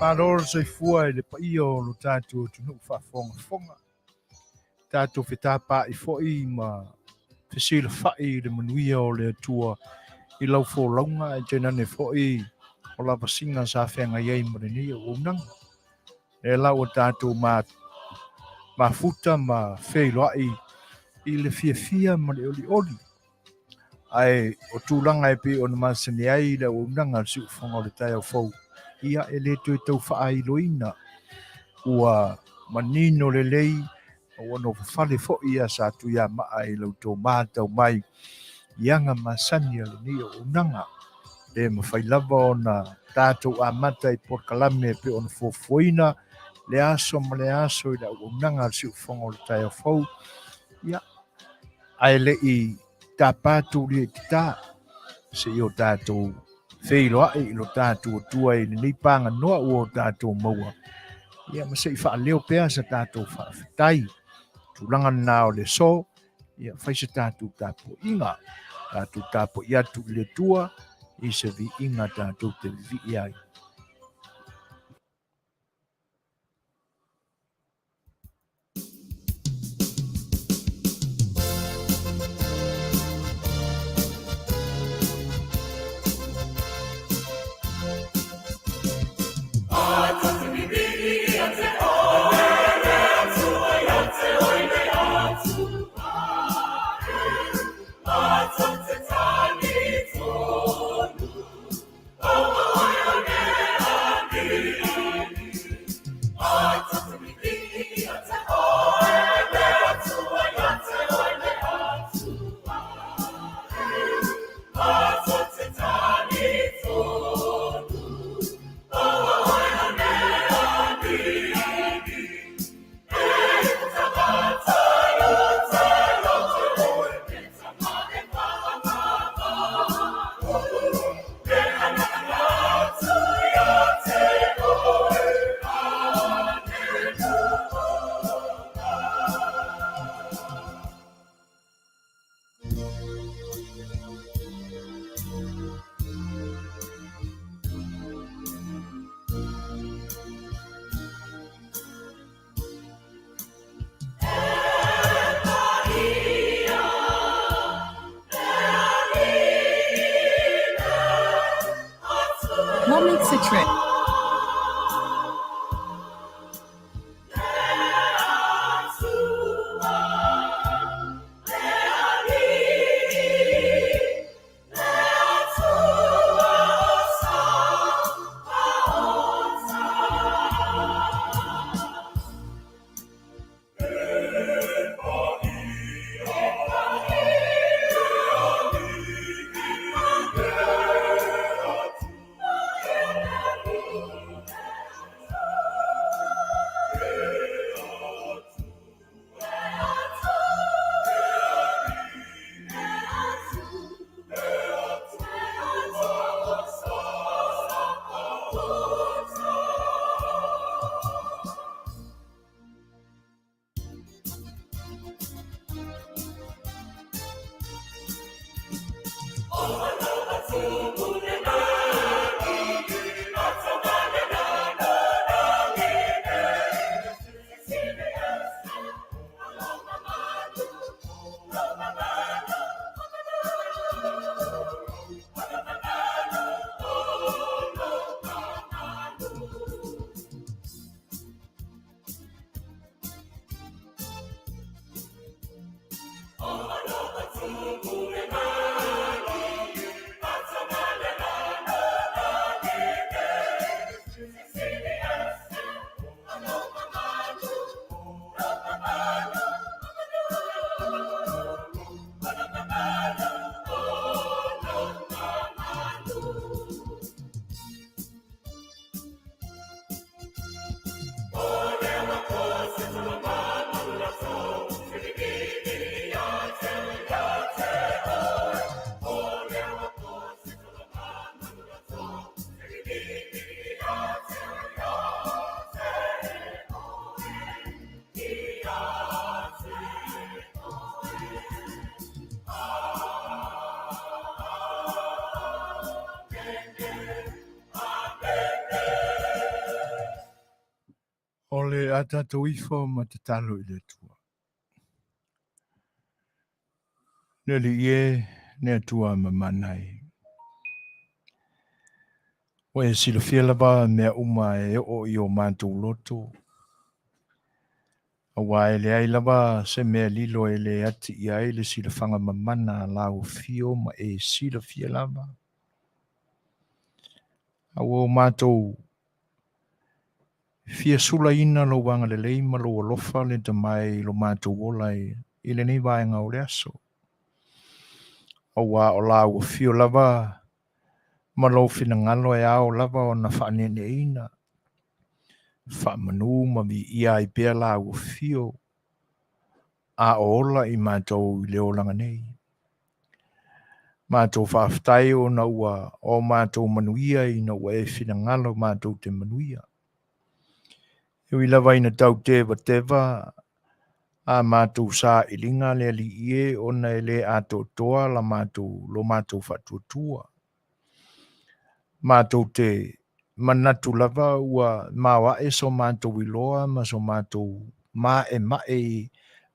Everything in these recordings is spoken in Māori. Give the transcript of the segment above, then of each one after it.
Whanoro sei fua le pa iyo lo tātou tunu whafonga. Tātou whetapa I fo'i ma whesila whai le Manuia o le atua I lau fōlaunga e tēnā ne fo'i o la pasinga sa whenga iei marani o unanga. E lau o tātou ma futa ma wheiloai I le fia ma le oli. Ai o tūlanga e pe o na Masani ai le o unanga si ufonga o le tai au fau. Ia e le tui tau whaailoina ua manino le lei o no whale fo ia sa tu ia maa I lau tō mātau mai ianga Masani le ni o unanga le mawhai lava o na tātou a mata I porkalame pe o na Fofogaina le aso ma le aso I la unanga si ufonga o le tai au fau ia ai le I tāpātou li e tita se I o tātou Wheiloai I lo tātou tua I ni panga noa o tātou maua. Ia ma sei whaaleo pēa sa tātou whaafetai. Tūlanga nao le so, ia whai sa tātou tāpo inga. Tātou tāpo I atu le tua, I se vi inga tātou te vi iai. What makes a trip? O le atatou ifo ma te talo I le tua. Ne li ie, ne tua ma manai. O e silo fia lava mea uma e o I o mātou loto. A wai le ai lava se mea lilo e le ati I ai le silo fanga mamana la o fio ma e silo fia lava. A o mātou fia sula ina lo wanga le leima lo alofa le te mai lo mātou wolai I le nei vaenga o le aso. O wa o la o fio lava ma lo fina ngalo e ao lava o na whanene ina. Whamanu ma mi ia I pia la o fio a ola I mātou I leo langa nei. Mātou whaftai o na ua o mātou manuia I na ua e fina ngalo mātou te manuia. Iwi lava ina tau tewa a mātou sa ilinga le ali ie o na ele a toa la mātou lo mātou whatuatua. Mātou te manatu lava ua mawa e so mātou iloa ma so mātou ma e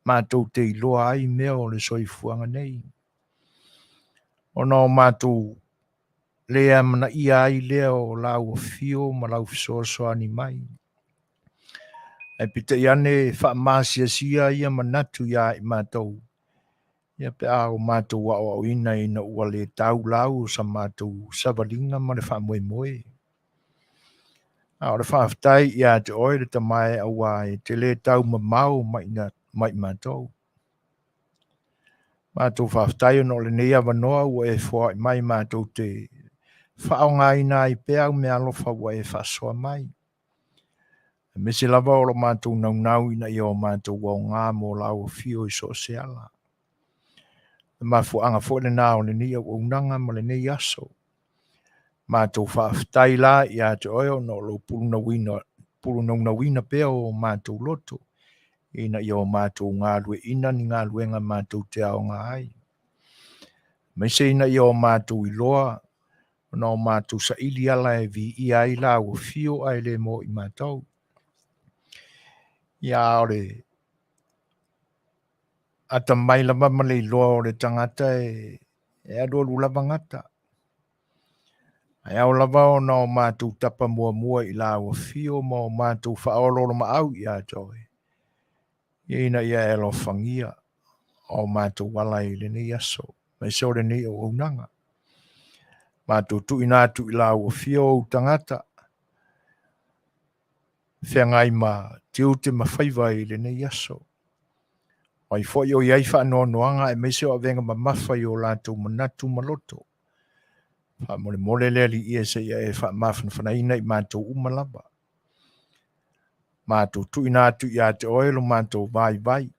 mātou te iloa ai mea o le soifuanga nei. O na o mātou lea mana ia ai lea o lau o fio ma lau fisoasoa ni mai. E pita iane wha māsia ia manatu ia I mātou. Ia pe a o mātou wa o ina ina ua le tau lau sa mātou savalinga ma le wha moe moe. A o le wha aftai ia te oe le tamai a wai te le tau ma mau mai mātou. Mātou wha aftai no le neia wanoa ua e fua I mai mātou te wha o ngā ina I pēau me alofa ua e wha soa mai. Me se lava o lo mātou nau ina I o mātou wa o ngā mō lau o fio I so se ala. Mafu anga fo le nao le ni o unanga ma le nei aso. Mātou whaaftai la I a te oeo no lo puluna wina pea o mātou loto. Ina I o mātou ngā lue ina ni ngā luenga mātou te ao ngā ai. Me se ina I o mātou iloa no mātou sa ili ala e vi I ai la o fio ai le mo I mātou. Ia ore ata mai lava ma le iloa o le tangata e alo lulava ngata. Ai au lava o na o mātou tapa mua I la o fio ma o mātou whaolo ma au I a toi. Ina ia e lo fangia o mātou wala I le nei aso. Mai se o le nei o unanga. Mātou tu ina atu I la o fio o tangata. Whiangai ma tiu te mawhaiva I le nei aso. Ai foi o iai whaanoanoanga e meise o venga ma mawhai o lātou manatu maloto. Wha mole lea li ia se ia e wha mawhanwhanaina I mātou umalaba. Mātou tu ina atu I a te oelo mātou vai.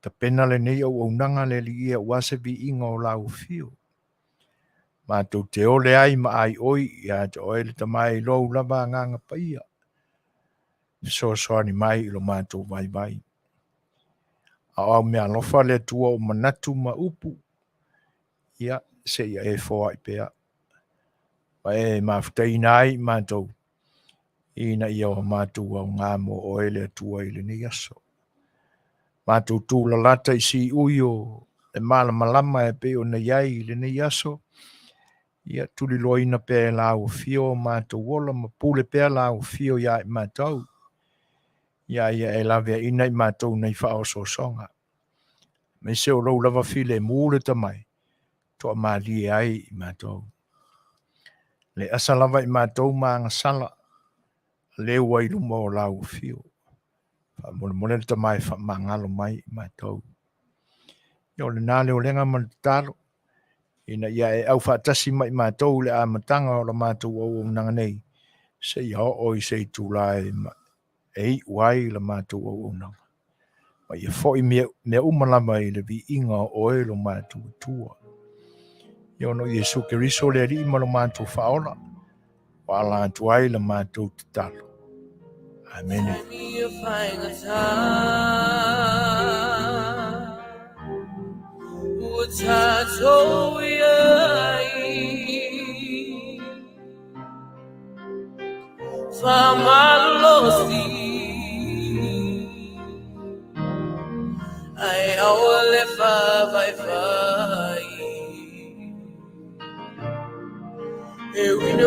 Ta pena le nei au unanga le li ia uase vi inga o lau fio. Mātou te ole ai ma ai oi I a te oele ta mai lou lava nganga paia. So ni mai I lo mātou vai. Au mea lofa le tua o manatu ma upu. Ia, se ia e fōa I pēa. Pa e mawhtai nai mātou. Ina ia o mātou au ngā mo o ele tua I le ni aso. Mātou tūla lata I si ui o e malama e pe o na iai I le ni aso. Ia tuli loina pē la o fio mātou wola ma pule pē la o fio ia I mātou. Ia e lawea ina I mātou nei whao so songa. Me se o rau lava file mūle tamai. Toa māli e ai I mātou. Le asa lava I mātou maanga sala. Le ua I luma o lau fio. Wha mole le tamai wha mangalo mai I mātou. Ia le nā leo lenga man talo. Ina ia e au whaatasi mai I mātou le a matanga o la mātou au nanga nei. Se ia o I se tūlai e wai la mātou au nanga. Ma ia foi mea umalama I le vi inga o e lo mātou tua. Ia no Yesu Keriso le ri ma lo mātou whaola. Wa ala atu ai la mātou te talo. Amen. Famalosi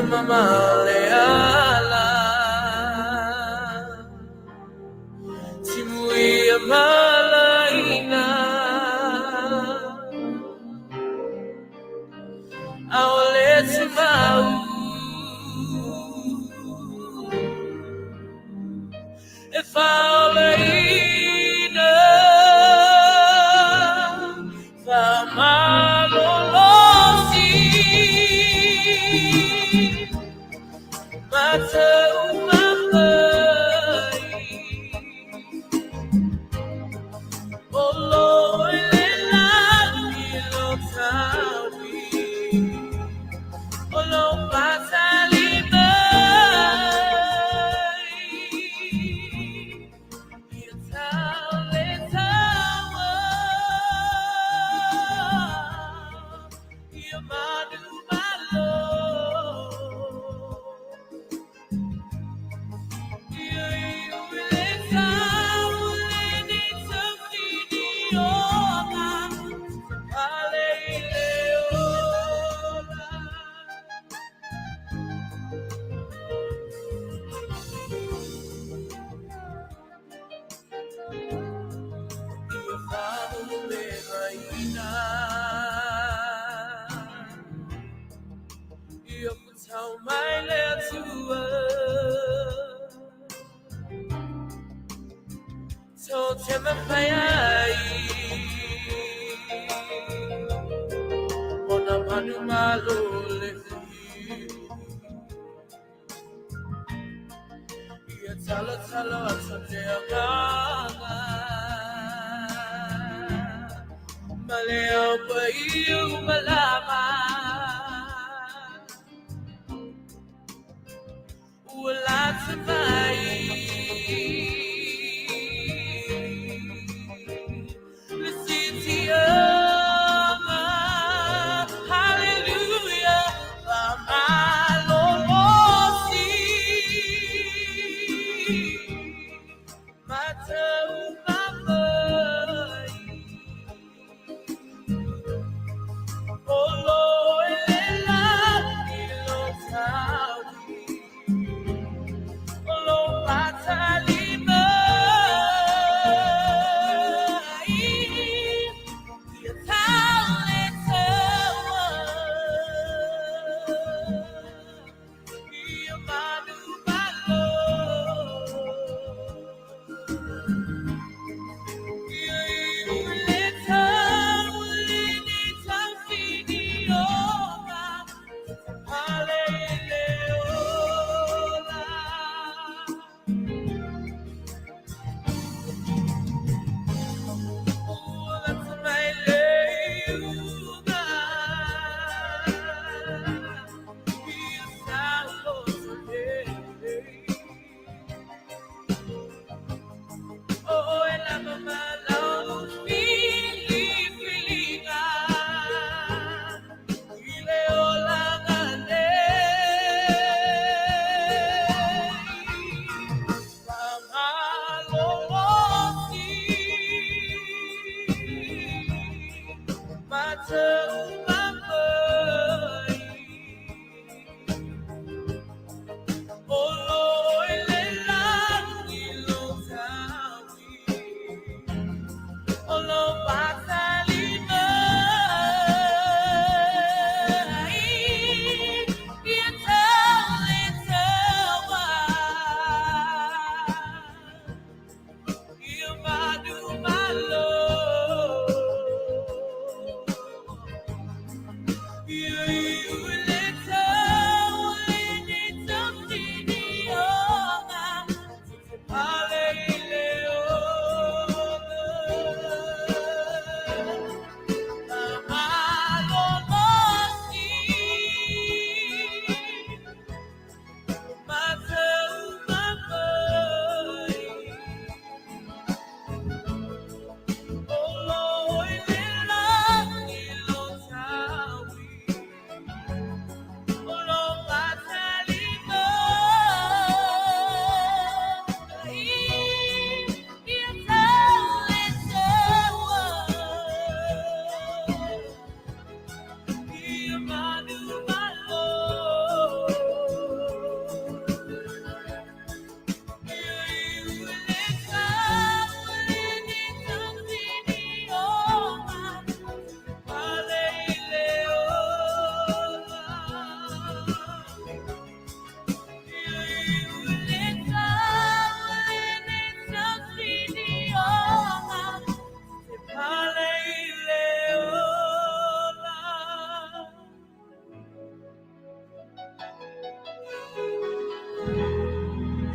mama leala Timui malaina Aolete mau If I'leina Famalolosi Mata umamai Olo ilela Lei'atawi Olo patalima Lei'ataualetaua Ia manu malo Ia iuletaualeni tafini oga Alei'leola Ia faumemaina Ia putau mai Lei'atua So tema paiai Ona manu malu lefi Ia talo atone agaga Maleo paiu malama Ualatamai Lisitiama Hallelujah Famalolosi Mata umamai Olo elela Lei'atawi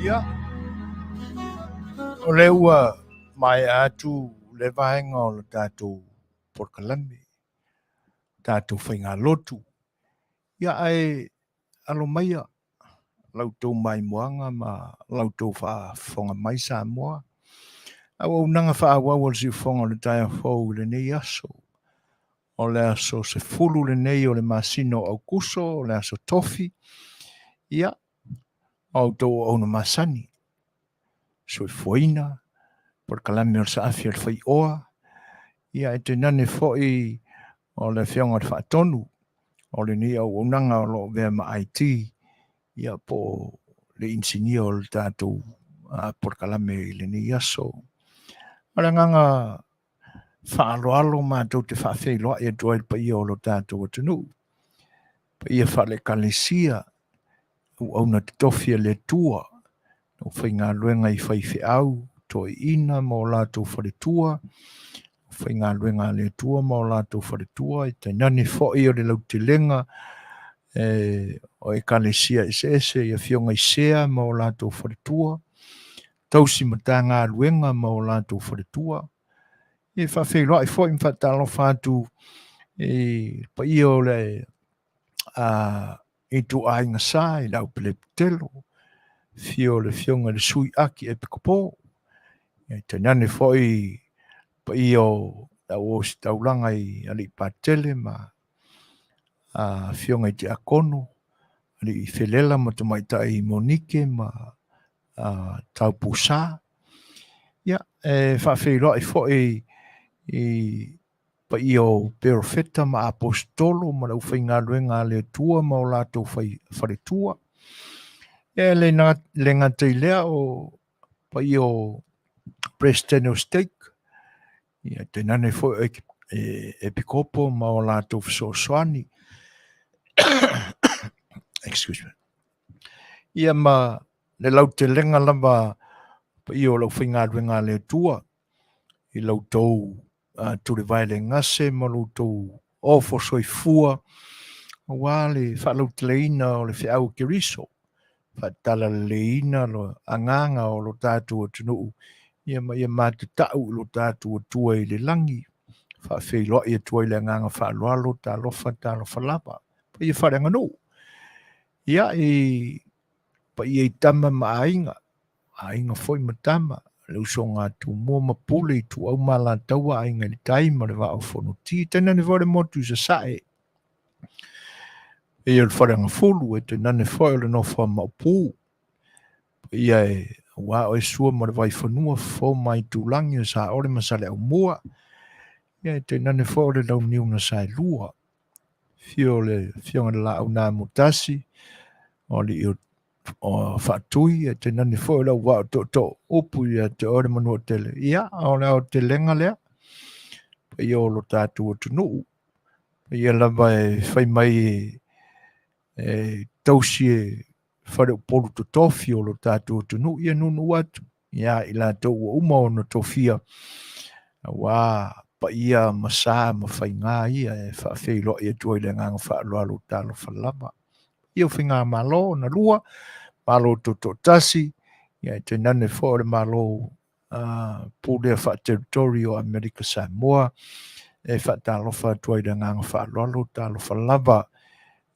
Ia, o le ua mai atu le vaenga o le tātou porkalame, tātou whainga lotu. Ia ai alo maia, lautou mai moanga ma lautou whaafonga mai Samoa. Au nanga whaawau si whonga le taia whau le nei aso. O le aso se fulu le nei o le masino au kuso, o le aso tofi. Ia, au tau au na Masani. Soi foina, por kalame o sa Afi A Le Fai'oa. Ia e te nane foi o le whionga te whaatonu. O le ni au unanga o lo vea ma IT. Ia po le insinia o le tātou por kalame i le ni aso. Maranganga whaaloalo mātou te whaafeiloa e droel pa ia o lo tātou atunu. Pa ia whale kalesia u au na te tofia le tua. No whainga luenga i whaife au, toi ina mo lātou whare tua. Whainga luenga le tua mo lātou whare tua. I te nane whoi o le lau te lenga o e kalesia ese ia whionga i sea mo lātou whare tua. Tausi matanga luenga mo lātou whare tua. E whawheiloa i whoi mwhatalo whātu pa ia o le i tu ainga sā i lau pele telo. Fio le fionga le sui aki e pikopo. E te nane whoi pa ia o o si taulanga i ali patele ma fionga i te akono. Ali i whelela ma te maita i Monike ma Taupusa. Ia, whawheiloa i whoi pa ia o perofeta ma apostolo ma lau whainga luenga le tua ma o lātou whare tua. E le ngata i lea o pa ia o Preston Stake. Ia te nane whoi e pikopo ma o lātou Suasua. Excuse me. Ia ma le lau te lenga lava pa ia o lau whainga luenga le tua. I lau tau turi vai le ngase ma lau tau ofo soifua. Wale whalau te leina o le whiau kiriso. Whatala le leina lo anganga o lo tātua tunu. Ia mate tau lo tātua tua i le langi. Whawheiloa i tua i le anganga whaaloalo tā lofa lapa. Pa ia wharenga no. Ia pa ia i tama ma ainga. Ainga foi ma tama. Le usonga tu mua ma pule tu au mala taua ainga li taima le wao whono ti. Tena ne vore motu sa sae. Ia le wharenga fulu e te nane whai le no wha maupu. Ia wao e sua ma le vai whanua whau mai tu langi sa ore masale au mua. Ia te nane whai le lau niu na sae lua. Fio le fionga le la au nā mutasi. O li o whaatui e te nani whoi lau wao to upu ia te ore manua tele. Ia, o leo te lenga lea. Pa ia o lo tātua tunu. Pa ia lava e whai mai tausi e whare o polu to tofi o lo tātua tunu. Ia nunu atu. Ia i la tau ua uma o na tofia. Wā, pa ia masa ma whai ngā ia e whawhei lo ia tua i le nganga whaaloa lo tālo whalama. Ia whi ngā malo na lua. Malo to tasi, ia te nane whore malo pūlea wha territorio Amerika Samoa, e wha tālofa tuai da nganga wha lolo, tālofa lava.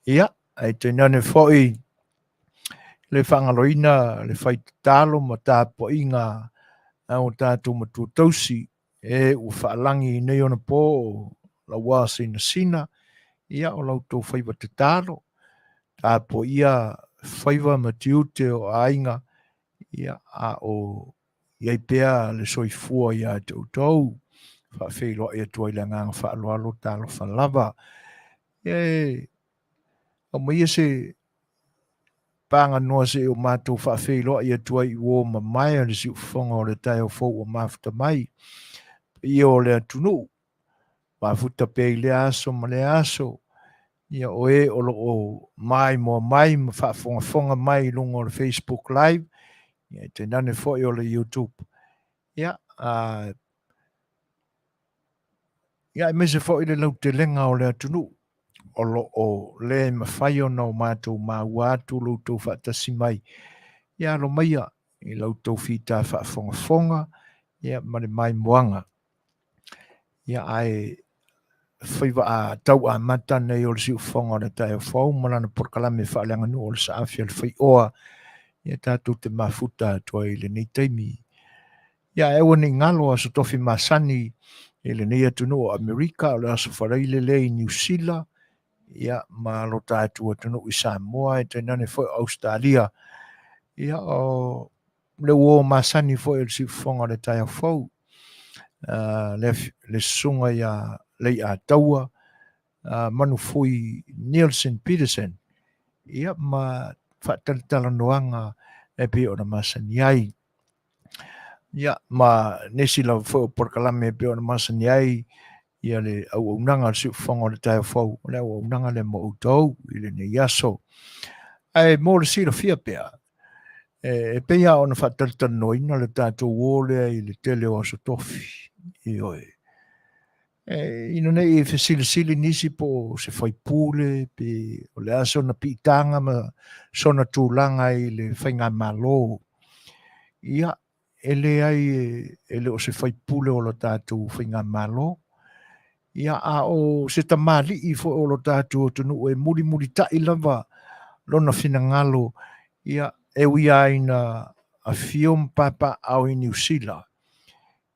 Ia, e te nane whoi le whangaloina, le whai tālo ma tāpo inga o tātou matu tausi, e u whaalangi nei ona pō, la wā sina, ia o lau tō whaiwa te tālo, tāpo ia whaiva matiute o ainga ia a o iai pēa le soifua ia te utau whawheiloa ia tuai le nganga whaaloalo tālo whalava o mai se panga noa se o mātou whawheiloa ia tuai o mamai le si uwhonga o le tai o fau o mafuta mai ia o le atunu mafuta pēi le aso ma le aso ia oe o mai mo mai ma whaafonga mai lungo o le Facebook Live. Ia te nane foi o le YouTube. Ia, ia me se foi le lau te lenga o le atunu. O le mawhai o nau mātou ma wātu loutou whaatasi mai. Ia lo maia, I lautou fita faafogafoga ia ma le mai moaga ia ae faiva tau a mata nei o le siufoga o le taeafou ma lana polokalame faaleaga nuu o le saafi a le fai'oa ia tatou te mafuta atu ai lenei taimi ia e ua neigalo a sotofi masani i lenei atunuu o amerika o le aso falai lelei New Zealand ia ma lo tatou atunuu i Samoa e tainane foi o Australia ia o le ua masani foi o le siufoga o le taeafou le sunga ia Lei'ataua Manufui Nielsen Petersen ia ma Faatalanoaga e pe ona masani ai ia ma nesi la foi o polokalame pe ona masani ai ia le auaunaga le siufoga o le taeafou le auaunaga le mo outou i lenei aso ae mo le silafia pea e peia ona faatalanoina le tatou ole i le tele o asotofi i oe ina nei e fesilisili nisi po se faipule pe o le aso na piitaga ma sona tulaga i le faiga mālō ia e lē ai e le o se faipule o lo tatou faiga mālō ia a o se tamali'i fo'i o lo tatou atunuu e mulimuli ta'i lava lona finagalo ia e uia aina afio ma papa'au i New Zealand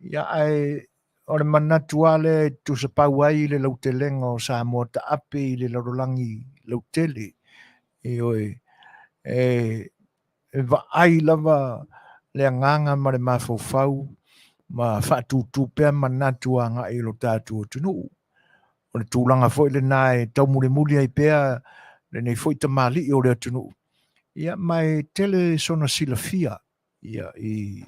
ia ae o le manatu ale tusapau ai le lautelega o Samoa ta'ape i le lalolagi lautele i oe e va'ai lava le agaga ma le mafaufau ma fa'atūtū pea manatu aga'i lo tatou atunuu o le tulaga fo'i lenā e taumulimuli ai pea lenei fo'i tamali'i o le atunuu ia mai tele sona silafia ia i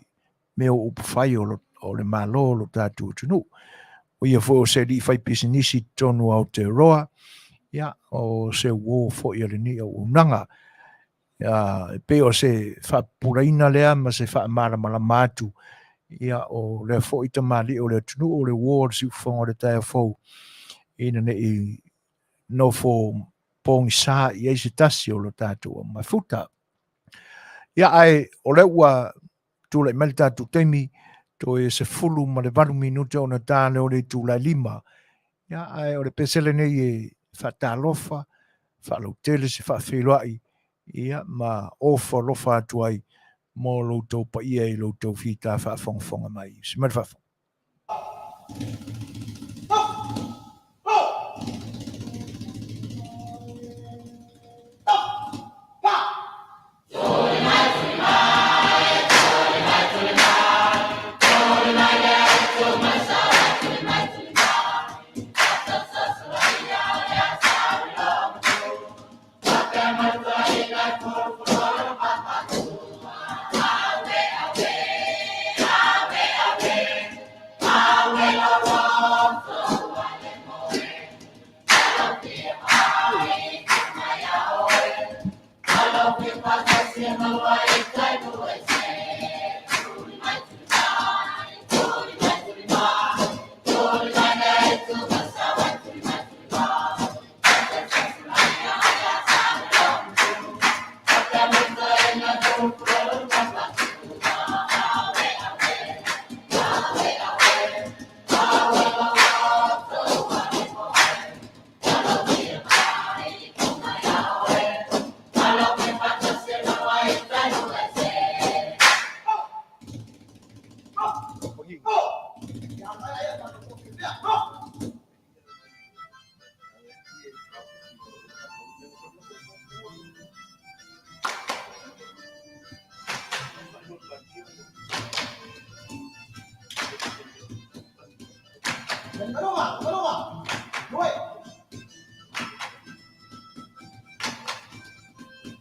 mea o upu fai o le mālō lo tatou atunuu o ia fo'i o se li'i faipisinisi tonu Aotearoa ia o se uō fo'i a lenei auaunaga ia pe o se fa'apulaina lea ma se fa'amalamalama atu ia o le fo'i tamali'i o le atunuu o le uō o le siufoga o le taeafou ina ne'i nofo pogisā i ai se tasi o lo tatou mafuta ia ae o le ua tula'i mai le tatou taimi toe se fulu ma le 8 minuta ona tale o le tula'i 5 ia ae o le pesele nei e fa'atalofa fa'alautele se fa'afeiloa'i ia ma ofa lofa atu ai mo loutou paia i loutou fita fa'afogafoga mai se mai le fa'afoga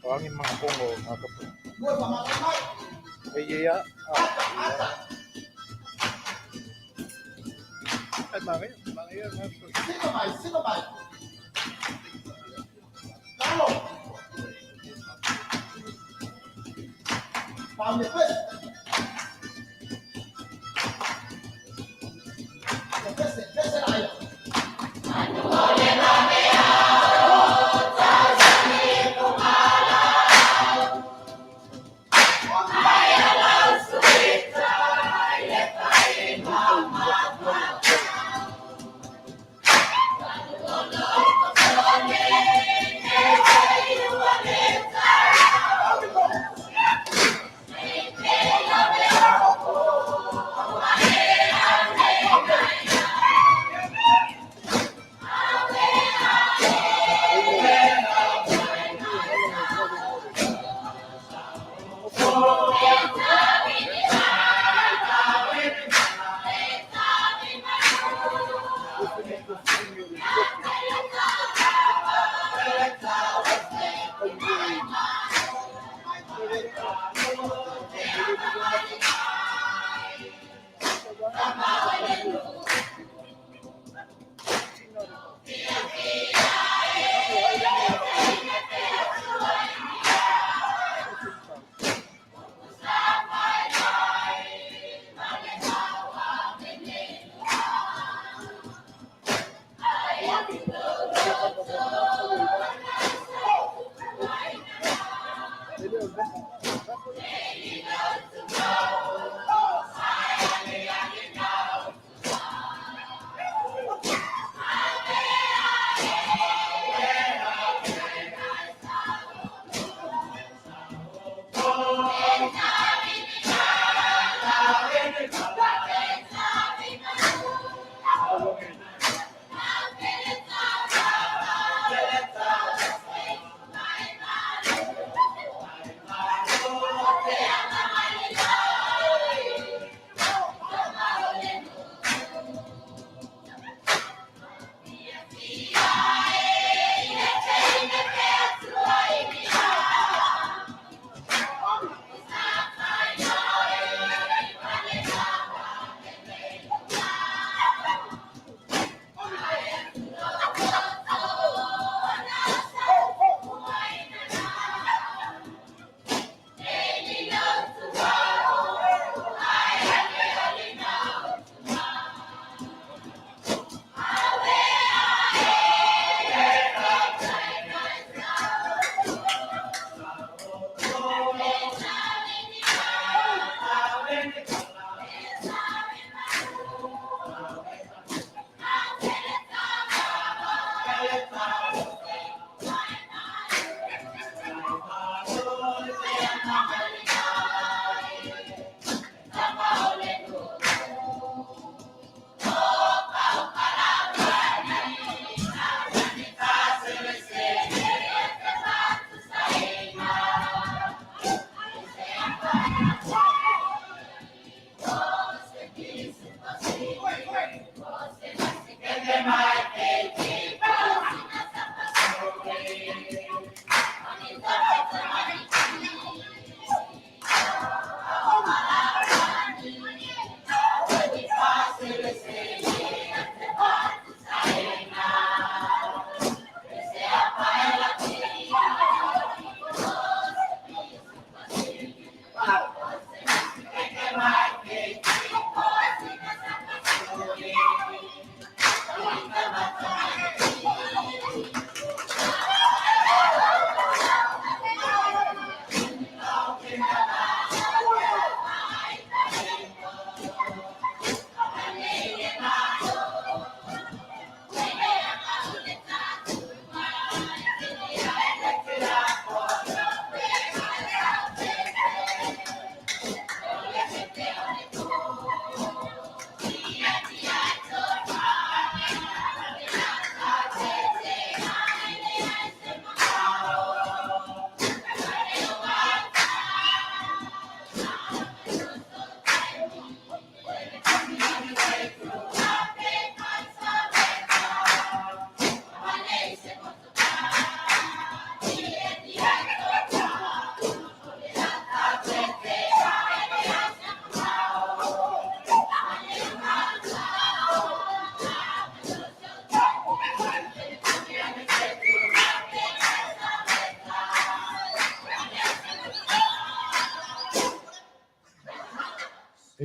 Wangi mangkongo ngakapu. Iya. Mangaya masuk. Sino mai. Lalu. Pamit pues. Terus ayo. Manufui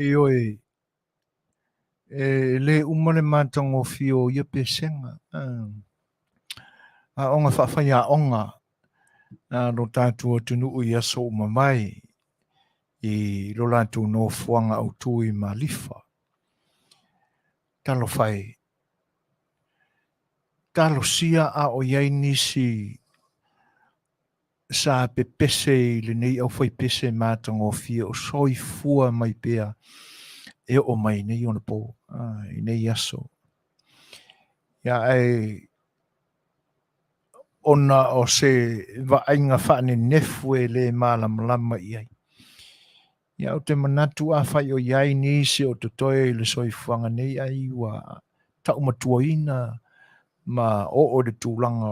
Oi, le umane mātango fio ia pesenga. A onga whawhaia onga, no tātua tunu ui aso mamai, i lo lātou no fuanga au tui ma lifa. Talo whai. Talo sia a o iai nisi sa pe pese le nei au whai pese mātango fio o soi fua mai pea. E o mai nei ona po, i nei aso. Ia ai ona o se vainga whaane nefue le mālamalama iai. Ia o te manatu a whai o iai nisi o te toe le soifuanga nei ai wa taumatuaina ma o le tūlanga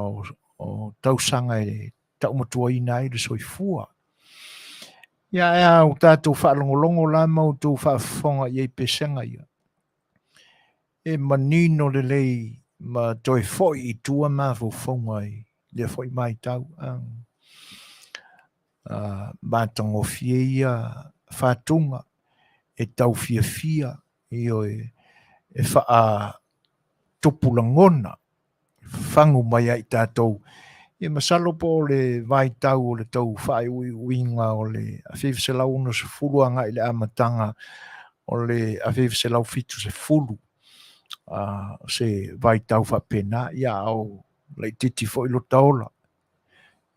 o tausanga e taumatuaina ai le soifua. Ia o tātou whaalongolongo la mau tō whaafonga i pesenga ia. E manino le lei ma toi foi i tua ma fofonga i le foi mai tau. Mātango fie ia whātunga e tau fia i o e wha tupulangona whangu mai ai tātou. E masalo po le vai tau o le tau whai uinga o le awhiwhi se lau no se fulu anga i le amatanga o le awhiwhi se lau fitu se fulu. Se vai tau whapena ia au le titi fo ilo taola.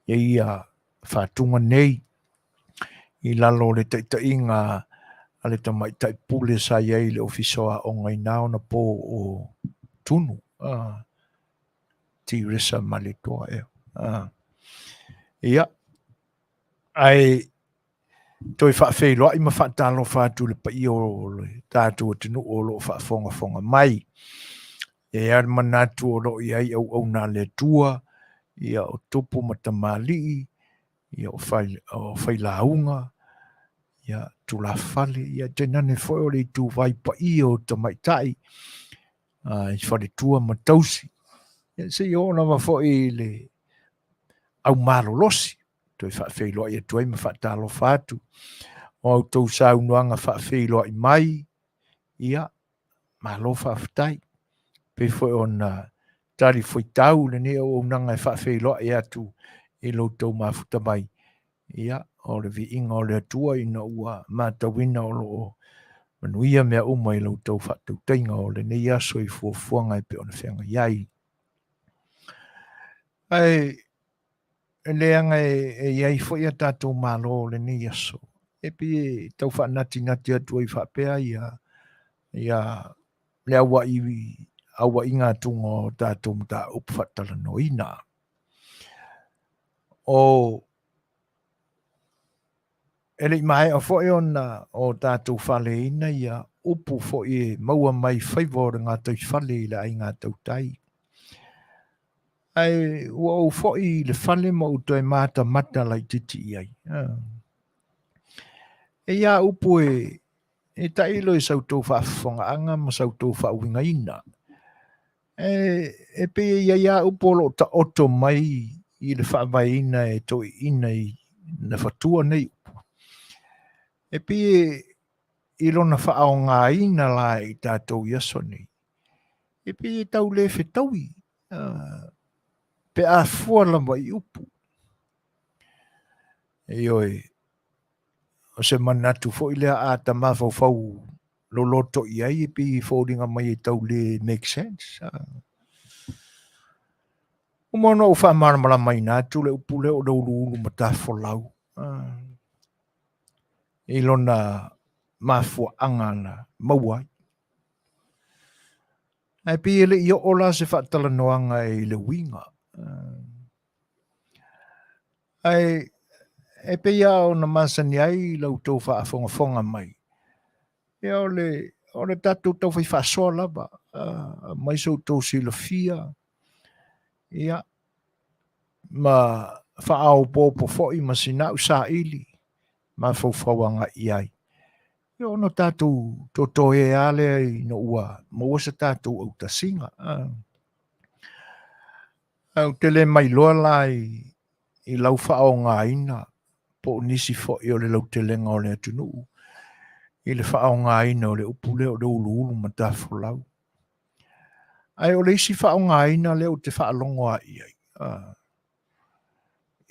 Ia whatunga nei i lalo le taitainga a le tamai tai pule sa iei le ofisoa o ngai nao na po o tunu. Ti resa malitoa e. Ia. Ai toi whaafeiloa i ma whaatalo whaatu le pai o le tātua tinu o lo whaafonga mai. E ar manatu o lo i ai au nā le tua, ia o tupu matamali, ia o whailaunga, ia tula whale, ia tenane whoi o le tu vai pai o tamaitai, i whare tua matausi. Ia se i ona ma whoi le au marolosi, toi whaafeiloa i atuai ma whaatalo whaatu, o au tau saunuanga whaafeiloa i mai, ia malo whaafutai. Pe foi ona tari foi tau le ne o nanga whaafeiloa e atu e lo tau mafuta mai. Ia, o le vi inga o le atua ina ua mātawina o lo manuia mea uma i lo tau whaatau tainga o le nei aso i fuafuanga i pe ona whenga iai. Ai, e leanga e iai foi a tātou malo le nei aso. E pi tau whaanati atua i whaapea ia le awa awa inga tunga o tātou mta upu Faatalanoaga. O ele mai o fo ona o tātou whale ina ia upu fo e maua mai whaivore ngā tau whale i le ai ngā tau tai. Ai ua o fo i le whale ma uto e mata lai titi i ai. E ia upu e tailo i sautou Faafofoga'aga ma sautou whauinga ina. E pe ia upolo ta oto mai i le whaavaina e toi ina i na whatua nei upu. E pe i lona whaao ngā ina la i tātou iaso nei. E pe tau le whetaui. Pe a fuala mai upu. E oi, o se manatu fo i lea a ta mawhau lo loto i ai e pi fōringa mai e tau le make sense. O mono o whaamaramara mai nātu le upu le o le ulu matafo lau. E lona mafua angana mauai. Ai pi ele i o la se Faatalanoaga e le winga. Ai e pe ia o na Masani ai lau tau whaafonga mai. E o le tātou tau whai whaasoa lava. Mai sau tau silafia. Ia. Ma whaao pōpo fōi ma sinau sa ili. Ma whauwhauanga i ai. E o no tātou toto e ale i no ua. Maua sa tātou au ta singa. Au tele mai loa lai i lau whao ngā ina. Po nisi fōi o le lau telenga o le atunu. I le whao ngā ina o le upule o le ulu ma tāwho lau. Ai o le isi whao ngā ina le o te whaalongo a i ai.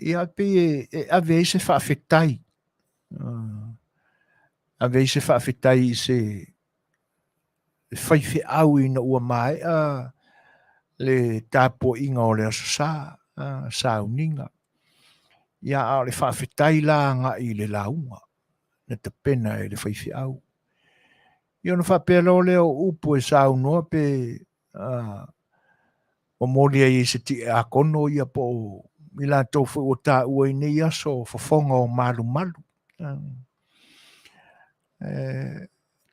Ia pe e ave se whaafetai. Ave se whaafetai i se whaiwhi au i na ua mai le tāpo inga o le aso sa uninga. Ia au le whaafetai la nga i le launga. Na te pena e le whaiwhi au. Ia na whapelo leo upu e sa unua pe o molia i se ti a kono ia po i la tofu o tā ua i nei aso fofonga o malu.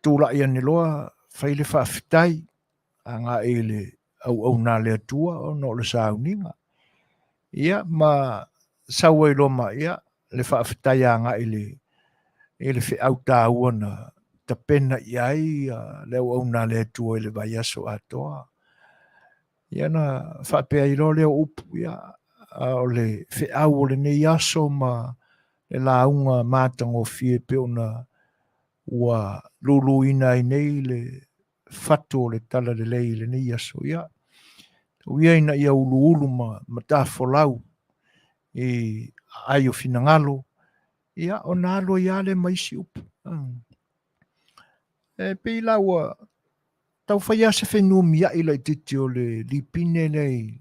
Tūla ia ni loa whaile whaafitai a ngā e le au nā lea tua o no le sauninga. Ia ma saua i loma ia le whaafitai a ngā e le e le Lei'ataualetaua na tapena i ai le au na le atua i le vai aso atoa. Ia na whapea i lo leo upu ia o le Lei'au o le nei aso ma le launga mātango fie pe ona ua luluina i nei le fatu o le tala le lei le nei aso ia. Uia ina ia ulu ma tāwholau i ai o finangalo ia o nalo ia le maisi upu. E pe laua tau whaia se whenua mia i lai titi o le lipine nei.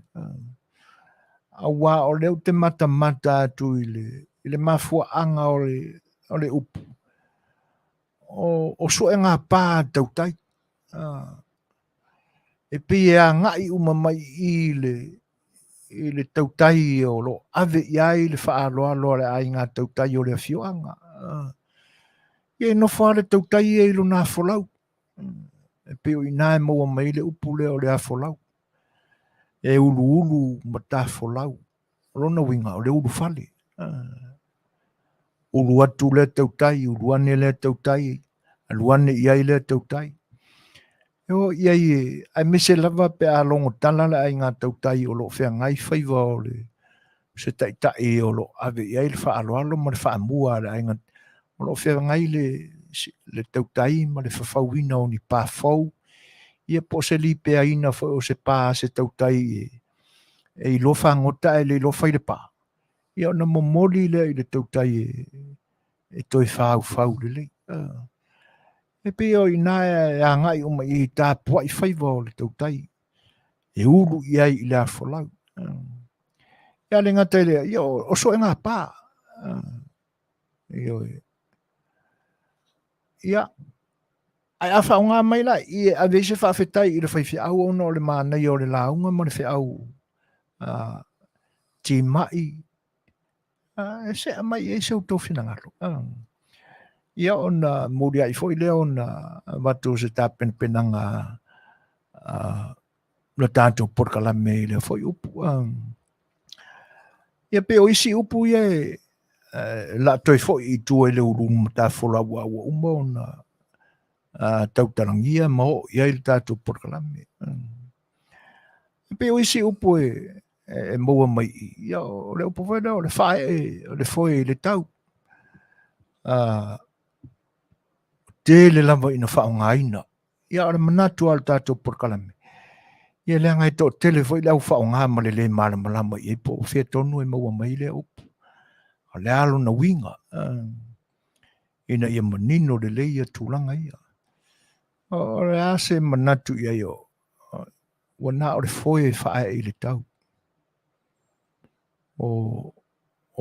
Awa o leo te mata atu i le mafua anga o le upu. O so e ngā pā tautai. E pe e a ngai umamai i le tautai o lo ave iai le whaaloa le ai ngā tautai o le Afioanga. Ie no whaare tautai e ilo nā wholau. E pe o ina e maua mai le upu le o le a wholau. E ulu ma tā wholau. Rona winga o le ulu whale. Ulu atu le tautai, ulu ane le tautai, aluane iai le tautai. Eo iai ai mise lava pe a longo tala le ai ngā tautai o lo whea ngai whaiva o le se taitai o lo ave iai le whaaloalo ma le whaamua le ai ngā o lo whea ngai le tautai ma le whawhauina o ni pāwhau. Ia po se li pe aina o se pā se tautai e i lo whangota e le lo whai le pā. Ia na momoli le i le tautai e toi whau le le. E pe o ina e a ngai o mai i tā pua i whaiva o le tautai. E uru i ai i le a wholau. Ia le ngata le, ia o so e ngā pā. Ia, ai a whao ngā mai la, i a vese whawhetai i le whaiwhiau o no le mānei o le launga ma le whiau. Ti mai. E se a mai e se o tō whinangaro. Ia o na muri ai fo i leo na watu se tā penanga na tātou porkalame i leo fo i upu. Ia pe o isi upu ia la toi fo i tua i leo rumu tā whola ua uma o na tautarangia ma o ia i le tātou porkalame. Pe o isi upu e maua mai ia o le upu whaida o le whae o le foe i le tau. Te le lava ina whaongaina. Ia ora manatu al tātou porkalame. Ia le ngai tō tele foi lau whaonga ma le malama i po whea tonu e maua mai le upu. A le alo na winga. Ina ia manino le leia tūlanga ia. O le ase manatu ia yo. Wana o le foe whae i le tau. O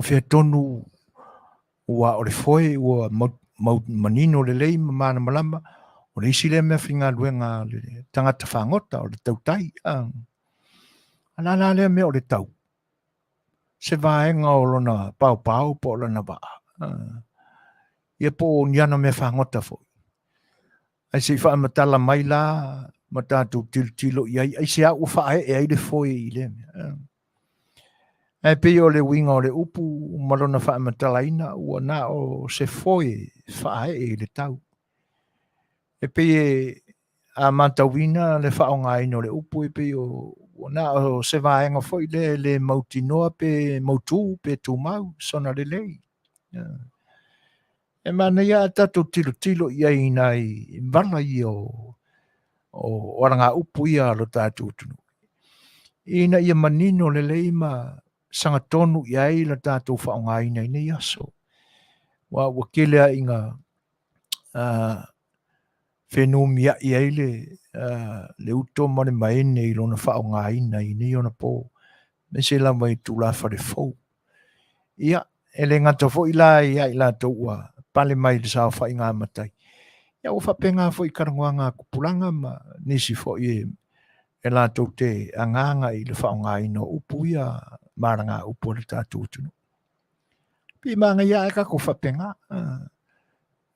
whea tonu ua o le foe ua manino le lei mana malama o le isi le mea whinga luenga le tangata whangota o le tautai. Alala lea mea o le tau. Se vaenga o lona pau po lona waa. Ia po niana mea whangota fo. Ai se wha matala mai la matatu tilo iai. Ai se au whae e ai le foe i le mea. E pe o le winga o le upu malona wha matala ina ua na o se foe whae e le tau. E pe a matawina le whaonga ina o le upu e pe o na o se vaenga foi le mautinoa pe mautu pe tu mau sona le lei. E mana ia tatu tilo ia ina i vala i o oranga upu ia lo tatu tunu. Ina ia manino le lei ma sanga tonu iai la tātou whaonga ina ina iaso. Wa kelea inga whenumia iai le uto mare maene i lona whaonga ina ina iona po. Me se la mai tu la whare fau. Ia, ele ngata fo ila iai la toua pale mai le sao whai ngā matai. Ia o whapenga fo i karangoa ngā kupulanga ma nisi fo i e la tau te anganga i le whaonga ina upu ia maranga upu le tātou tunu. Pi manga ia e kako whapenga.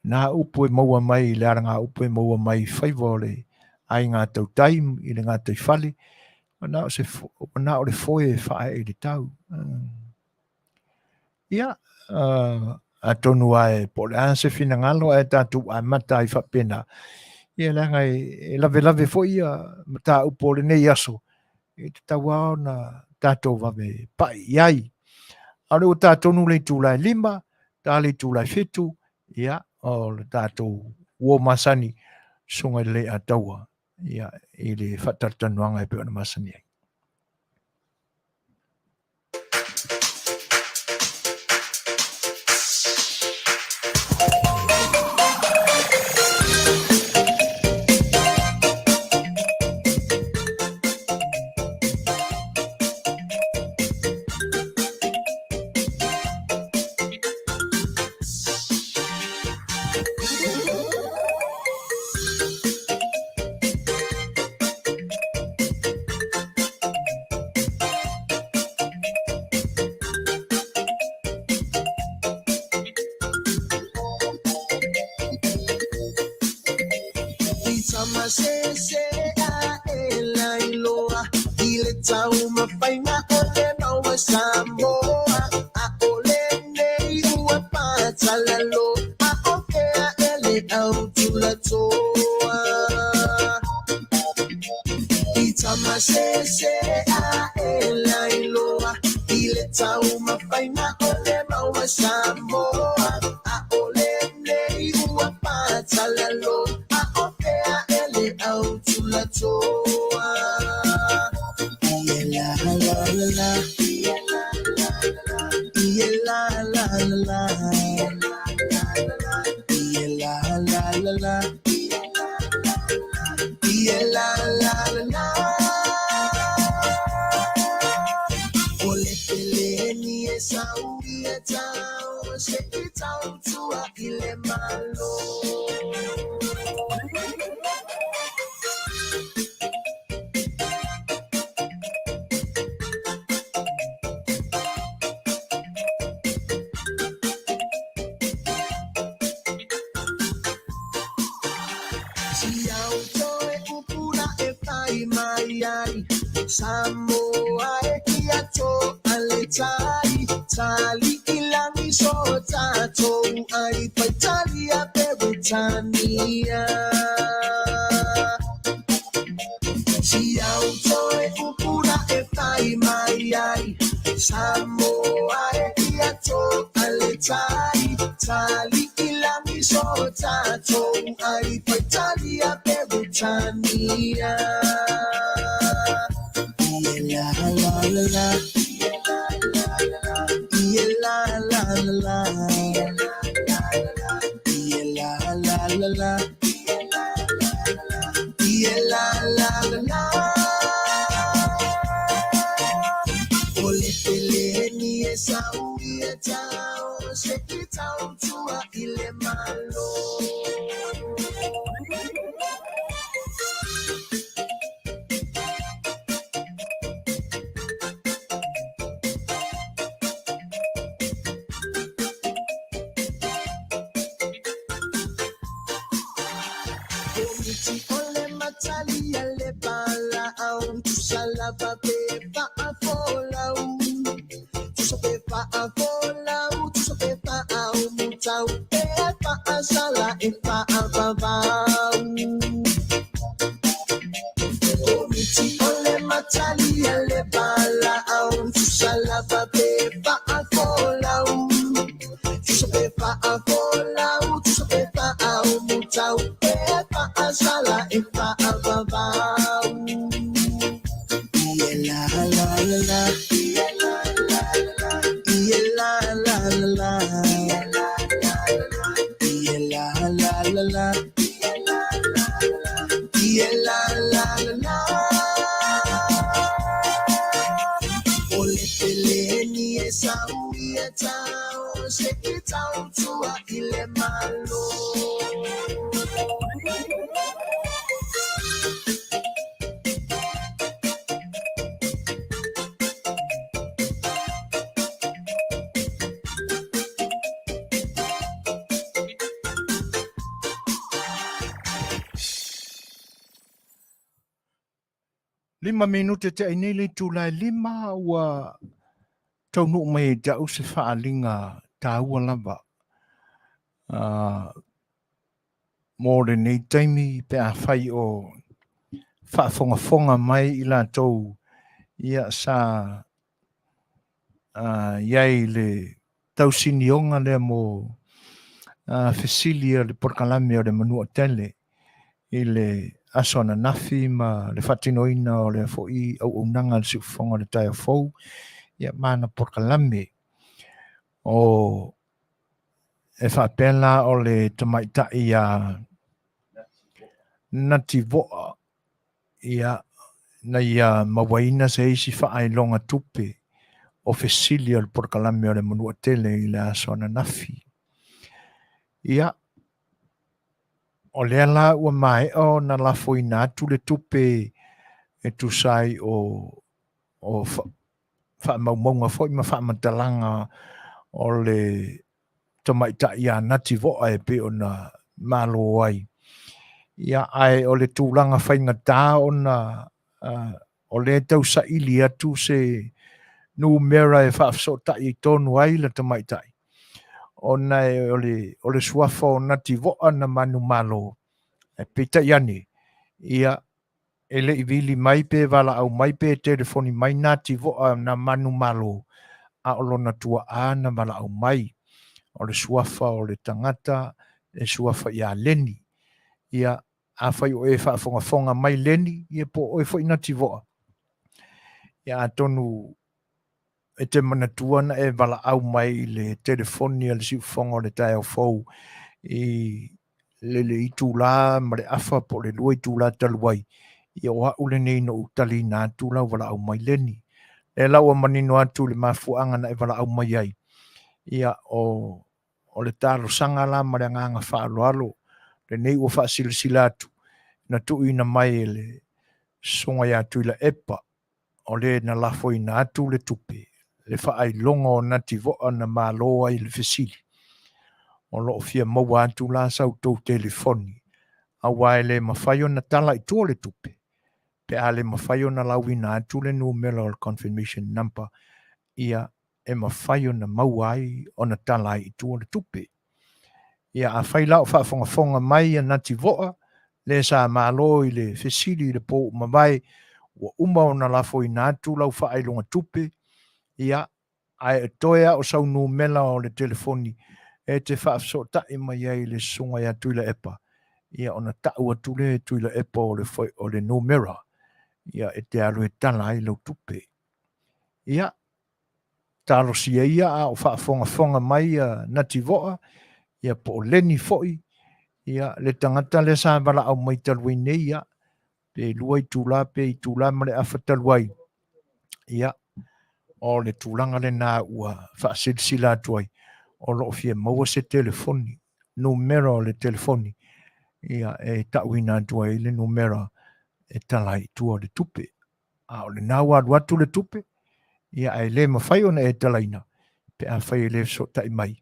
Nā upu e maua mai, le aranga upu e maua mai whaivole ai ngā tau taim, i le ngā tau whale. Nā o le foe whae i le tau. Ia, atonu ai po le ase fina ngalo e tatu a mata I whapena. Ia la ngai lave fo ia mata upo le nei aso. E te tawao na tatou vave pai iai. Aore o tatonu le tūlai 5, tā le tūlai 7, ia o le tatou ua Masani sunga le Lei'ataua. Ia I le whatatanoanga e pe ona Masani ai. Samoa, A ole Lei'ataualetaua patalalo, A Lei'ataualetoa. Itamasese a Lei'ataualetaua, ile tau mafaina ole maua Samoa, A ole Lei'ataualetaua patalalo, A Lei'ataualetoa. Tautua ile malo. Samoa e Lei'ataualetai, tali ilangi so tatou ai Faitalia Peretania. Si autoe upura e fai mai ai, Samoa e Lei'ataualetai, tali ilangi so tatou ai Faitalia Peretania. Tautua ile malo. Ole matalia le bala au tu salava pepa afola tu so pepa afola tu so pepa au mutau pepa asala e pa abavau ole matalia le bala au tu salava pepa afola tu so pepa afola tu so pepa au mutau asala e pa abavau. Ia la la la la, ia la la la, ia la la la, ia la la la, ia la la la, ia la la la. Ole peleni e sauia tau, se ki tautua ile malo. Lima minute te ainele tūlai 5 ua taunu mai te au se whaalinga tā ua lava. Mō le nei taimi pe a whai o whaafonga mai I lātou ia sa iai le tausinionga le mō Fesilia le porkalame o le manua tele I le asona nafi ma le whatinoina o le fo'i au unanga le siufonga le tai fou ia mana porkalame o e whapela o le tamaitai a nati voa ia na ia mawaina se isi whaai longa tupe o Fesilia le porkalame o le manua tele I le asona nafi ia o le ala ua mai o na la foi na tu le tupe e tu sai o fa maunga foi ma fa matalanga o le tamaita ia nati voa e pe ona malo ai ia ai o le tūlanga whainga tā ona o le tau sa ili atu se numera e whaafso ta I tonu ai le tamaita ona e o le suafa o nati voa na manu malo e pita iani ia e le ivili mai pe wala au mai pe telefoni mai nati voa na manu malo a o lona tua ana wala au mai o le suafa o le tangata e suafa ia leni ia a whai o e whaafonga mai leni ia po o e whai nati voa ia tonu e te manatua na e wala au mai le telefoni le siufonga o le tai au fau I le itu la ma le afa po le lua itu la taluai ia o hau le nei no utali na atu lau wala au mai leni e lau a manino atu le mafuanga na e wala au mai ai ia o le talo sanga la ma le nganga whaalo alo le nei ua whaasilisila atu na tui na mai le songa ia atu la epa o le na lafo I na atu le tupe le whaai longo nati voa na māloa I le fesili o loo fia maua atu la sau tau telefoni a wae le mawhaio na tala I tua le tupe pe a le mawhaio na lauina atu le numero o le confirmation number ia e mawhaio na mauai o na tala I tua le tupe ia a whaila o whaafonga mai a nati voa le sa malo I le fesili le po mawai ua uma o na lafo I atu lau whaailonga tupe ia ai toea o sau numela o le telefoni e te whaafso tae mai ai le sunga ia tuila epa ia ona tau atu le tuila epa o le numera ia e te alu e tala ai lau tupe ia talo sia ia a o whaafonga mai a nati voa ia po leni foi ia le tangata le sa wala au mai talui nei ia pe lua I tūla ma le awhataluai ia o le tūlanga le nā ua whaasilsila atuai o loo fia maua se telefoni numero o le telefoni ia e tauina atuai le numero e talai tua le tupe a o le nā wadu atu le tupe ia e le mawhai ona e talaina pe a whai le so tai mai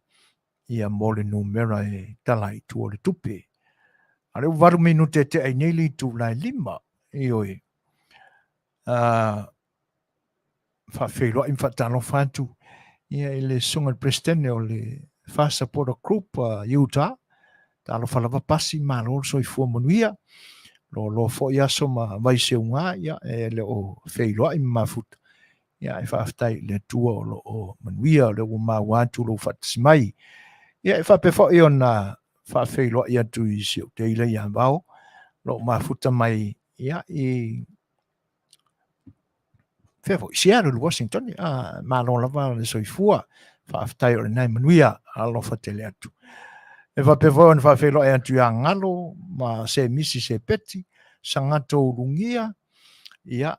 ia mo le numero e talai tua le tupe a le uvaru minute te ai neli tūlai 5 ioi whawhelo im whatalo whatu ia le sunga presidente o le Fast Supporter Group Utah talo whalawa pasi malo so I fua Manuia lo fo ia so ma vai se unga ia e le o whelo im mafuta ia e whaftai le tua o Manuia le o ma watu lo whatismai ia e whapefo I ona whawhelo ia tu I se o teila ia vau lo mafuta mai ia I Fefo, Seattle, Washington, malo lava le soifua, whaaftai o le nai Manuia, alofa tele atu. E whapefo on whawhelo e atu a ngalo, ma se misi se peti, sangato urungia, ia,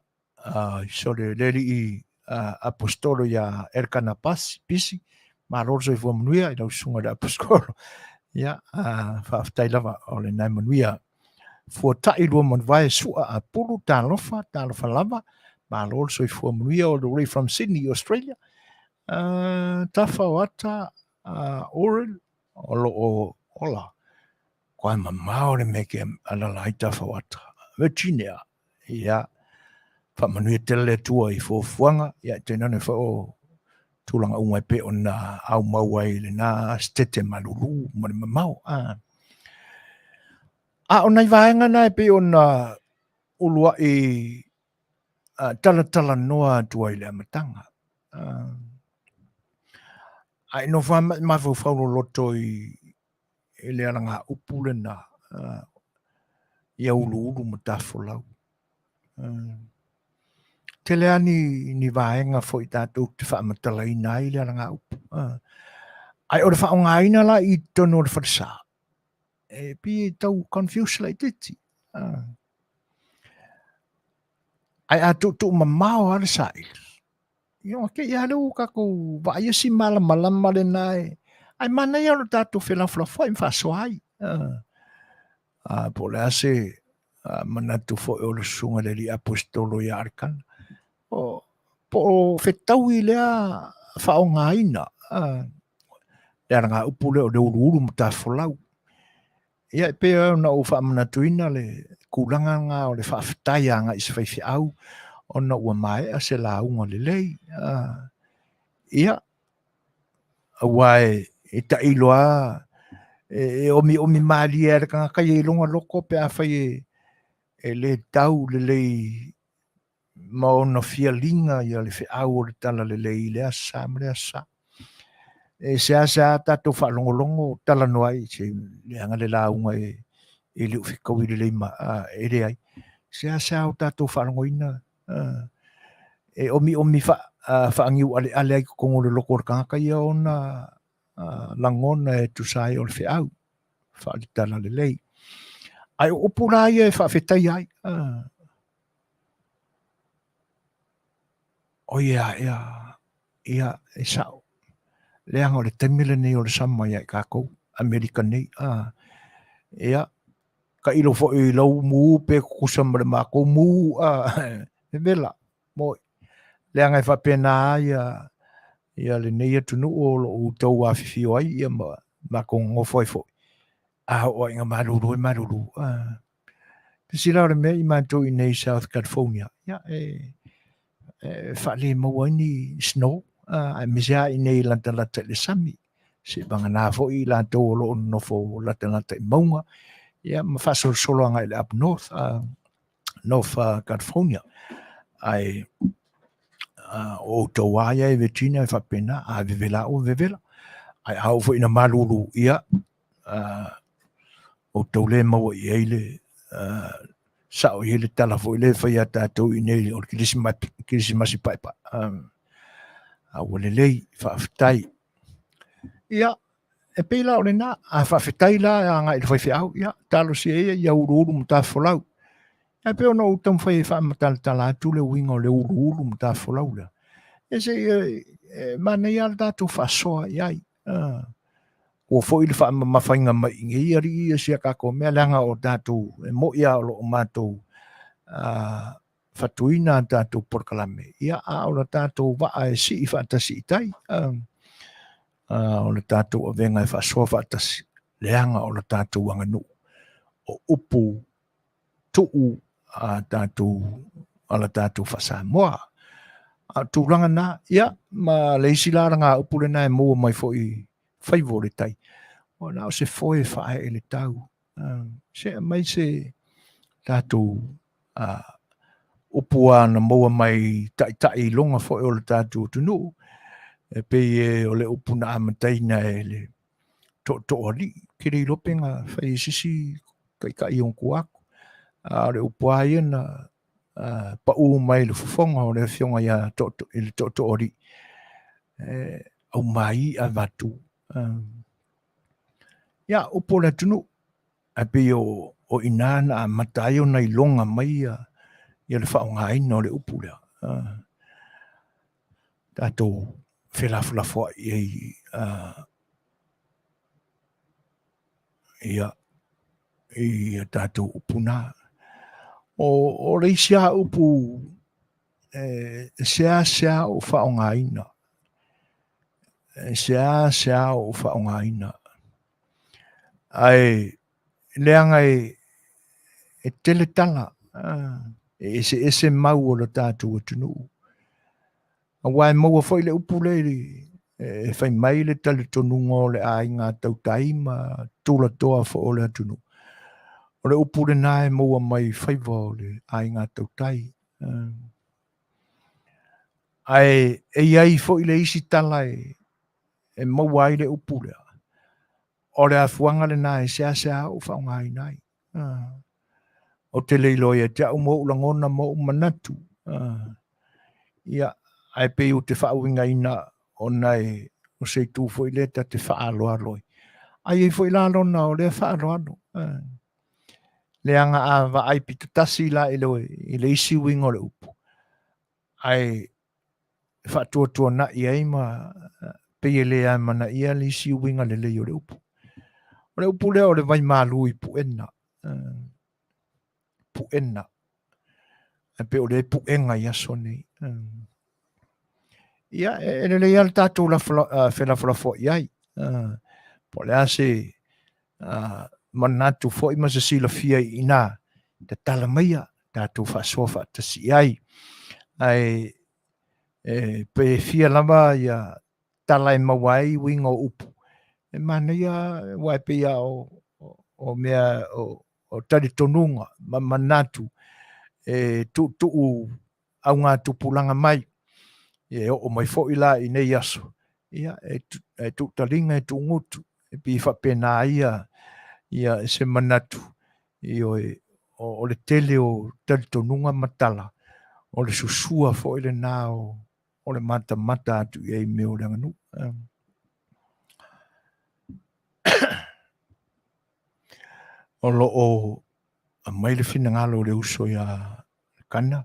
so le leri I apostolo ia Elkana Pisi, ma lo soifua Manuia, I lau sunga le apostolo, ia, whaaftai lava o le nai Manuia, fua tai lua manvae sua a pulu talofa lava, ma lo so I fua Manuia all the way from Sydney, Australia. Tafawata Orel o ola. Kwa mamao le meke alalai tafawata. Virginia. Ia. Fa Manuia tele tua I fuanga. Ia tenane fa o tulanga unga pe ona au mau ai le na stete malulu mo le mamau ona i vaenga na pe ona ulua e tala noa tua i le amatanga ai no fa ma fa loto i le alanga upule na ia ulu matafolau te lea ni vaenga fo i tātou te whaamatala i nai le alanga upu ai o le whaongaina la i tono le wharisa e pi tau confuse lai titi ai a tu mamao ala sai yo ke ia le kako va ia si mala le nai ai mana ia lo tātou whela flafa i mwhasoai po le ase manatu fo e o le sunga le li apostolo i arkan po whetau i lea whaongaina le aranga upule o le uru matafolau ia pe na o whaamanatuina le kulanga ngā o le whaafetai anga i se whaifi au ona ua mai a se la unga le lei ia awai e ta iloa e omi mali e raka kai e longa loko pe a whai e le tau le lei ma ona fia linga ia le au o le tala le lei le asa mre asa e se asa tato whalongolongo tala noai se le anga le la unga e le uwhikau i le lei ma e re ai se asa o tato whalongoina e omi whaangiu ale ai kongo le loko raka ia ona langona e tusai o le whiau whaalitala le lei ai o pura ia e whawhetai ai o ia e sao le anga o le temile nei o le Samoa ia i kākou Amerika nei ia ka ilo fo i lau mu pe kusa mre mako mu e vela mo le anga i whapena ia le nei atu nu o tau Afiafi ai ia ma ko ngofo fo o inga maruru pisi la me i manto i nei South California ia whale maua ni snow a misia i nei lata le sami se banga na fo i lata o lo no fo lata i maunga ia ma fasol solo anga i up north California ai o Tautua e Virginia e whapena a vevela ai au fo ina malulu ia o taule maua i eile sao i ele tala fo ile whai a tātou i nei o kirisimasi paipa a wale lei whaafetai ia e peila o le na a whaafetai la a ngā i le whai au ia talo si ia uru mtafolau e peo no utam whai whaamatala atu le winga o le uru mtafolau le e se mana ia tātou whaasoa iai o fo ile fa mawhainga mai ngi ari ia sia kako mea langa o tātou e mo ia o lo mātou fatuina tātou porkalame ia o la tātou waa e si i whaatasi i tai o la tātou o venga e whaasoa whaatasi leanga o la tātou wanganu o upu tuu tātou a la tātou whasamoa tūranga na ia ma leisi laranga upu le nai mua mai fo i whaivore tai. O nao se foe whae e le tau. Se mai se tātou upua na maua mai tai longa foe o le tātou tunu. E pei e o le upu na amataina e le to ali. Kiri lopenga whai sisi kai ion kuaku. Le upua ia na pa u mai le fufonga o le fionga ia to ali. Au mai a vatu. Ia upo le tunu a pe o inana a matai o nei longa mai ia le whaongaina o le upu lea. Tātou whelafulafua ia tātou upu nā. O reisia upu sea o whaongaina. Sea o whaongaina. Ai leanga e teletanga e se mau o le tātou tunu. Wai maua foi le upu le e fai mai le tale tonunga o le ainga tautai ma tula toa fo o le atunu. O le upu le nae maua mai faiva o le ainga tautai. Ai e iai fo i le isi tala e maua ai le upu le. O le afuanga le nae sea o whaunga ai nai. O te leilo e te au mo ulangona mo manatu. Ia, ai pe o te whaawinga ina o nei o Setu fo i leta te whaaloa loi. Ai e fo i lalo na o le whaaloa no. Le anga a wa ai pita tasi la e loe, i le isi wingo le upu. Ai whaatua na i ai ma pe e le ai mana i a le isi winga le leo le upu. O le upu leo le vai malu i puena. Puena. E pe o le puenga i aso nei. Ia, e le ia le tātou la whela fo i ai. Po le ase manatu fo i masa sila fia i nā. Te tala maia, tātou whasofa ta si ai. Ai, pe fia lama ia tala e mawai wingo upu. E mana ia wai pe ia o mea o tari tonunga, manatu. Tu au ngā tupulanga mai. O mai fo i la i nei aso. Ia, tu talinga e tu ngutu. E pi whapena ia se manatu. O le tele o tali tonunga matala. O le susua fo i le nā o le mata atu i me o le anganu. O lo o mai le fina ngalo le uso ia kana.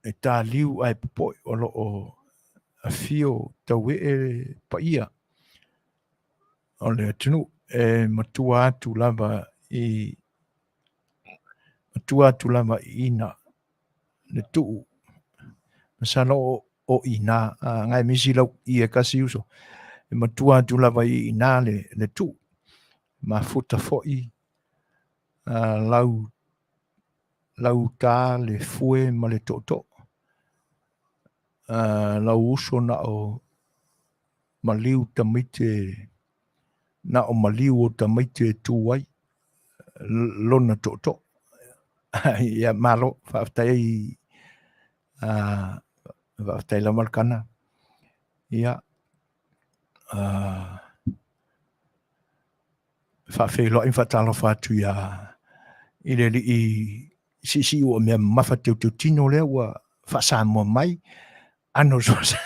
E tā liu ai popoi o lo o afio tau e pa ia. O le atunu e matua atu lava i ina le tuu. Masana o ina ngai misi lau i e kasi uso. E matua atu lava i ina le tuu. Ma futa foi lau tā le fue ma le toto. Lau uso na o maliu tamite na o maliu o tamite tuai lona toto. Ia malo whaftai whaftai la malkana. Ia whawhelo in whatalo whatu ia i le li i si o mea mawhateu teu tino lea ua whasamua mai ano soasa.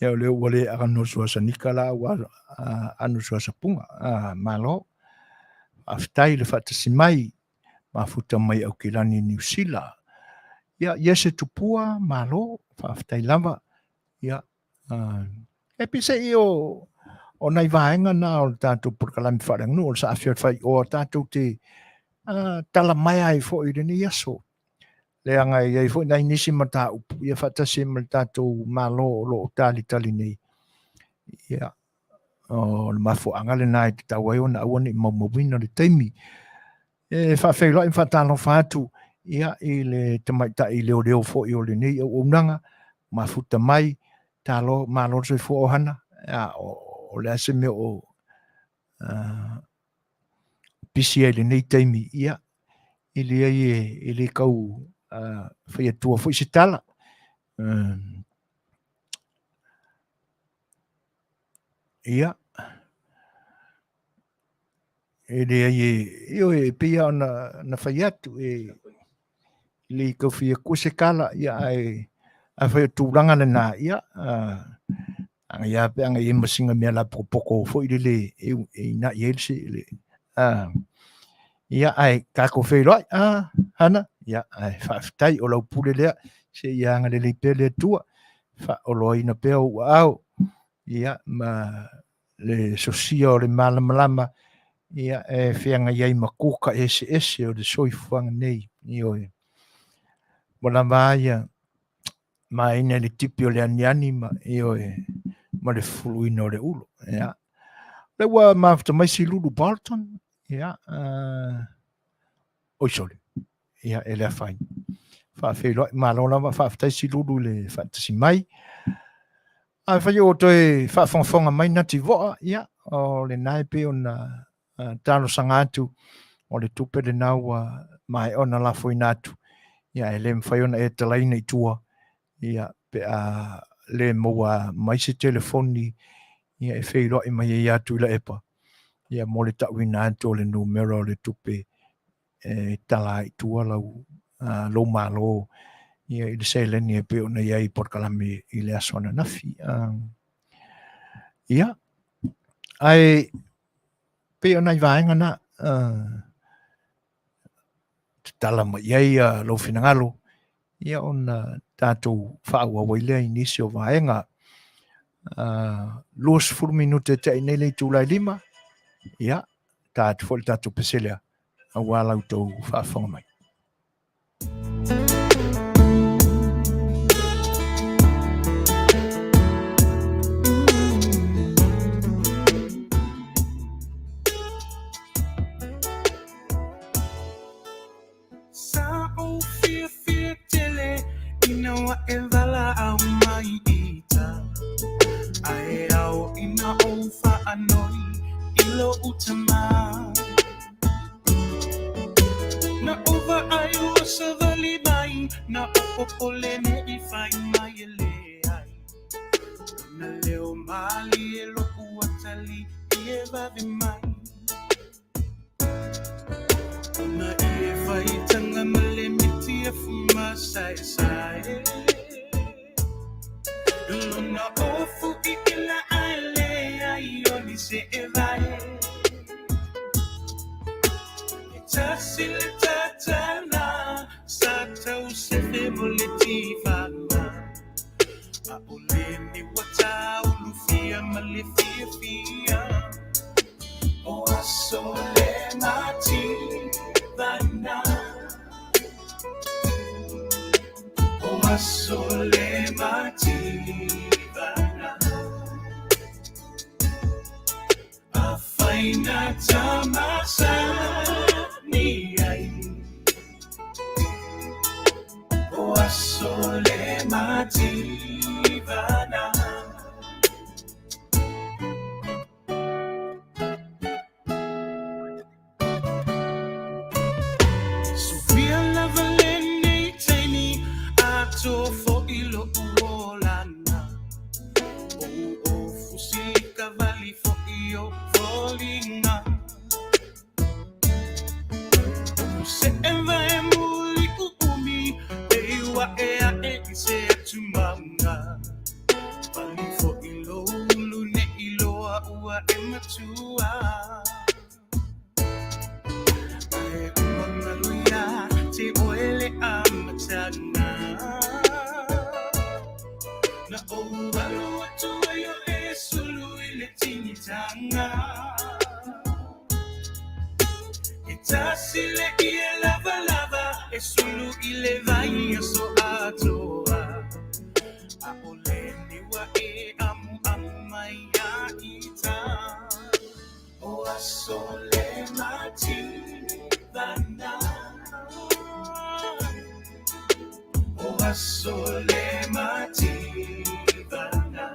Ia o leo wale ano soasa nikala ua ano soasa punga. Malo whaftai le whatasi mai mafuta mai au kilani New Zealand. Ia se tupua malo whaftai lava. Ia epise i o nai vaenga na o tātou purkalami wharang nu o sa Afiafi o tātou te tala mai ai fo i rene iaso. Le anga i fo nai nisi mata upu ia whatasi ma tātou malo o lo tali nei. Ia o le mafo angale nai te tawai o na awane i maumawina le taimi. E whawhelo i whatalo whatu ia i le tamaita i leo fo i o le nei o unanga mafuta mai talo malo se fo o hana. O le ase me o pisi le nei taimi ia i le kau whaiatua fo i se tala. Ia e pia na whaiatu le kau whia kuse kala ia a whaiatūranga le nā ia anga ia pe anga i masinga mea la poko fo i le na ielse le ia ai kako whairoi hana ia ai whaftai o lau pule lea se ia anga le pele tua o loi na pea o au ia ma le sosia o le malamalama ia whianga iai makuka ese o le soifuanga nei i oe mona ia ma ina le tipi o le aniani ma i oe ma le fuluina o le ulo ia le ua mafta mai si lulu Bolton ia oisole ia ele afai Whawhelo malo lava whawhtaisi lulu le whawtasi mai. A whai o toi whawhonga mai nati voa, ia, o le nai pe o na talo sangatu, o le tupe le nau mai o na lafo inatu. Ia, e le mwhai o na e talaina i tua, ia, pe a le moa mai se telefoni, ia, e whailo i mai e atu ila epa. Ia, mo le tauina atu le numero le tupe, e tala i tua lau, lo malo, ia, i le seileni e pe o na iai porkalami i le asona nafi. Ia, ai, pe o na i vaenga na, tala ma iai lo finangalo, ia on tātou whaua wailea inisi o vaenga, 20 minute te nei le tūlai 5, ia, tātou fol tātou peselea, a wālau tau whaafonga mai. Evala au mai ita ai au ina o fa anoi ilo utama na ova ai o savali mai na opopole ne I fai mai ele ai na leo mali e loku atali e vavi mai na e fai tanga male miti e fuma sai sai Luna ofu ikila ale ayoni se evae Itasile tatana Sata usefe moletifana Auleni wata ulufia malefia fia O asole mati vana O asole mati Afaina tamasani ai O asole mativana Sofia lavalene tani ato fo ilo uolana O fusika vali fo io volinga Se eva e muli umi Ewa ea e se tumanga Vali fo ilo ulu ne iloa ua e matua Ae umangaluia te oele amatanga Na oualu atua yo e sulu ile tinitanga Itasile ie lava lava e sulu ile vai so atoa Aoleni wa e amu amu mai a ita O asole mati vana O asole mati vana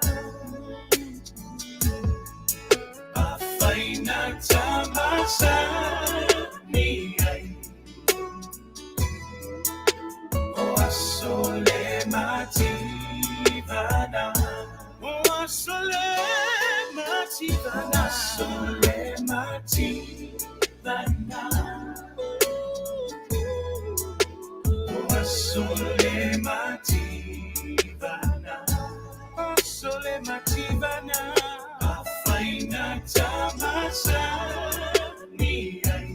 Afaina tamasani ai O asole mati vana O asole mati vana O asole mati vana O asole mati vana O sole mati vana Afaina tamasani ai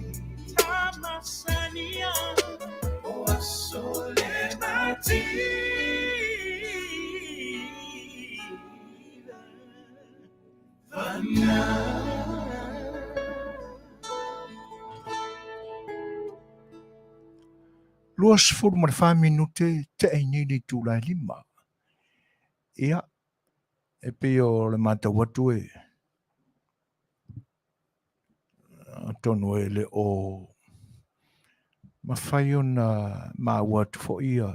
Tamasani ai O asole mati vana Luas furu mar 5 minute te ai ni tūlai 5. Ia, e pe o le mata watu e tonu e le o mawhai ona maua tu fo ia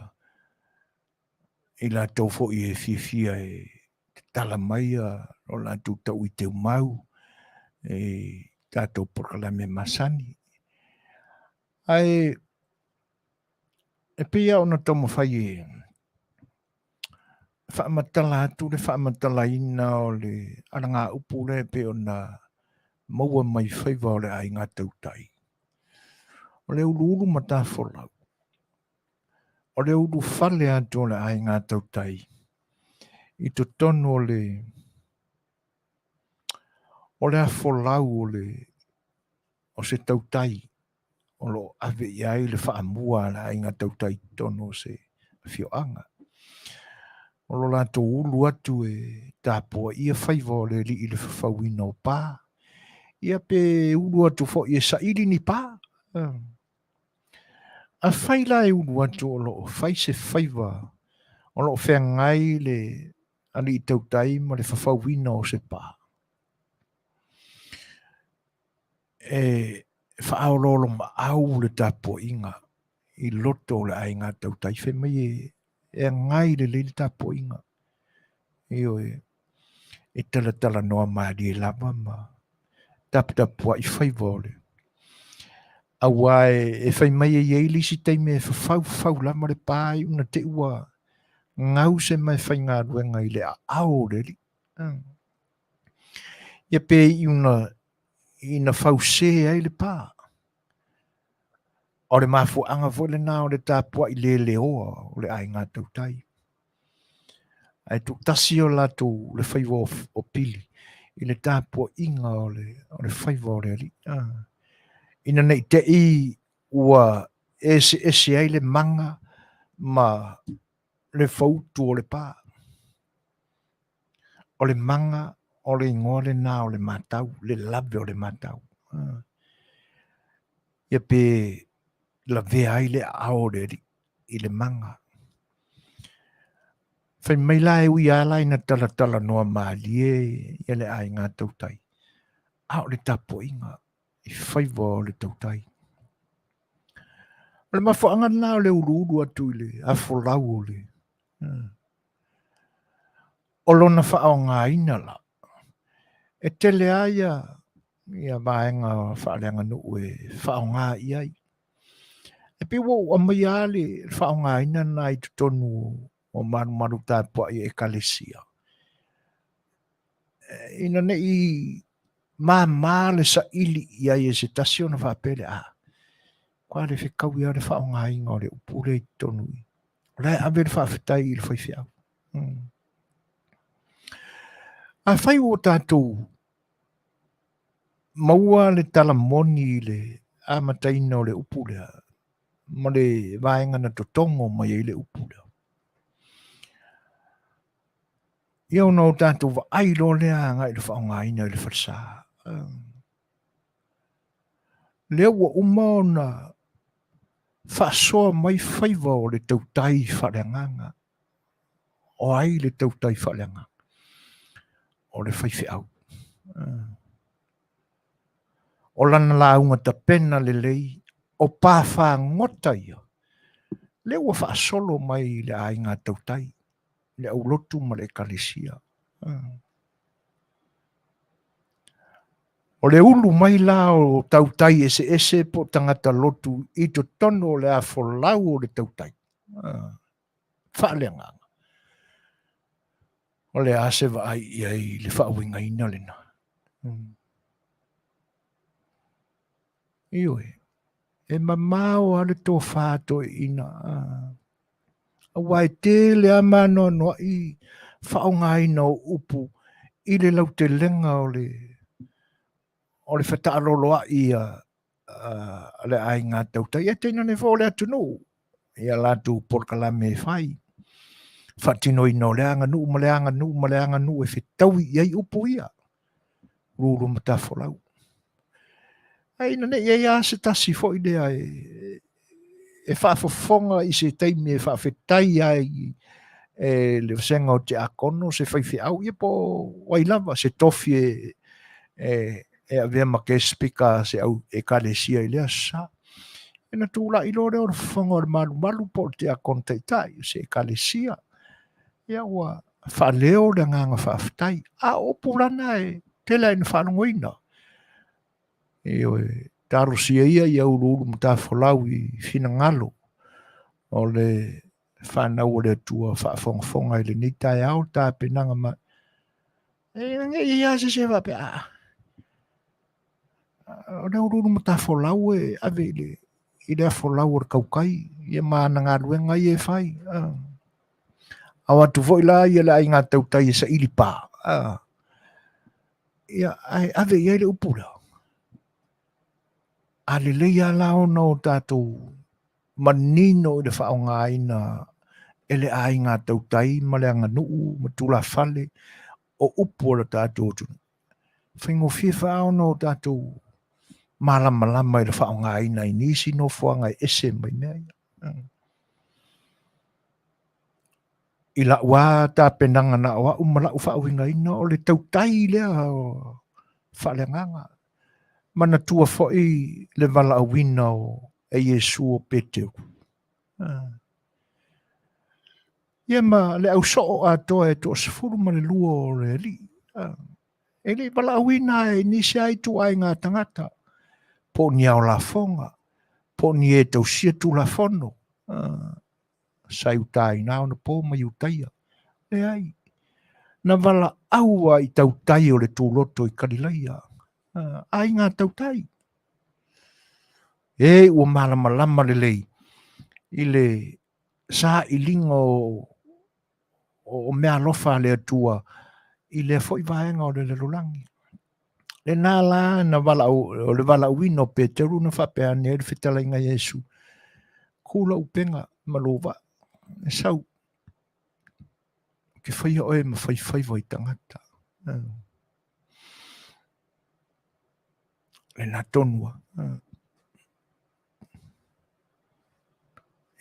i la tau fo i e fia e tala mai o la tu tau i te mau e tātou porkalame Masani. Ai, e pia ona tau mawhai e whaamatala atu le whaamatala ina o le aranga upu le pe ona maua mai whaiva o le ai ngā tautai. O le ulu mata wholau. O le ulu whale atu o le ai ngā tautai. I to tono o le a wholau o se tautai. O lo ave iai le whaamua le ai ngā tautai tono se Fai'oaga. O lo lato ulu atu e tāpua ia whaiva o le li i le whawina o pā. Ia pe ulu atu fo i e sairi ni pā. A whaila e ulu atu o lo whai se whaiva. O lo whea ngai le ali i tautai ma le whawina o se pā. E whaaololo ma au le tāpua inga. I loto le ai ngā tautai. Whe mai e ngai le tāpua inga. Io e tala noa maari e lava ma tapua i whaivole. Awa e whai mai e eili si teime e whau lama le pāi una te ua ngau se mai whai ngā ruenga i le ao le li. Ia pe ina whau se ai le pā. O le mafu anga fo le nā o le tāpua i le leo o le ai ngā tautai. Ai tu tasi o lato le whaiva o pili. I le tāpua inga o le whaiva o le ali. Ina nei te i ua ese ai le manga ma le whautu o le pā. O le manga, o le ingoa le nā o le matau, le lave o le matau. Ia pe la vea ai le ao le ali, i le manga. Whai mai la e ui ala ina tala noa maalie ia le ai ngā tautai. Ao le tapo inga, i whaiva o le tautai. O le mawhaanga nā o le uru atu i le, a wholau o le. O lona whao ngā ina la. E tele aia, ia vaenga whaaleanga nuu e whao ngā iai. E pi wo a mai ale whao ngā ina nā i tutonu o maru tāpua i e kalesia. Ina ne i mā le sa ili i ai e se tasi o na whapele a. Kwa le whikau ia le whao ngā inga o le upure i tonu i. Lai awe le whawhetai i le whaiwhiau. A whai o tātou maua le talamoni le amataina o le upure. Ma le vaenga na totongo mai i le upure. Iau no tātou wa ailo lea ngai le whao ngā ina i le wharsa. Lea ua umao na whaasoa mai whaiva o le tautai whareanganga. O ai le tautai whareanga. O le whaiwhiau. O lana launga ta pena le lei. O pāwha ngota ia. Lea ua whaasolo mai le ai ngā tautai. Le au lotu ma le kalesia. O le ulu mai la o tautai ese po tangata lotu i to tono le a wholau o le tautai. Whaaleanga. O le ase wa ai i le whaawinga ina lena. Ioi. E mamao ale tō whāto ina. Awai te le amano no i whaonga ina o upu i le lau te lenga o le whataaroloa i le ai ngā tautai. Ia teina ne whao le atu no. Ia lātu porkalame whai. Whatino ina o le anga nu, ma le anga nu e whetau i ai upu ia. Rūru mata wholau. Aina ne ia ia se tasi fo i lea e whaafofonga i se teime e whaafetai ai le senga o te akono se whaiwhiau ia po wailava se tofi e avea ma ke spika se au e kalesia i lea sa ina tula i lore o le fofoga o le malumalu po o te akontaʻitaʻi o se ekalesia ia ua faaleo le agaga faafetai a upu lana e tele ai na faalogoina e oe tarosia ia uluulu matafolau i finagalo o le whanau o le atua whaafongafonga i le ni tai au tā penanga ma. E ia se wape a. O le ururu ma tā wholau e ave i le wholau o le kaukai. Ia maana ngā ruenga i e whai. Awa tu voi la ia le ai ngā tautai e sa ili pā. Ia ave ia le upura. A le leia lao no tātou manino i le whaonga ina ele ai ngā tautai ma le anga nuu ma tula whale o upo la tātou tunu. Whingo whiwhao no tātou malama i le whaonga ina i nisi no whaonga i ese mai mea. I la wā tā penanga na wa umala u whaoinga ina o le tautai lea o whale nganga. Mana tua fwoi le wala awina o e Yesu o Petersen. Ia ma le au soo a toa e toa sefuru ma le lua o le li. E le wala awina e nisi ai tu ai ngā tangata. Po ni au la fonga. Po ni e tau sia tu la fono. Sai utai nao na po mai utaia. Le ai. Na wala aua i tau tai o le tū loto i Karilaia. Ai ngā tau tai. E ua malama le lei. I le sa i lingo o mea lofa le atua i le foi vaenga o le lulangi. Le nala na wala o le wala wino Peteru na whapea ne le Fetalaiga Yesu. Kula upenga malova. E sau. Ke whaia oe ma whai vai tangata. Le nā tonua.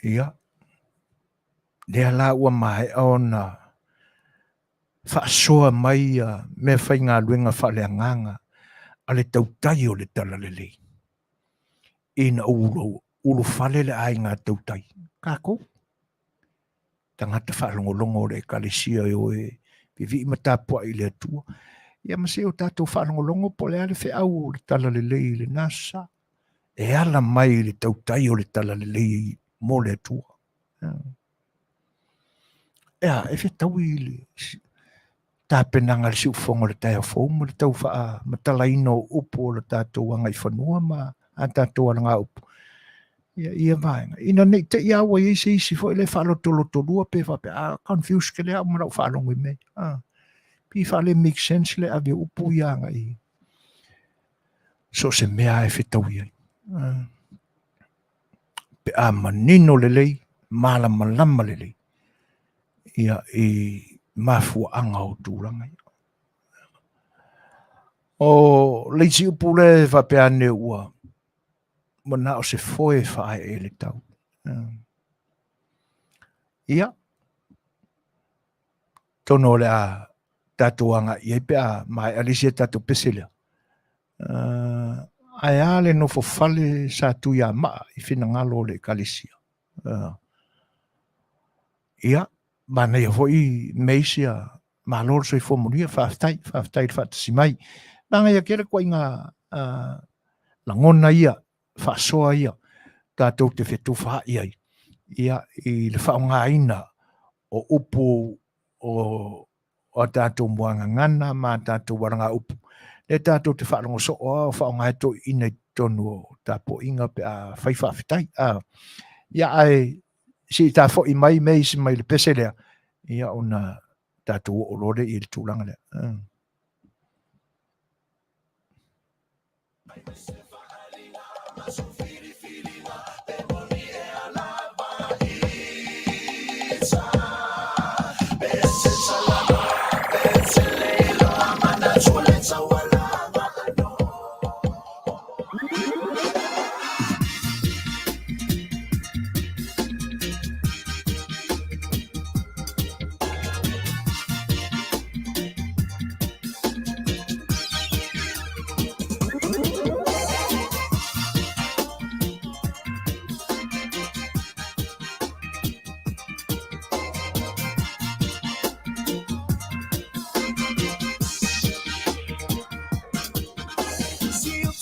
Ia. Le ala ua mai o na whaasoa mai me whai ngā luenga whaleanganga a le tautai o le talalelei. Ina ulu whale le ai ngā tautai. Kako? Tangata whaalongolongo le kalesia o e vivi matapua i le atua. Ia mase o tātou whaalongolongo po le ale wheau le talalelei le nasa. E ala mai le tautai o le talalelei mo le atua. Ea, e whetau i le tā penanga le siufonga le tai hawhau ma le tau wha matalaino upo le tātou angai whanua ma a tātou ana ngā upo. Ia vaenga. Ina nei te iawa i se isi fo i le whalotoloto lua pe whape a confuse ke le au marau whalongo i me. Pi whale make sense le ave upo i anga i. So se mea e whetau i ai. Pe a manino le lei, malama le lei. Ia e mafua anga o tūranga. O leisi upu le whapea ne ua. Mana o se foe whae e le tau. Ia. Tono le a tātou anga i pea mai alisia tātou peselea. Ai ale no fofale sa tu ia maa i whinangalo le kalesia. Ia. Mana ia hoi meisia malor so i fomunia whaftai whatasi mai. Nanga ia kere koe ngā langona ia, whasoa ia, tātou te whetu wha iai. Ia i le whaonga ina o upu o tātou muanga ngana ma tātou waranga upu. Le tātou te whaonga so o whaonga eto ina i tonu o tāpo inga pe a whaiwhawhitai. Ia ai si tā fo i mai meisi mai le peselea. Ia ona tātou o lore i le tūlanga lea.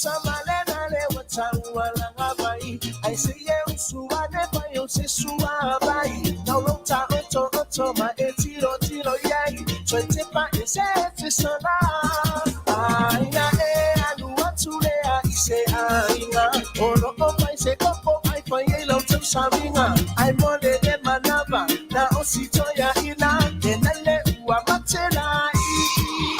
Samalena le watauala ngabai. I say ye suane pa yo se suabai. Now long ta oto ma etiro tiro yai. Twenty pa ese sana. Aya anu atule ise ainga. Oro opa ise kopo ai pa ye lo tu saminga. I more de manaba na osito ya ina. Enale ua matela ina.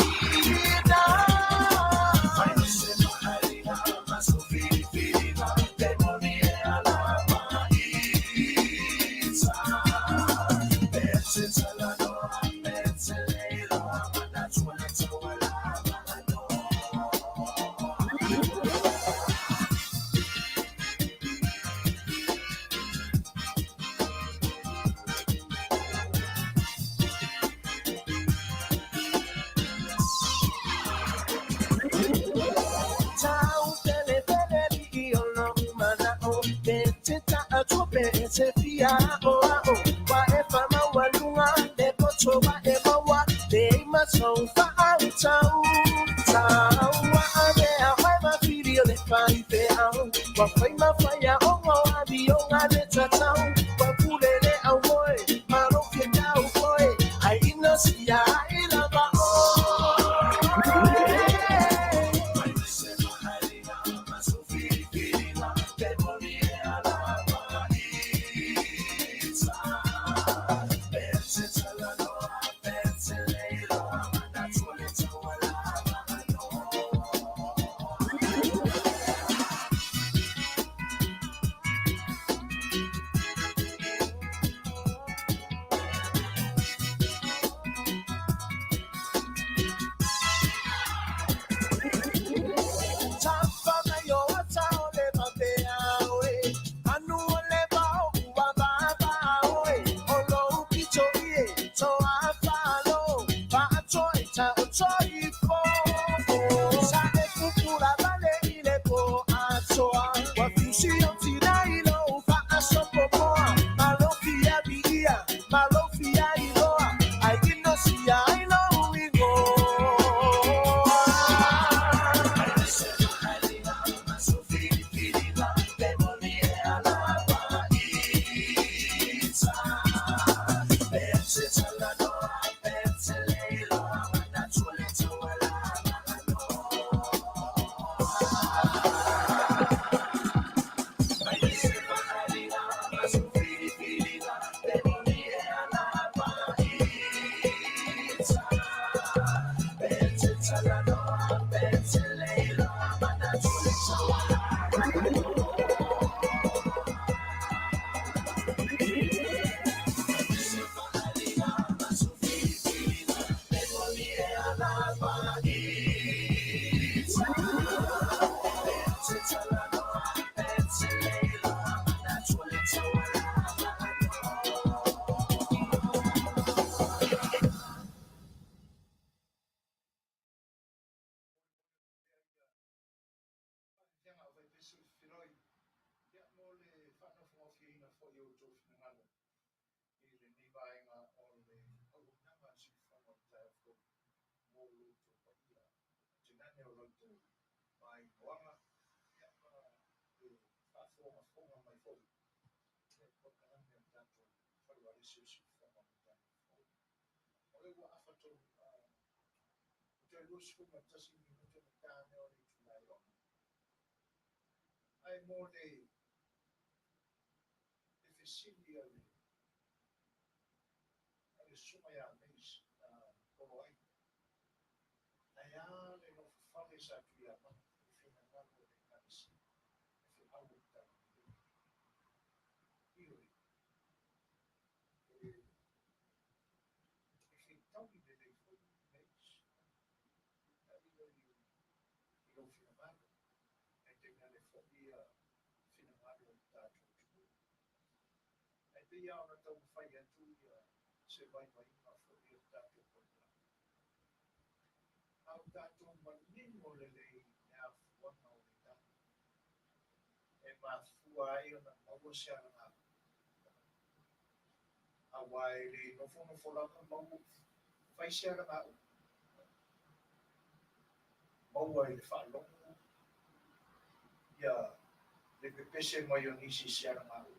pese mo yo nisi siara mau.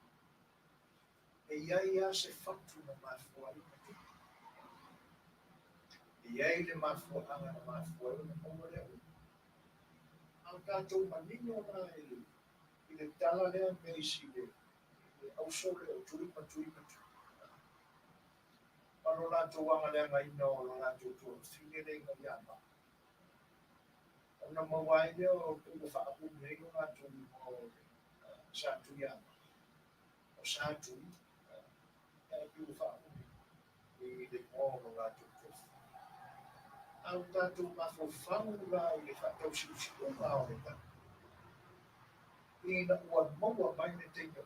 Ia se fatu na mafua. Ia le mafua anga na mafua na mo le. Ang tato manino na ile tala le merisi le. Au sole o tui patu. Paro la to wanga le ngai no la to fine le ngai ama. Ona mo wai le o ko fa apu le ko la to mo sa tu ya. O sa tu. Ko fa apu ni le mo la to. Au tato ma fo fangu la ile fa to si ma o le ta. Ina ua mo mai le te yo.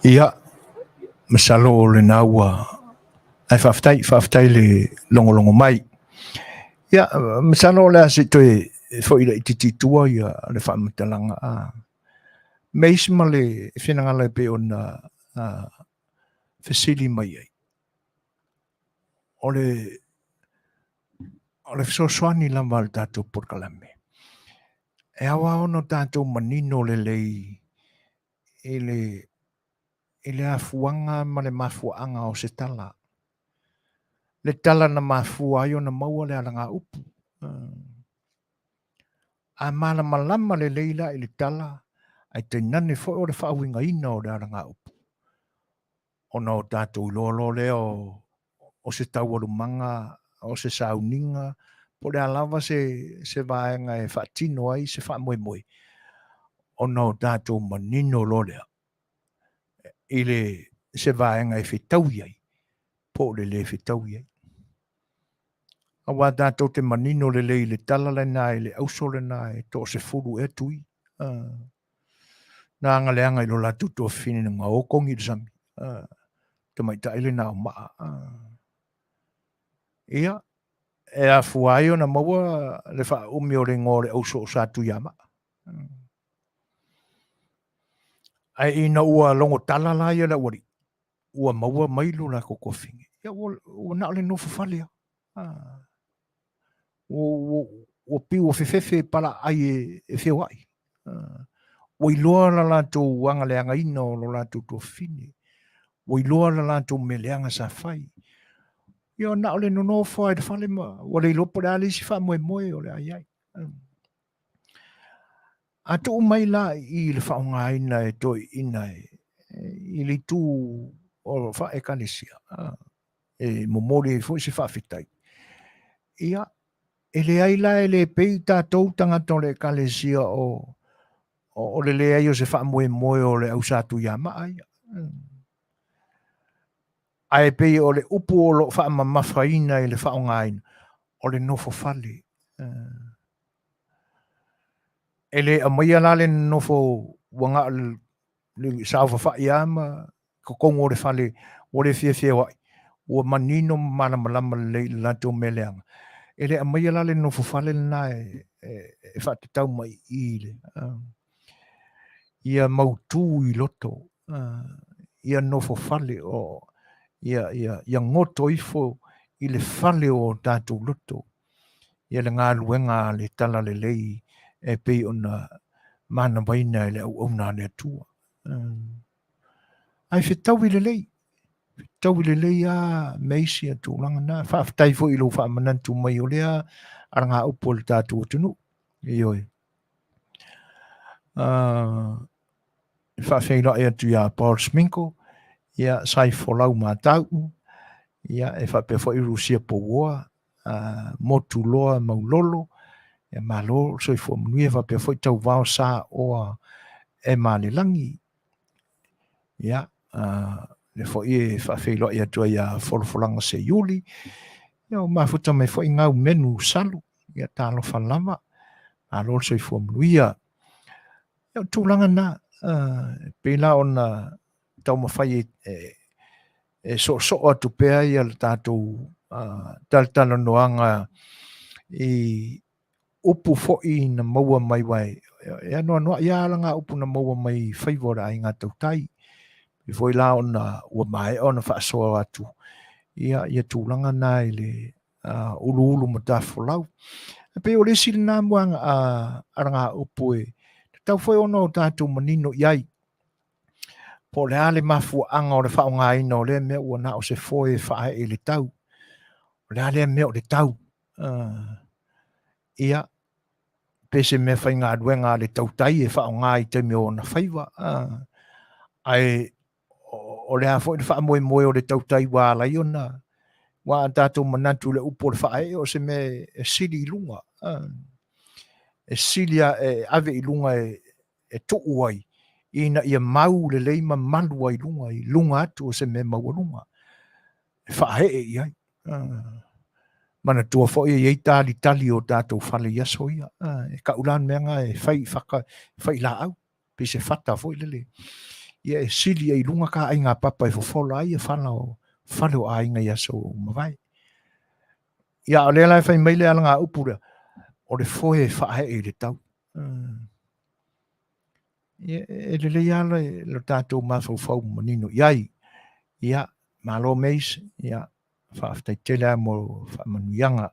Ia, masalo o le naua ai whaftai le longolongo mai. Ia, masalo le ase toi fo ila itititua ia le whaamatalanga a. Meisima le whenangala pe o na whesili mai ai. O le Suasua lama le tātou porkalame. E awa ono tātou manino le lei ele afuanga ma le mafuanga o se tala. Le tala na mafua ai o na maua le alanga upu. A mana malama le leila ele tala ai te nane fo o le whaawinga ina o le alanga upu. Ona o tātou lolo leo o se tauarumanga, o se sauninga, po le alawa se vaenga e whaatino ai, se whaamoemoe. Ona o tātou manino lo lea. Ile se vaenga e whetauia ai. Po le whetauia ai. Awa tātou te manino le le tala le nai, le auso le nai, to se furu e tui. Nā anga leanga ilo la tuto fine nga o kongi le sami. Te mai taile nā o maa. Ia, e a fuaio na maua le wha umi o le ngore auso o sātu yama. Ai ina ua longo tala la ia la wari. Ua maua mailu la koko fingi. Ia ua na le nofo falia. O piu o fefefe pala ai e fewai. O iloa la lato wanga leanga ina o lo lato to fine. O iloa la lato me leanga sa fai. Ia na le no fai de fale ma. O le ilopo le alisi fa moe moe o le ai ai. Ato mai la I le whaonga ina e toi ina I le tu o wha e kanesia. E momori e fo se whawhitai. Ia, e le aila e le pei tātou tangata le kalesia o le ai o se wha moe moe o le au sātu ia maa ia. Ai pei o le upu o lo wha mamawhaina e le whaonga ina o le nofo fale. E le amaya la le nofo wanga le saufa wha ia ma kakongo o le fale o le fia wai. O manino mana malama le lato meleanga. Ele amaya la le nofo fale na e whatetau mai I le. Ia mautu I loto. Ia nofo fale o ia ngoto ifo I le fale o tātou loto. Ia le ngā luenga le tala le lei e pei ona mana waina le au na le atua. Ai whetau I le lei. Tau le lei a meisi a tūlanga nā. Whaafitai fo ilo whaamanantu mai o lea aranga upo le tātou tunu. Ioi. Whaafeila e atu ia Paul Sminko. Ia sai folau mātau. Ia e whaape fo iru sia po woa. Motu loa maulolo. E malo so I fo Manuia whaape fo I tau vao sā oa e mālelangi. Ia. Le fo I whaafeila e atu ia folfolanga se Iuli. Ia o mafuta mai fo I ngau menu salu. Ia tālo whalama. Malo so I fo Manuia. Ia tūlanga nā. pela ona tau mawhai so atu pea ia le tātou Talanoaga i upu fo'i na maua mai wai. E anoa ia langa upu na maua mai whaivora ai ngā tautai. I foi la ona ua mai ona whaasoa atu. Ia tūlanga nā i le ulu matafolau. Pe o le sili nā muanga aranga upu e. Tau foi ona o tātou manino iai. Po le ale mafua anga o le whaongaina o le mea ua na o se foe whae e le tau. O le ale mea o le tau. Ia pese me whai ngā ruenga le tautai e whaongai te mea o na whaiwa. Ai o le hafo i le wha moe o le tautai wā lai ona. Wā tātou manatu le upo le whae o se me e sili i lunga. E silia e ave i lunga e tuu ai. Ina ia mau le leima malua i lunga atu o se me maua lunga. E whae e iai. Mana tua fo i ei tali o tātou whale iaso ia. E ka ulan meanga e whai la au. Pese whata fo i lele. Ia e sili i lunga ka ai ngā papa e fofola ai e whale o ai ngā iaso mawai. Ia o le lai whai meile ala ngā upura. O le foe whae e le tau. E le ala le tātou mawhau manino. Iai, ia, malo meis, ia, whaaftai tele mo Manuianga.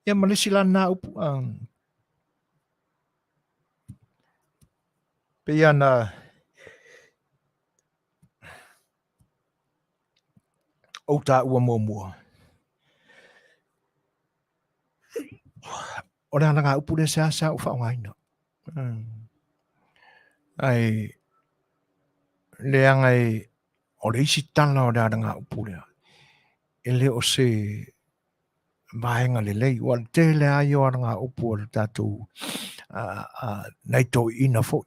Ia malisi la nā upu. Pe ia na o tā ua mua. O le ana ngā upu le sa o whaongaina. Ai, le angai o le isi tala o le ana ngā upu lea. E le o se vaenga le lei. Wa te le ai o ana ngā upu o le tātou nei tō ina fo.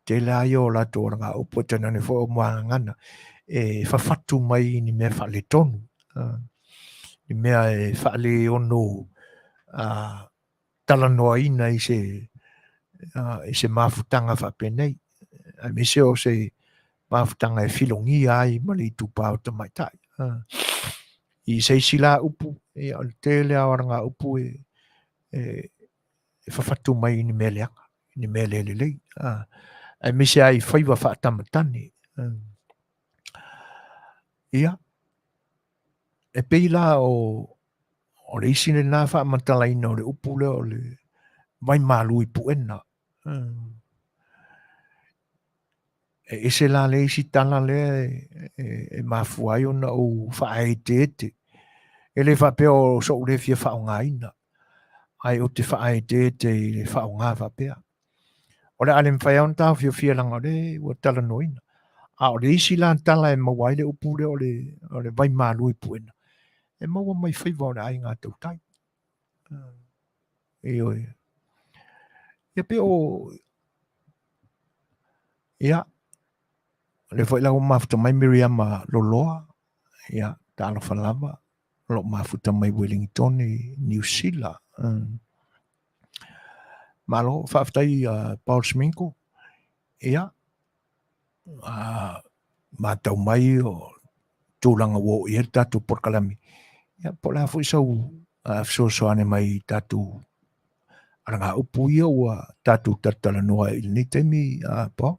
Te le ai o la tō ana ngā upu o tēnane fo o mua ngana. E whawhatu mai ni mea whale tonu. Ni mea e whale ono talanoaina i se mafutanga whapenei. A me se o se mafutanga e filongi ai mali tupa o tamaitai. I se sila upu, e o te lea o ngā upu e whawhatu mai ni mea leanga, ni mea lelelei. A me se ai whaiwa whaatamatane. Ia. E peila o le isi le nā whaamatalaina o le upu le o le mai mālui puena. E se la le isi tala le e mafuai ona o whae te. E le whapea o so le fia whaongaina. Ai o te whae te i le whaonga whapea. O le alem whae on tau fia langa le ua tala noina. A o le isi la tala e mawai le upu le o le mai mālui puena. E maua mai whaiva o le ai ngā tautai. E oi. Ia pe o... Ia. Le whai lau mafuta mai Miriama Loloa. Ia. Tāla whalama. Lo mafuta mai Wellington i New Zealand. Malo whaftai Paul Sminko. Ia. Mātau mai o tūlanga wo i tātou porkalami. Ia, po la fui sau Suasua mai tātou aranga upu ia ua tātou Talanoaga i ni temi po.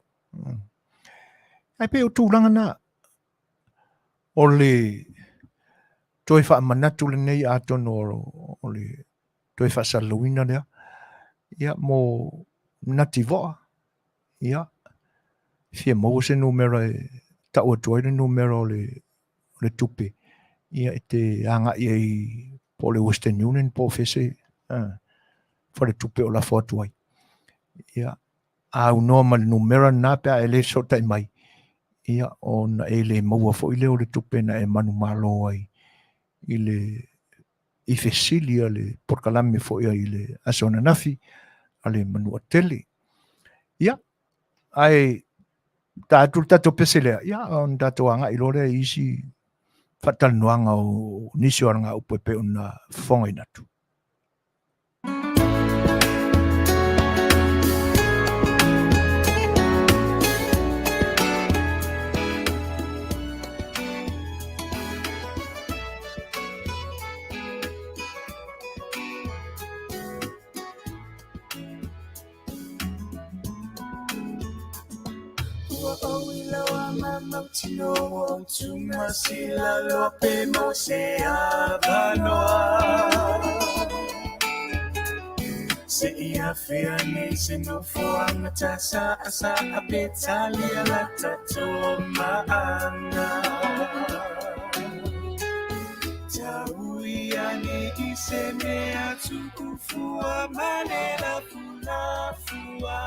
Ai pe o tūlanga nā. O le toi whaamanatu le nei atono o le toi whaasaluina lea. Ia mo nati voa. Ia. Fia mo se numero e tau atua le numero le tupe. Ia e te anga i po le Western Union po fese. For le tupe o la fotuai. Ia. Au noa ma le numero nā pia e le sota i mai. Ia o na e le maua fo i leo le tupe na e manu malo ai. I le i fesilia le porkalame fo ia i le asona nafi. A le manua tele. Ia. Ai tātou pese lea. Ia on tātou anga i lore isi Faatalanoaga o nisi o ngā upu pe ona Fofogaina atu. Lei'ataualetaua mamau tino o tumasila lope mo se avanoa. Se Afiafi se no foanga tasa asa Fetalaiga maanga. Tauiane iseme atukufua manela fulafua.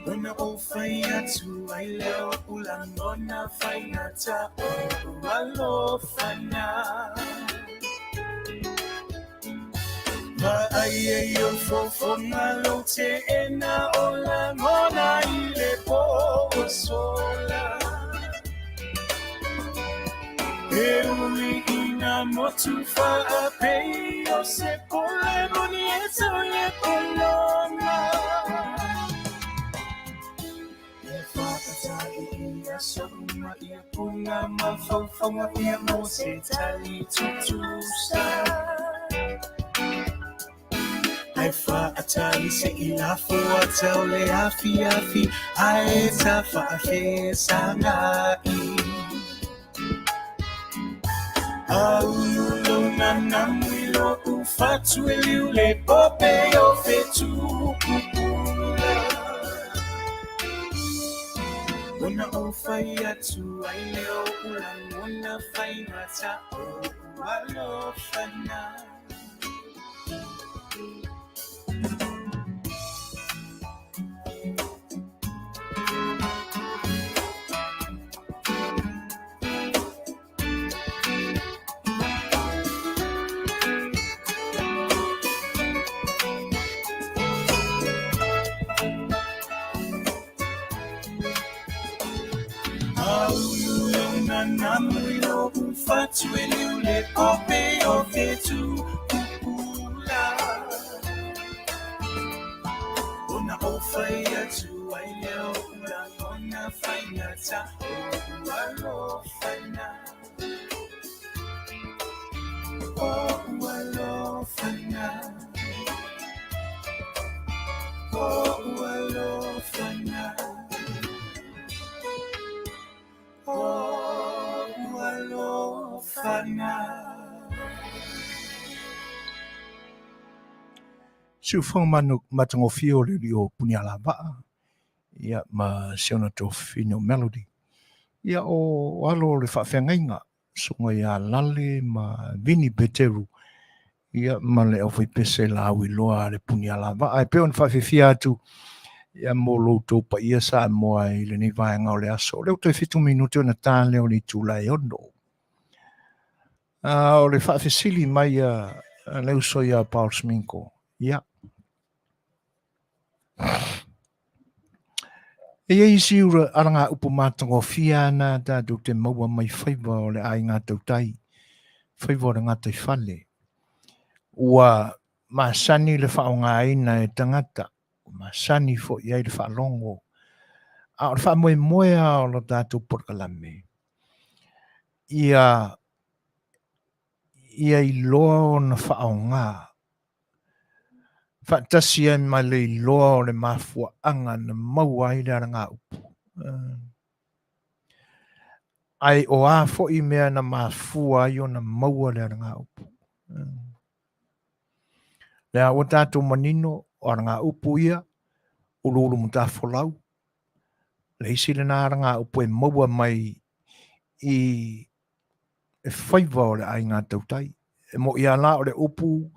Ona o faiatu ai leo ulangona fainata o alofana. Ma'ai yo fofogaina te ena o langona I le po sola. E ui ina motu fa'apei o se pole moni e tau e kolonga. E whakatai ia so'uma ia punga mawhauwhaunga ia mo se tali tutusa. Ai whaatai se ilafua tau le afiafi ai ta whaafesangai. Aululu na mwilo ufatu eliu le pope o fetu kupula. Ona o faiatu ai leo ulangona fainata o alofana. Namuilo ufatu eliu le pope o fetu kupula. Ona o faiatu ai leo ulangona fainata o alofana. O alofana. O alofana. Oh, alofana. Sufang manu matangofio le rio Punialava. Ia ma siona to fino melody. Ia o alo le whawhengainga. Sunga ia lale ma vini beteru. Ia ma le au Faipese la awi loa le Punialava. Ai peon whawhewhia atu. Ia mo loutou pa ia sa moa I le ni vaenga o le aso. Leo toi 5 minuto na tā leo ni tūlai ono. O le whaafesili mai leo soia Paul Sminko. Ia. E isi ura aranga upu mātango fiana tātou te maua mai whaiva o le ai ngā tautai. Whaiva o le ngā tai whale. Ua Masani le whaonga aina e tangata. Masani fo iai le whaalongo. A o le whaamoe moea o lo tātou porkalame. Ia I loa o na whaonga. Whaatasi ai mai le loa o le mafua anga na maua I le aranga upu. Ai o a fo I mea na mafua ai o na maua le aranga upu. Lea o tātou manino o aranga upu ia. Ulu mutafolau. Le isi le nā aranga upu e maua mai I e whaiva o le ai ngā tautai. E mo ia la o le upu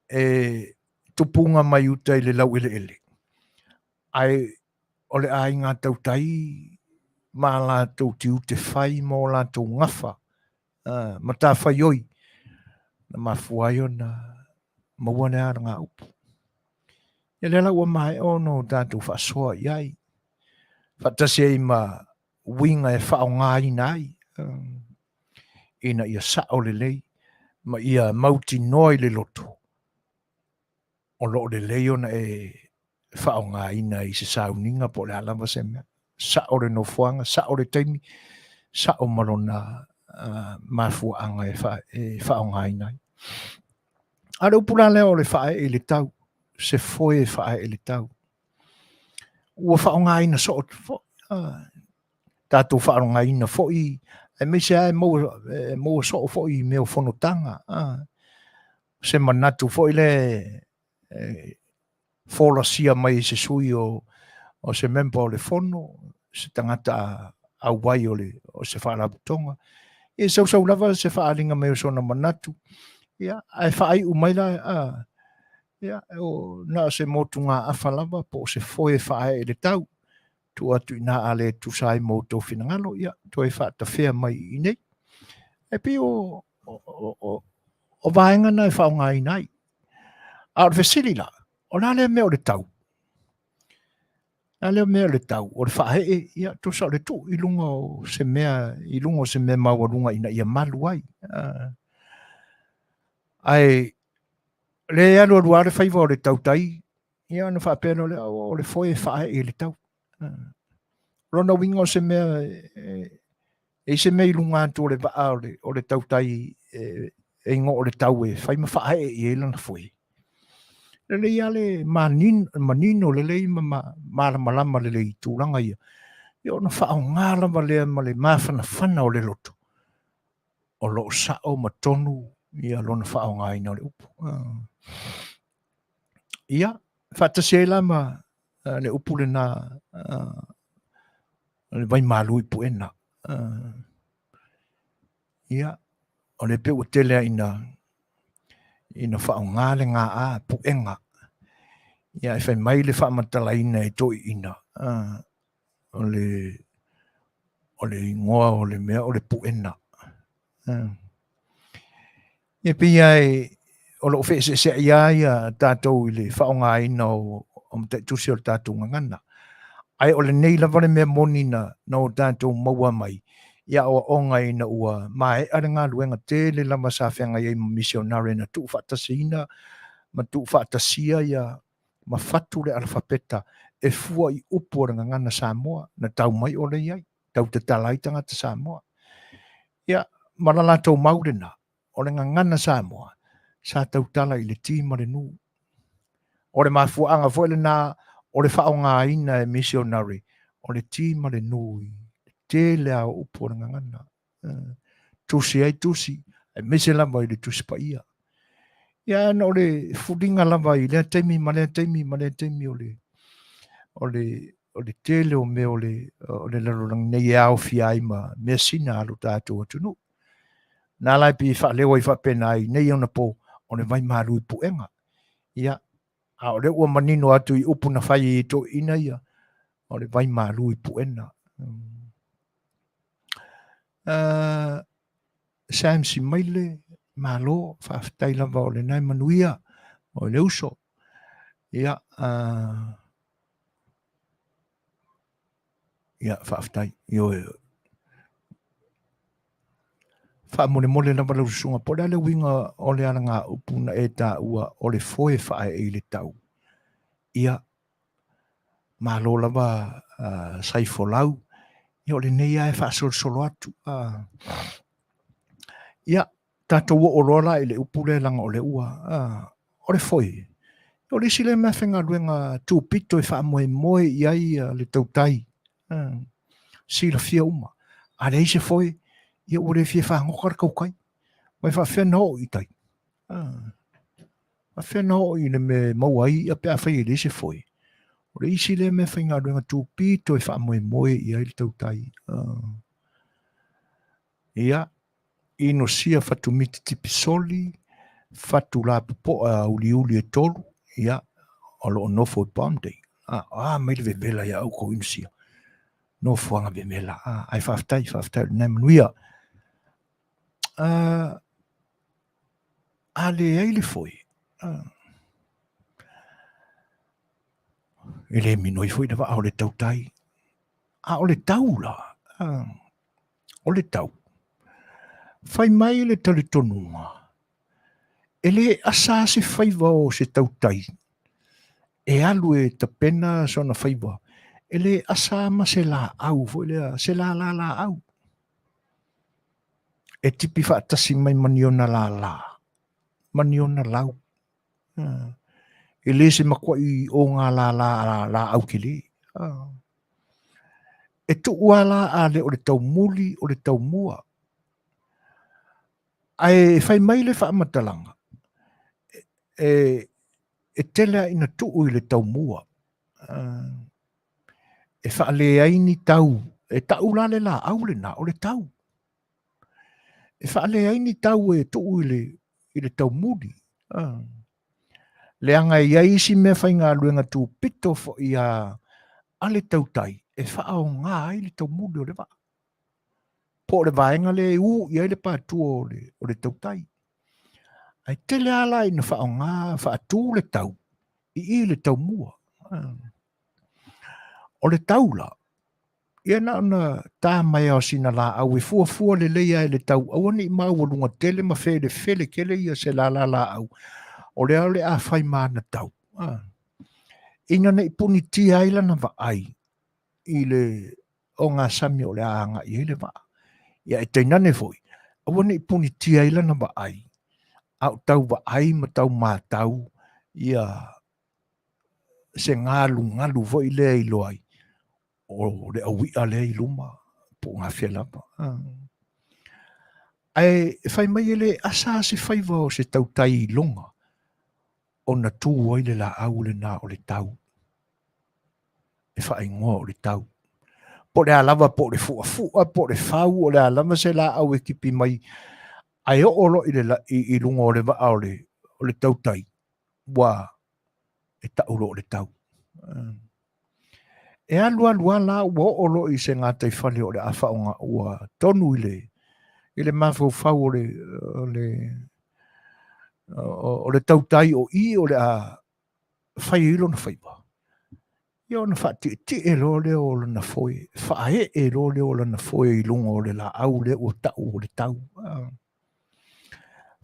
e tupunga mai utai le lau ele. Ai o le ai ngā tautai ma la tau tiu te whai mo la tau ngafa. Ma tā whai oi. Na mafuai o na maua ne aranga upu. E le lau mai ono tātou whaasoa iai. Whatasi e ma winga e whao ngāi nai. Ina ia sao le lei. Ma ia mauti noi le loto. O lo le lei ona e whao ngāi nai se sauninga po le alama se mea. Sao le nofuanga, sao le teimi. Sao marona mafuanga e whao ngāi nai. Are upula leo le whae e le tau. Se foe whae e le tau. ua whaongaina so fo. Tātou whaongaina fo I, e me se ai mo so fo I meo whanotanga. Se manatu fo I le fola sia mai se sui o se memba o le fono, se tangata au wai o se whaarabutonga. E sau lava se whaaringa meo sona manatu. Ia, ai whaai umaila, ia, o na se motunga awhalawa po se foe whae le tau. Tu atu ina ale tu sai mo tō whinangalo, ia, tu e whaata whea mai I nei. E pi o vaenga nei whaonga I nei. A vesili la, o nā lea mea o le tau. Nā lea mea o le tau, o le whae ia, tu sa le tu, I lunga o se mea maua lunga ina ia malu ai. Ai, le alo rua le whaiva o le tau tai, ia na whaapena o le foe whae le tau. Rona winga o se mea, se mea I lunga atu o le vaa o le tau tai, ingo o le tau whaima whae I lana foe. Le ia le manino le lei malama le lei tūranga ia. Ia ona whao ngālama lea ma le mawhana o le loto. O lo sao matonu, ia lona whao ngāina o le upu. Ia, whatase lama le upu le nā le vai malui puena. Ia, o le pe o telea ina whao ngāle ngā a puenga. Ia, e whai mai le whaamantala ina e toi ina. O le ingoa o le mea o le puena. Ia pia o lo fe se ia tātou I le whao ngā ina o mte tusi o le tātou ngangana. Ai o le nei lava le mea monina na o tātou maua mai. Ia o onga ina ua mai are ngā luenga te le lama sa whenga i misionare na tu whatasina, ma tu whatasia ia ma whatu le alfabeta e fua I upo o ngana Samoa na tau mai o le iai, tau te talaitanga te Samoa. Ia, marala tau maurena o le ngana Samoa sa tau tala I le tima le nu. O le mafuanga fo le na o le whaonga ina e missionary o le tima le nui. Te lea o upo o ngana. Tusi ai tusi, e mese lama I le tusi pa ia. Ia no le furinga lava I lea teimi ma lea teimi o le tele o me o le larorang nei au fiai ma mea sina alu tātou atunu. Nā lai pi whaalewa I whapena ai nei ona po o le vai maru I puenga. Ia, a o le ua manino atu I upu na whai I to ina ia o le vai maru I puenga. Sam si maile malo whaftai lava o le nai Manuia o le uso. Ia, whaftai. Io whaamole lava lau sunga. Pora le winga o le aranga upuna e tā ua o le foe whae e le tau. Ia, malo lava saifo lau. Ia o le nei ai whaasolo atu. Ia, tātou o rola I le upule langa o le ua. O le foe. O le sile mea whenga luenga tūpito I whaamoe iai le tautai. Sila fia uma. A le ise foe. Ia ure fia whangokar kaukai. Mai whawhena ho I tai. Whawhena ho I le me mauai a pia whai le ise foe. O le isi le mea whenga luenga tūpito I whaamoe iai le tautai. Ia. Ino sia fatu miti tipisoli, fatu la popo uli e tolu, ia, o lo nofo I Palm Day. Mai le vemela ia au ko ino sia. Nofo anga vemela. Ai whaftai, nei Manuia. Ale eile foi. Ele minoi foi dava o le tautai. O le taula. O le tau. Fai mai le tali tonunga. Ele asa se faiva o se tautai. E alu e tapena sona faiva. Ele asa ma se la au. Se la au. E tipi whaatasi mai maniona la. Maniona lau. Ele se makua I o ngā la au ki li. E tu wala a le o le tau muli o le tau mua. Ai fai mai le wha matalanga. E tele ina tuu i le tau mua. E wha le aini tau. E tau la le la au le na o le tau. E wha le aini tau e tuu i le tau muli. Le anga ia isi me whai ngā luenga tū pito fo i a le tau tai. E wha au ngā ai le tau muli o le wā. Po le vaenga le u ia le pātua o le tau tai. Ai tele ala ina wha au ngā wha atu le tau. I le tau mua. O le tau la. Ia na tā mai au sina la au e fua le leia e le tau. Au ani mau walunga tele ma fele kele ia se la au. O le au le a whai mana tau. Ina nei puni tia aila na wa ai. I le o ngā sami o le aanga i le wa. Ia e teinane foi. Au ani puni tia aila na wa ai. Au tau wa ai ma tau mātau. Ia se ngalu foi le i loai. O le awi a le i luma. Po ngā whialapa. Ai whai mai ele asa se whai wao se tau tai i longa. O na tū oi le la au le nā o le tau. E wha ingoa o le tau. Po le alawa po le fua, po le whau o le alawa se la au e kipi mai. Ai o olo i lunga o le wa o le tau tai. Wa e taulo o le tau. E alua la o olo i se ngā tai whale o le awhaonga ua tonu i le mawhau o le tau tai o i o le a whai ilo na whaiwa. Ia ona whaati e lo le o le na foe. Whae e lo le o le na foe i lunga o le la au le o tau o le tau.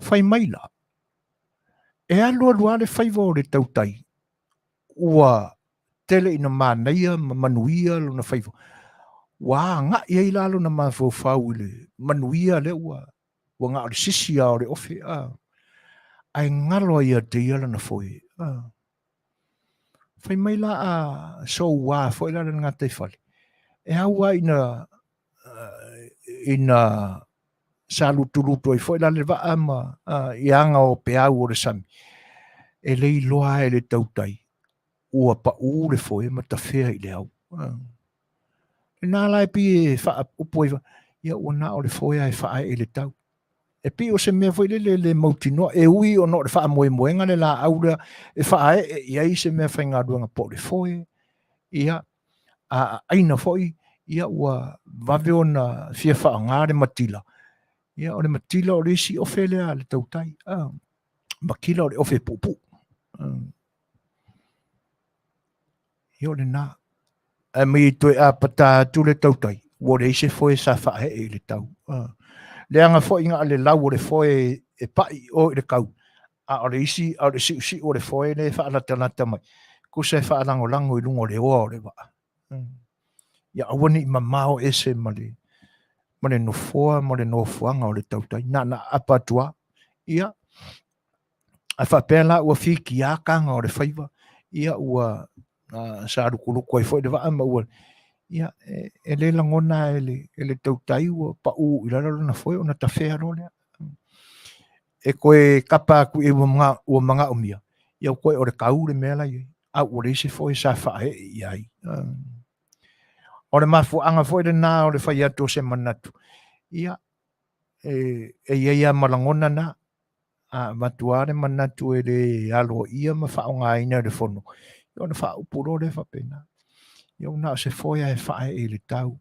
Whai maila. E alua le whaiwa o le tau tai. Ua tele ina Manuia, Manuia lo na whaiwa. Wa ngā iei lalo na mawhau i le Manuia le ua. Wa ngā o le sisia o le ofe. Ai ngalo ia te iala na foe. Whai mai la a so wā foe la ngā te whale. E haua ina salutu i foe la le wa ama i anga o peau o le sami. E lei loa e le tautai. Ua pa u le foe ma ta whea i le au. E nā lai pi e wha upo ia ua nā o le foe e wha e le tau. E pi o se mea foi le mautinoa, e ui o no le wha moenga le la aura, e wha e iai se mea whai ngā ruanga po le foe, ia, a aina foi, ia ua vave o na fia wha ngā le matila. Ia o le matila o le si ofe le a le tautai, makila o le ofe pupu. Ia o le nā. E mi toi a pata tu le tautai, o le ise foi sa wha e le tau. Le anga fo inga le lau o le foe e pai o le kau. A o le isi, a o le si o le foe le wha alatalata mai. Ko se wha lango i lungo le oa o le waa. Ia awani i mamao ese ma le nofoa, ma le nofoanga o le tautai. Na apatua. Ia. A wha pēla ua whiki a kanga o le whaiva. Ia ua sa rukuluko i foe le waa ma ua. Ia, e le langona e le tautai ua pa u i lalo na foe o na tawhea ro lea. E koe kapa aku e ua manga umia. Ia koe o le kau le mea lai. Au o le isi foe sa whae i ai. O le mafu anga foe le nā o le whai ato se manatu. Ia, e ia malangona na. Matuare manatu e le alo ia ma whaonga ina le fono. Ia o na wha upuro le whapena. Ia una se foia e whae e le tau.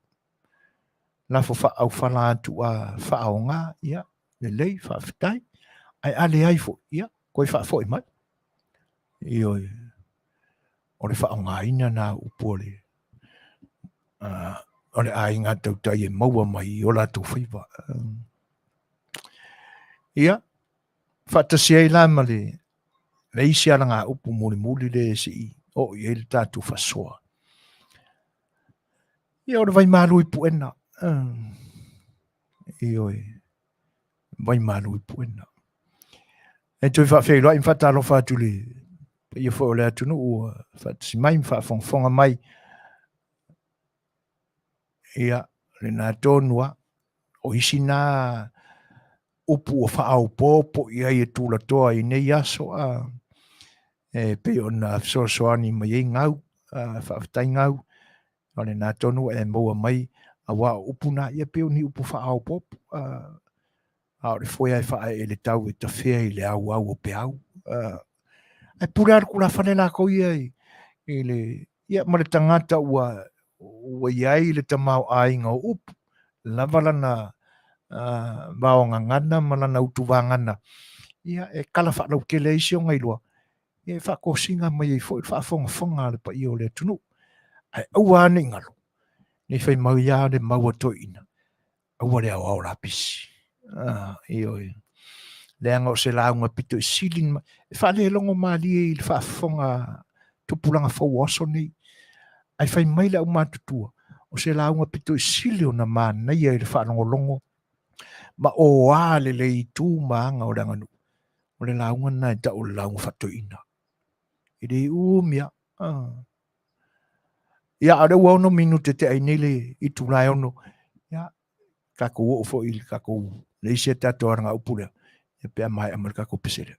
Lafo wha au whala atu a whaonga, ia, le lei, whawhitai. Ai ale ai fo, ia, koe wha fo i mai. Ia o le whaonga ina nā upore. O le ai ngā tautai e maua mai o la tau whiwa. Ia, whatasia i la ma le isi ala ngā upu muli le si o i e le tātu whasoa. Ia o le vai malu i puena. Ioi. Vai malu i puena. E toi whawhei loa i whatalo whātuli. Ia wha o le atunu ua whatasi mai mwha whongwhonga mai. ia le na tonua o isina upu o whaau pōpo ia i tūla toa i nei aso pe o na soani mai e ngau whaafitai ngau o le na tonu e maua mai a wā upu na ia pe o ni upu whaau pōpo a o le whoia e whae e le tau e ta whea i le au o pe au ai pura kula whane la ko ia i le ia ma le tangata ua iai le tamau ai ngā upu lava lana vaonga ngana malana utu vangana ia e kala whanau kele isi o ngai loa ia e whakosinga mai e whaafonga le pa i o le tunu ai au ane ngalo ni whai mau ia le mau atoina au le au la pisi io le anga o se launga pito i silin e whale longo mali e le whaafonga tupulanga whauaso nei ai whai mai le au matutua o se launga pito i sili o na mana ia i le whaanongolongo ma o ale le i tū maanga o ranganu o le launga na e o le launga whatoina i le umia ia are wano minute te ai nele i tūlai ono ia kako o fo il kako le ise tato aranga upule e pea mai amal kako pesere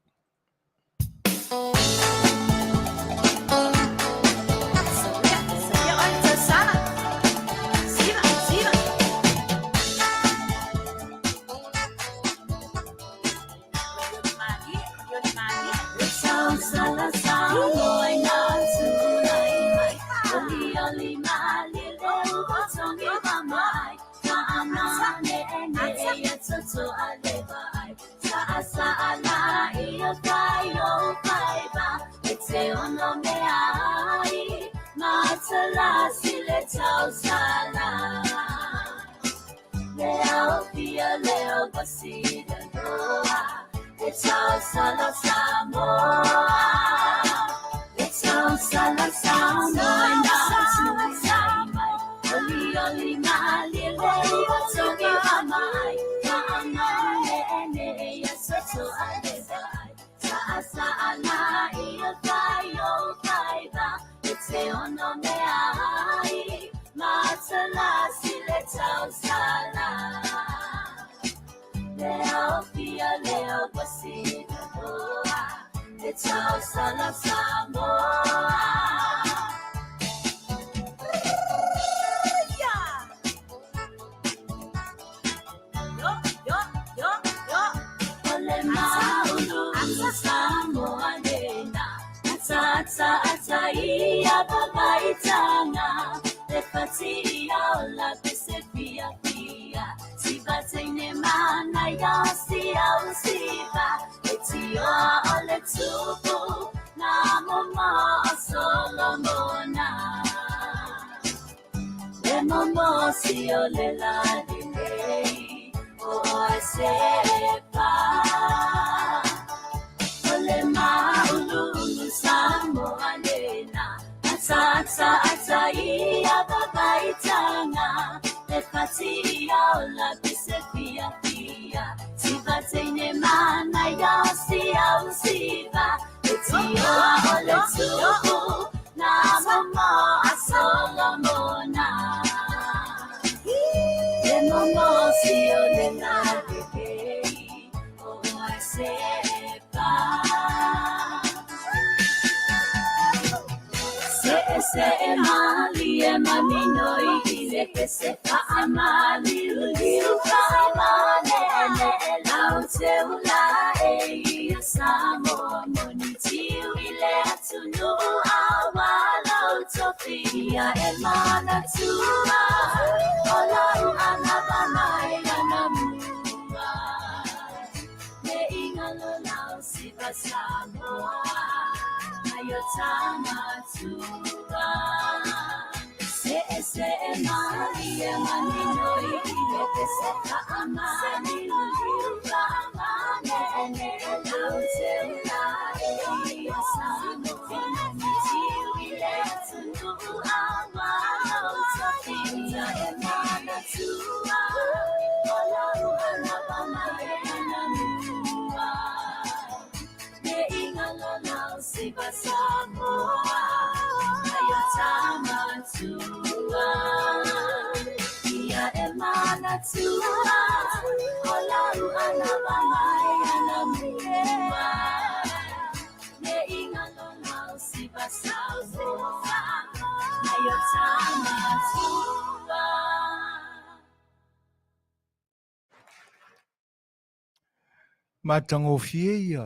Matango fie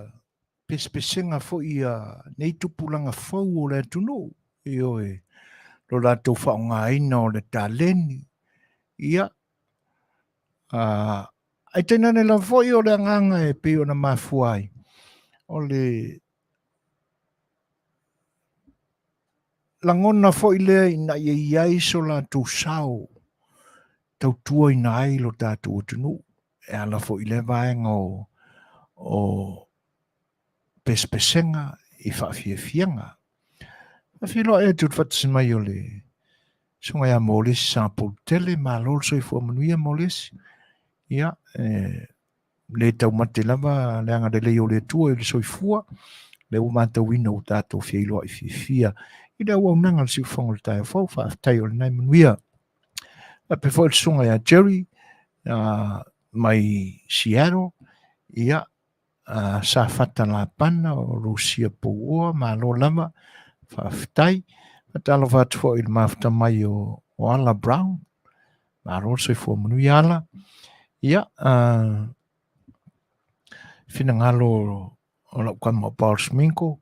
pespesenga fo ia nei tupulanga fau o le tunu ioe lo latou whaongaina o le taleni ia ai tena ne la foi o le anganga e pe o na mafuai o le langona foi le ina iai so latou sao tautua ina ai lo tatou tunu e ala foi le vaenga o pespesenga i whaafiafianga. Whilo e tu whatsin mai o le sunga ia moles sample tele ma lor so i fua Manuia moles. Ia, le tau mate lava le anga de leo le tua i le so i fua. Le umata wina o tato whilo i fia. I le ua unanga le si ufonga le tae fau whaafitai o le nai Manuia. A pe fo il sunga ia Jerry mai Seattle. Ia, sa fatala pana o Rusia po ma lo lava whaafitai. Atalo whatu fo il mafta mai o Ala Brown. Ma lo so i fua Manuia ala. Ia, finangalo o la kama Paul Sminko.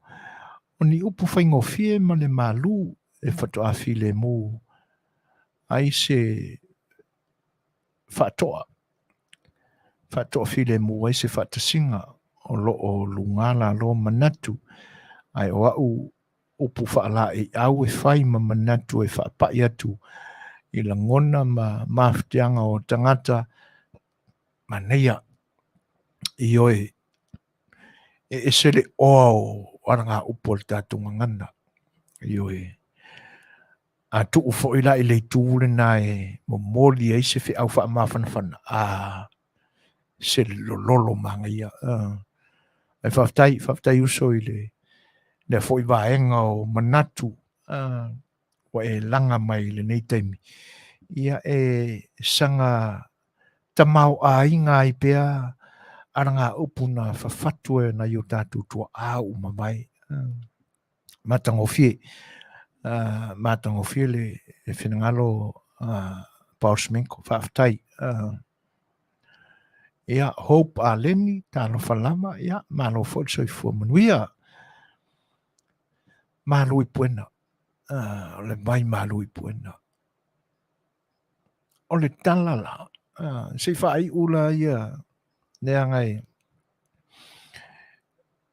O ni upu whaingo fie ma le malu e whatu afi le mu. Ai se whatoa. Whatoa fi le mu ai se whatasinga o lo o lungala lo manatu. Ai o au upu whaala e au e whai ma manatu e whaapai atu. I la ngona ma maftianga o tangata Manea. I oe e sele o aranga upo le tatunga ngana. I oe a tu ufo ila i le tūle na e momoli e se fi au wha mawhanawhana. Se lolo manga ia. Ai whaftai uso i le fo i vaenga o manatu. Wa e langa mai le nei taimi. Ia e sanga tamau a inga i pea aranga upuna whawhatu e na i o tātou tua au mawai. Matangofie. Matangofie le whenangalo Paul Sminko whaftai. Ia Hope a Leni, tāno whalama, ia malo fol so i fua Manuia. Malo i puena. Le mai malo i puena. O le talala. Se whai ula ia nea ngai.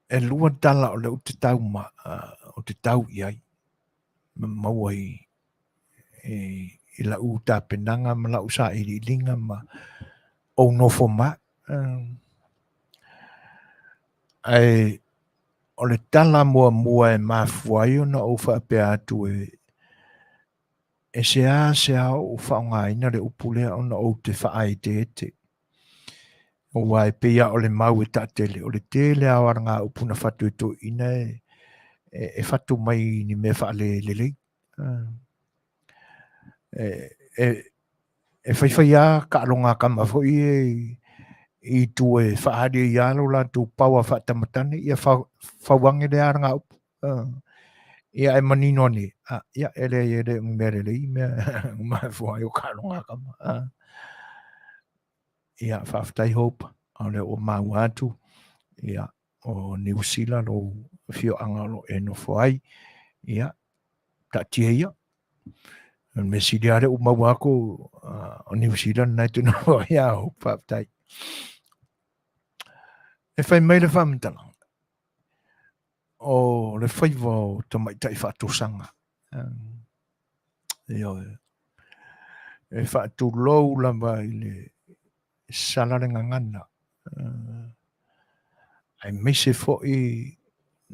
E lua tala o le o te tau ma, o te tau iai. Maua i la u ta penanga ma la usa i linga ma o nofo ma. Ai o le tala mua e mafuai o na o whape atu e se a o whaonga ina le upulea o na o te whaai te ete. O wai pia o le mau e tatele, o le tele a waranga upuna whatu e to ina e whatu mai ni me whaale lelei. E whaiwhaia ka alonga kama fo i tu e whaare i alo la tu paua whatamatane ia whawange le aranga upu. Ia e manino ni. Ia ele mere lei mea mawhua i o ka alonga kama. Ia whaftai Hope o le o mau atu. Ia o New Zealand o fio angalo e no foai. Ia tatia ia. Me siriare o mau ako o New Zealand nai tino ia Hope whaftai. E whai mai le whamtanga. O le whaiva o tamaitai whaatosanga. Ia e whaatu lou lava i le salarenga ngana. Ai meise fo i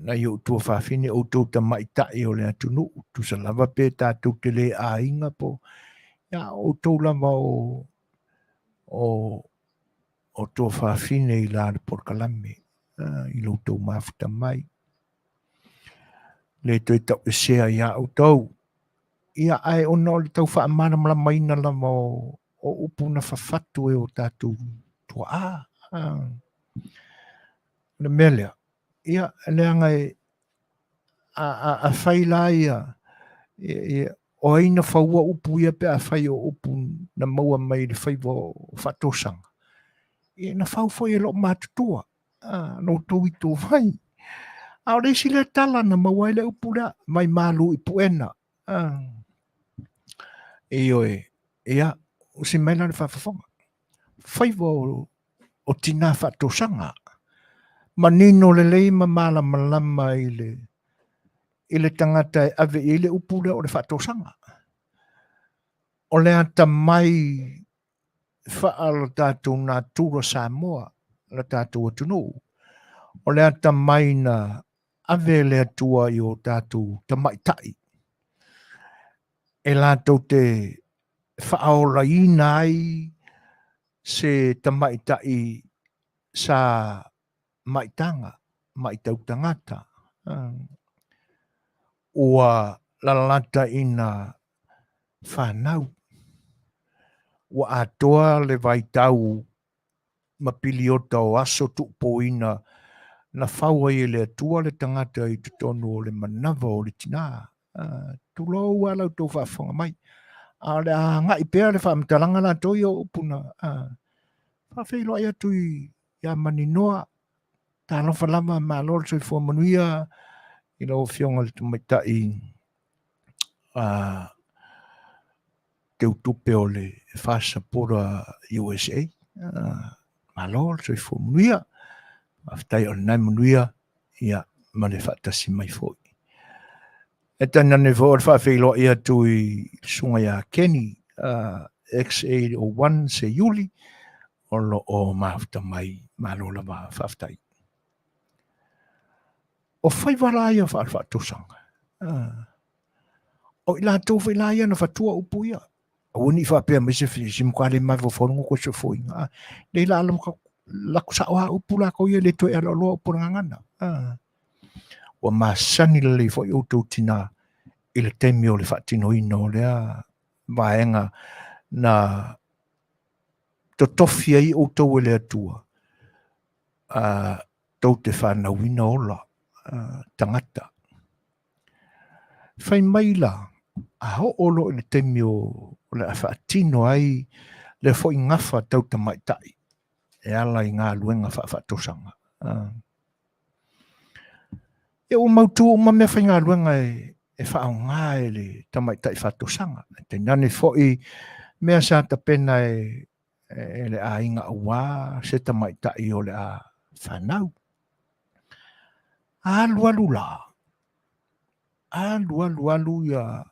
na i o tua whawhine o tau tamaitai o le atunu. Tu sa lava pe tātou te le a inga po. Ia o tau lava o tua whawhine i la porkalame. I lo tau mafuta mai. Le toi tau e sea ia o tau. Ia ai ona o le tau wha amana maina lava o upu na whawhatu e o tātou tua le melea. Ia, leanga a whaila ia, o aina whaua upu ia pe a whai o upu na maua mai le whaiwa o whatosanga. Ia na whauwhoi e lo mātutua, no tau i tō vai. A o reisi le tala na maua le upu lea, mai malu i puena. Ia, o si maila le whafafonga. Whaiwa o tina whatosanga. Manino le leima mala malama i le tangata e ave i le upule o le whatosanga. O le ata mai whaala tātou nā tūra Samoa, la tātou atunu. O le ata mai na ave le atua i o tātou tamaitai. E lātou te whaola i nai se tamaitai sa maitanga, maitau tangata. Ua lalata ina whanau. Ua atoa le vaitau mapiliota o aso tupoina na whaua i le atua le tangata i tutonu o le manawa o le tina. Tulo ua lau tō whaafonga mai. A le a ngai pēr le whaamtalanga la toi o upuna. Whawhelo ai atu i a maninoa. Tālo whalama ma lor soi fua Manuia. I lau whionga le tumaita i te utupe o le whaasapora USA. Ma lor soi fua Manuia. Aftai o nai Manuia. Ia ma le whaatasi mai foi. E tana ne fo le whawhelo ai atu i sunga ia Kenny. X801 se Yuli. O lo o mafta mai ma lo la whaftai. O whaiwara ia whaatosanga. O i la tau whaila ia na whatua upu ia. O ni whapea me se mkwale mai whafongo ko se fwoi. Nei la alam ka lako sa oa upu la ko ia le toi ala loa upu ngangana. O Masani le fwoi o tau tina i le temi o le whaatino ino lea vaenga na totofia i o tau e le atua. Tau te whanauina ola. Tangata. Whai maila, a ho olo le temi o le whaatino ai le fo ngafa tau tamaitai. E ala i ngā luenga whaatosanga. E o mautu o mamea whai ngā luenga e whaau ngā e le tamaitai whaatosanga. Te nane fo i mea sa ta pena e le a inga ua se tamaitai o le a whanau. Alu la. Alu ia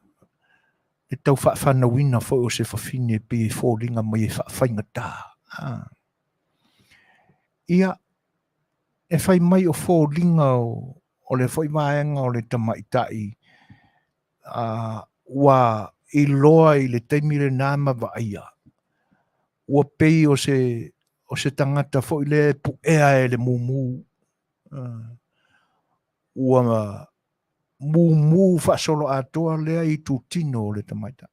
e tau whanauina fo o se whawhine pe fōringa mai e whainga tā. Ia e whai mai o fōringa o le whai maenga o le tamaitai ua i loa i le teimire nāma vaia. Ua pei o se tangata fo i le puea e le mumu. Ua mumu whaasolo atoa lea i tu tino o le tamaita.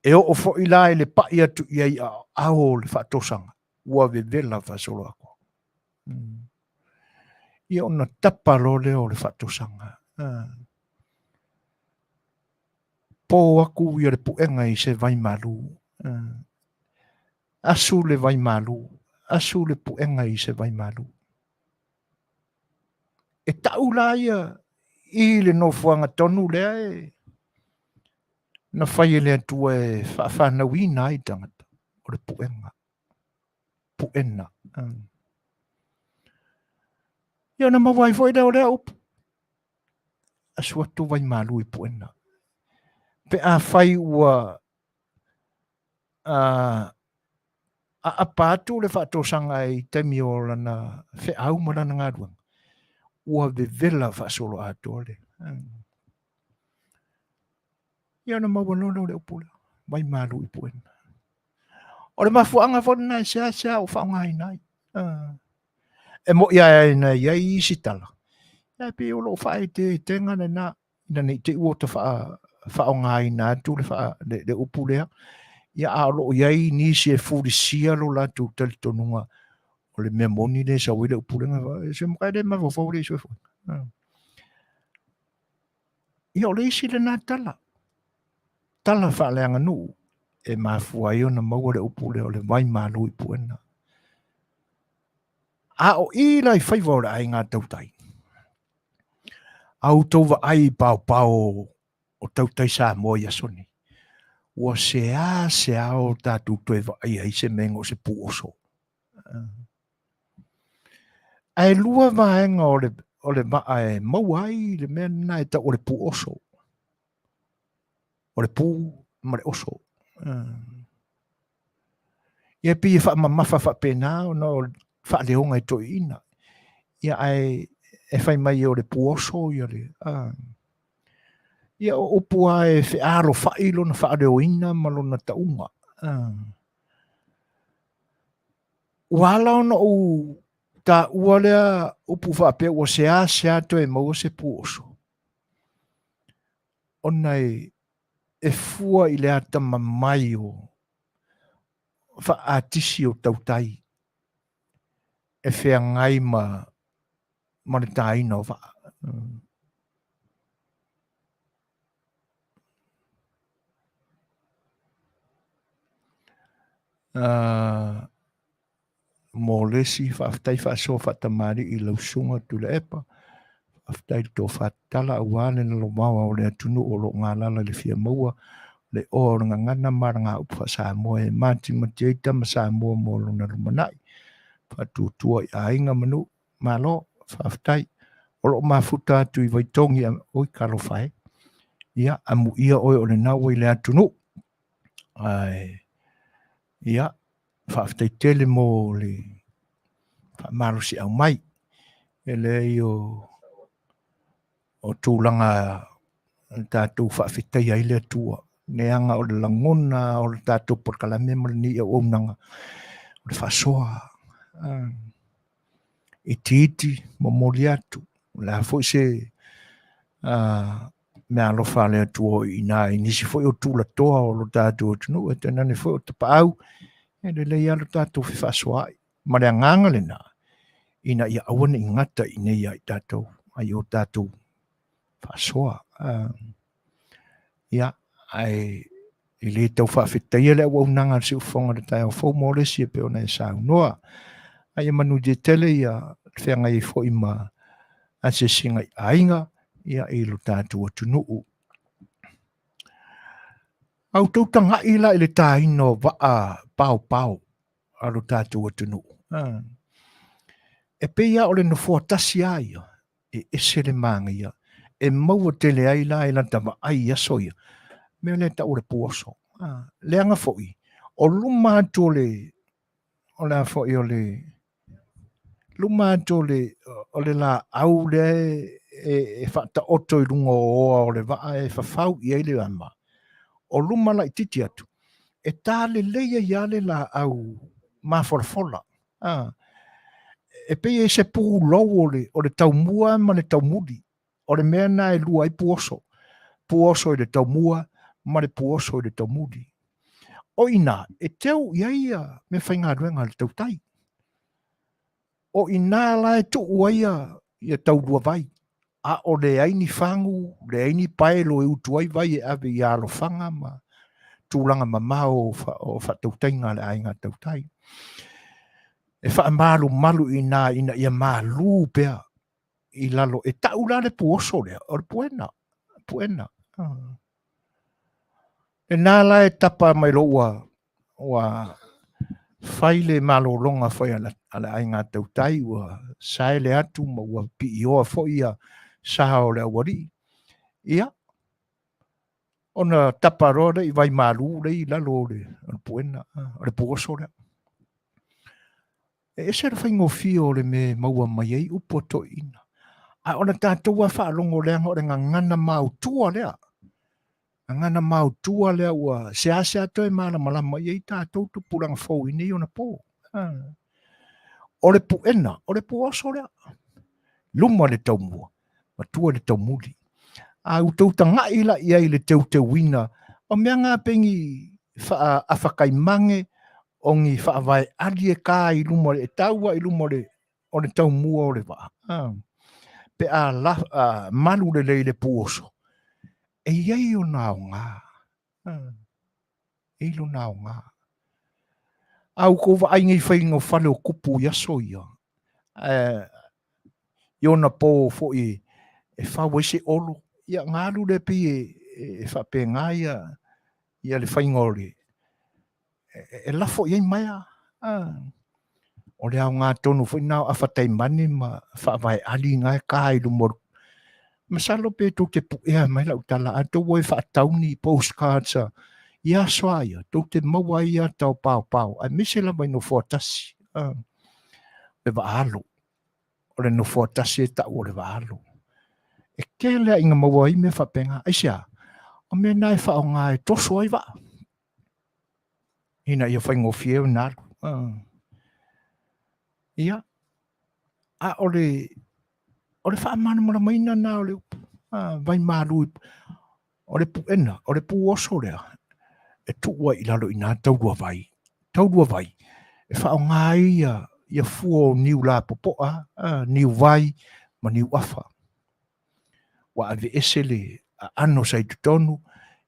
E o fo i la e le pai atu i ai ao le whaatosanga. Ua vevela whaasolo ako. Ia ona tapalo leo le whaatosanga. Po aku i le puenga i se vai malu. Asu le vai malu. Asu le puenga i se vai malu. E tau la ia i le no fuanga tonu lea e na whai le atua e whanauina i tangata o le puenga. Puena. Ia na mawai fwoi leo lea upu. Asu atu vai malu i puena. Pe a whai ua a apatu le whaatosanga i temi o lana wheau marana ngā ruanga. Ua vevela whaasolo atole. Ia na mawanono le upula. Mai malu i puena. O le mafuanga whona sea o whaonga nai. E mo ia na ia i sitala. Ia pe o lo whae te tenga na nei te uota whaonga nai tu le upulea. Ia alo iai nisi e furisia lo la tu talitonunga o le mea moni le sa wile upulenga se mkai le ma fofo le so. Ia o le isi le nā tala whaaleanga nu e mafua i ona maua le upule o le vai malu i puena. A o i lai whaiva o le ai ngā tautai. Au tauwa ai pao o tautai Samoa i asoni. Ua se ao tātou toewa ai se mengo se puoso. Ai lua vaenga o le maa e mauai le mea na e ta o le puoso. O le pu ma le oso. Ia pi e wha mamafa wha pena o no wha leonga i toi ina. Ia ai e whai mai o le puoso ia le. Ia o opua e whi aro whailo na wha leo ina malona taunga. Wala ona u ta ua lea upu whape ua se ato e maua se puoso. Ona e fua i le ata mamai o wha atisi o tautai. E whea ngai ma le taina o wha. Mō lesi whaafitai whaasoa whaatamari i lausunga tu le epa. Whaafitai tō whaatala awane na lo maua o le atunu o lo ngā lala le fia maua. Le o nga ngana mara ngā upa Samoa e mati mateita ma Samoa mō lo na rumanai. Whaatutua i ainga manu malo whaafitai. O lo mafuta atu i waitongi oi karo whae. Ia amu ia oi o le nau i le atunu. Ia whaafitai tele mō le whaamaro si au mai. E le o tūlanga tātou whaafitai ai le atua. Neanga o le langona o le tātou porkalame marani e onanga. O le whasoa. I titi momoli atu. Le hafo se me alofa le atua i nā inisi foi o tūla toa o lo tātou atunu. E tenane foi o tapau. E le lei alo tātou fi whasoa ai. Ma le anganga le nā. Ina ia awane i ngata i nei ai tātou. Ai o tātou whasoa. Ia ai i le tau whaafetai ele au nanga si ufonga le tai au fau mōle si e peo nei sāu noa. Ai manu de tele ia whenga i fo ima a se singa i ainga ia i lo tātou atunuu. Au tau tanga ila i le tāino waa pao a lo tātou atunuu. E pe ia o le no fuatasi aia e ese le manga ia. E maua tele ai la i lantama ai aso ia. Me le ta ore puoso. Le anga foi. O luma atu o le foi o le luma atu o le la au le e fata oto i lungo o le va e fafau i ele ama. O luma la i titi atu. E tā le leia ia le la au ma fola. E pe e se pū lau o le taumua ma le taumudi. O le mea na e lua i puoso. Puoso i le taumua ma le puoso i le taumudi. O ina, e teu iaia me whainga ruenga le tautai. O ina la e tu uaia i a taurua vai. A o le aini whangu, le aini paelo e utuai vai e ave i alo whanga ma tūlanga mamao o whatautainga le ainga tautai. E wha malu ina ia malu pea i lalo. E tau la le puoso lea, o le puena. E nāla e tapa mai loa wa whaile malo longa whai ala ainga tautai wa saele atu ma ua pi ioa whai a saha o le awari. Ia. Ona tapa roa i vai malu le i lalo le puena, le puoso lea. E se ra whaingo fio le me maua mai ei upo to ina. A ona tātou a whaalongo lea ngore ngana mau tua lea. Ngana mau tua lea ua se ato e mana malama i ei tātou tu puranga fau ini ona po. O le puena, o le puoso lea. Luma le taumua, matua le taumuli. A utau tanga ila i ai le teu wina. O mea ngā pengi whaafakai mange o ngi whaavai ali e kā I lumo le taua I lumo le o le tau mua o le wā. Pe malu le leile puoso. E iei o nao ngā. E ilo nao ngā. Au ko wa ainga I whainga whale o kupu yaso ia. Iona po fo I e whawese olo. Ia ngālu le pi e whape ngā ia le whainga o le. E lafo iei maia. O le au ngā tonu whainao a whatai mani ma whaavai ali ngā kā I lumo. Masalo pe tō te puea mai lau tala a tō wai whaatauni postcards a ia soa ia, tō te maua ia tau pau. A mise la mai no fuatasi. Le waalo. O le no fuatasi e tau o le waalo. E kele inga maua I me whapenga. Aisia, o me nai whao ngā e toso ai wa. Ina ia whaingo fieu nāru. Ia. A o le whaamana mara maina nā o le vai mālui. O le puena, o le puoso lea. E tuua I lalo I nā taurua vai. Taurua vai. E whao ngā ia fuo niu la popoa, niu vai, ma niu afa. Wa ave esele a ano sai tutonu,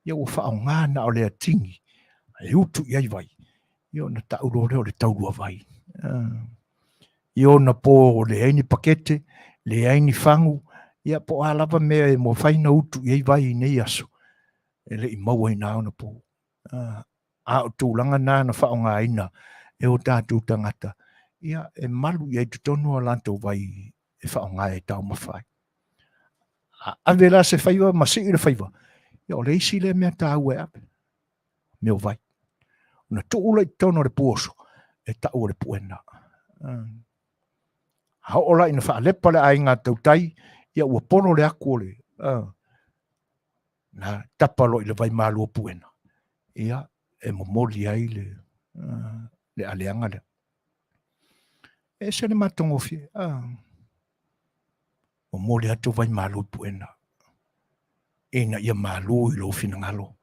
ia ua whao ngā na o le atingi. E utu iai vai. Ia na tauro leo le taurua vai. Ia na po le aini pakete, le aini whangu, ia po alava mea e mo whaina utu iai vai nei aso. E le I maua I nā ona po. A o tūlanga nā na whao ngā ina, e o tātou tangata. Ia e malu iai tutonu a lantou vai e whao ngā e tau mawhai. A vela se whaiwa, ma si I le whaiwa. Ia o le isi le mea tāu e ape. Meo vai. Una tuula I tono le puoso, e tau le puena. Haola ina whaalepa le ai ngā tautai, ia ua pono le aku le. Na tapalo I le vai mālua puena. Ia e momoli ai le aleanga le. E se le matongo fie. Momoli atu vai mālua puena. Ina ia mālua I lo fina ngalo.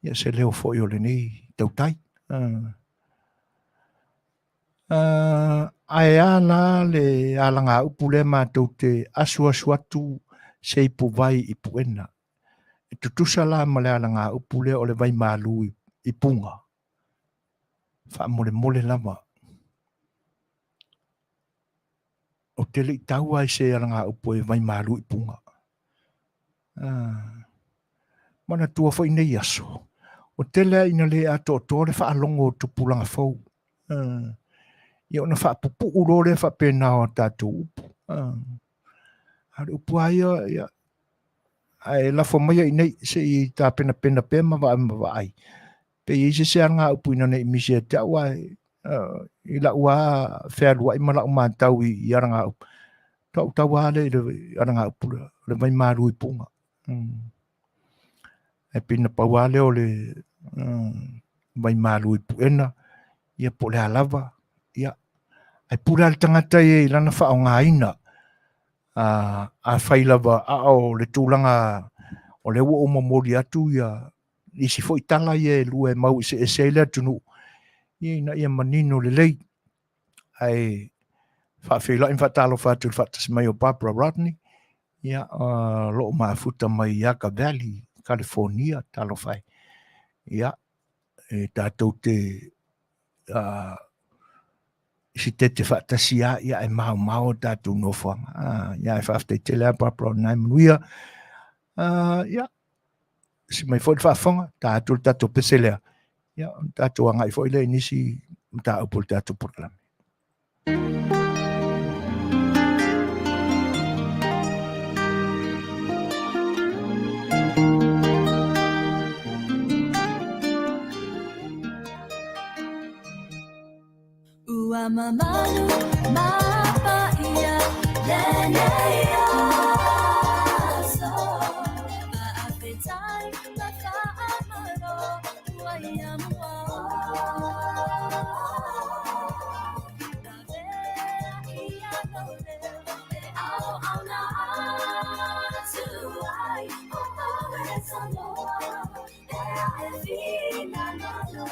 Ia se leo fo I o le nei tautai. Ai ala le alanga upu le mātou te asuasuatu se ipu vai I puena. E tutusa la ma le alanga upu le o le vai mālu I punga. Wha mole lama. O te li taua I se alanga upu e vai mālu I punga. Mana tua whai nei aso. O te lea ina le ato le wha alongo tupulanga fau. Ia ona wha pupu uro le wha pena o tātou upu. Hare upu aia, ai lafo mai I nei se I tā pena pema wa ai. Pe I se anga upu ina nei misi e te awa I la ua whērua I mala umātau I aranga upu. Tau ale I aranga upu le vai māru I punga. E pina pauale o le vai māru I puena. Ia po le alava. Ia. Ai pura le tangata I lana wha o ngā ina. A whailava o le tūlanga o le ua o mamori atu ia isi fo I tala ia lua mau I se esele atunu. Ia manino le lei. Ai whawhila in whatalo whātul whatas mai o Barbara Rodney. Ia loo maafuta mai Yaga Valley, California, talo whai. Ia tātou te si te whatasi ia e mau tātou no whanga. Ia e whawhtei te lea Barbara Rodney Manuia. Ia, si mai fo I whawhonga, tātou peselea. Ia, tātou angai fo I le nisi, tātou pol tātou porlame. Mamanu mapaia lenea so apetai makaamaro wayamwa ia nole au na tuai o Samoa e fina no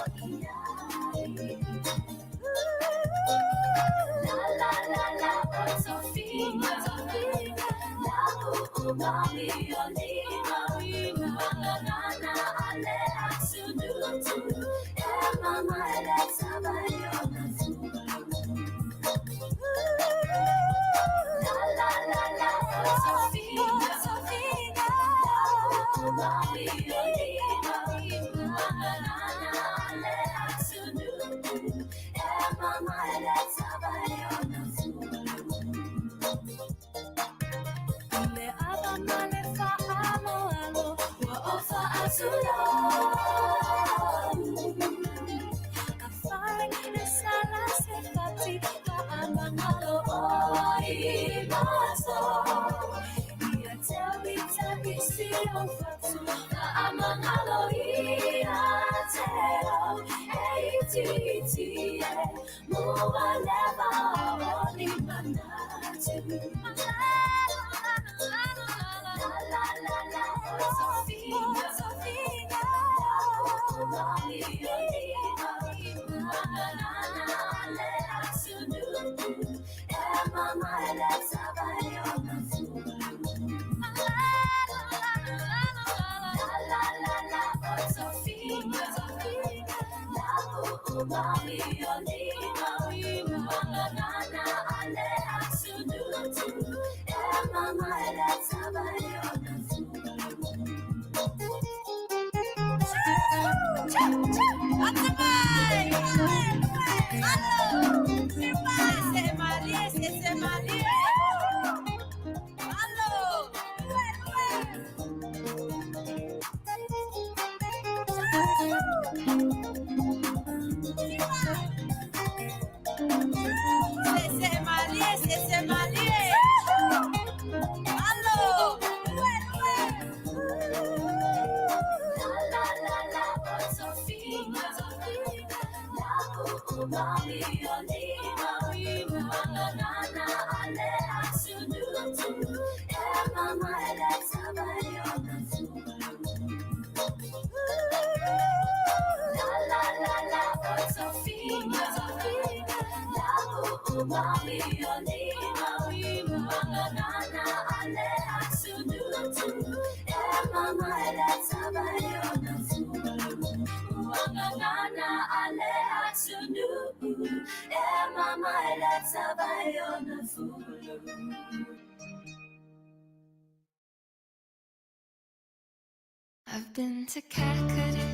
I've been to Kakadu.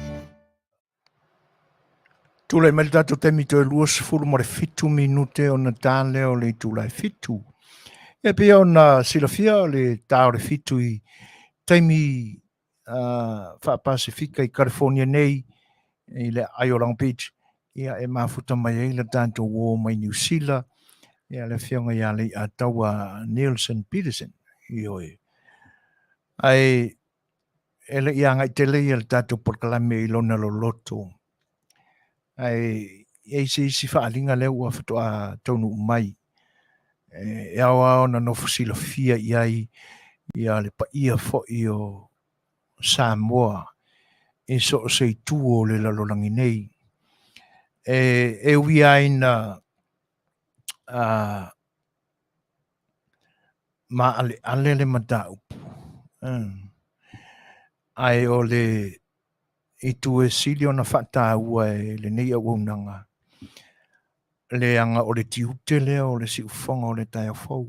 Tūlai mai tātou temi toi lua sifuru mo le fitu minute o na tāle o le tūlai fitu. E pia o na silafia o le tā o le fitu i taimi Wha-Pasifika i California nei i le Island Beach. Ia e mafuta mai ei le tātou wō mai New Zealand. Ia le whionga ia Lei'ataua Nielsen Petersen. I oi. Ai ele ia ngai tele i le tātou porkalame i lona lo loto. Ai si whaalinga leo ua whatoa taunu mai. E awa na no silafia iai ia le paia fo i o Samoa. E so Setu o le lalolangi nei. E ui ai na ma ale le matau. Ai o le i tu e sili o na whata ua e le nei au nanga. Le anga o le tiute lea o le si ufonga o le tai fau.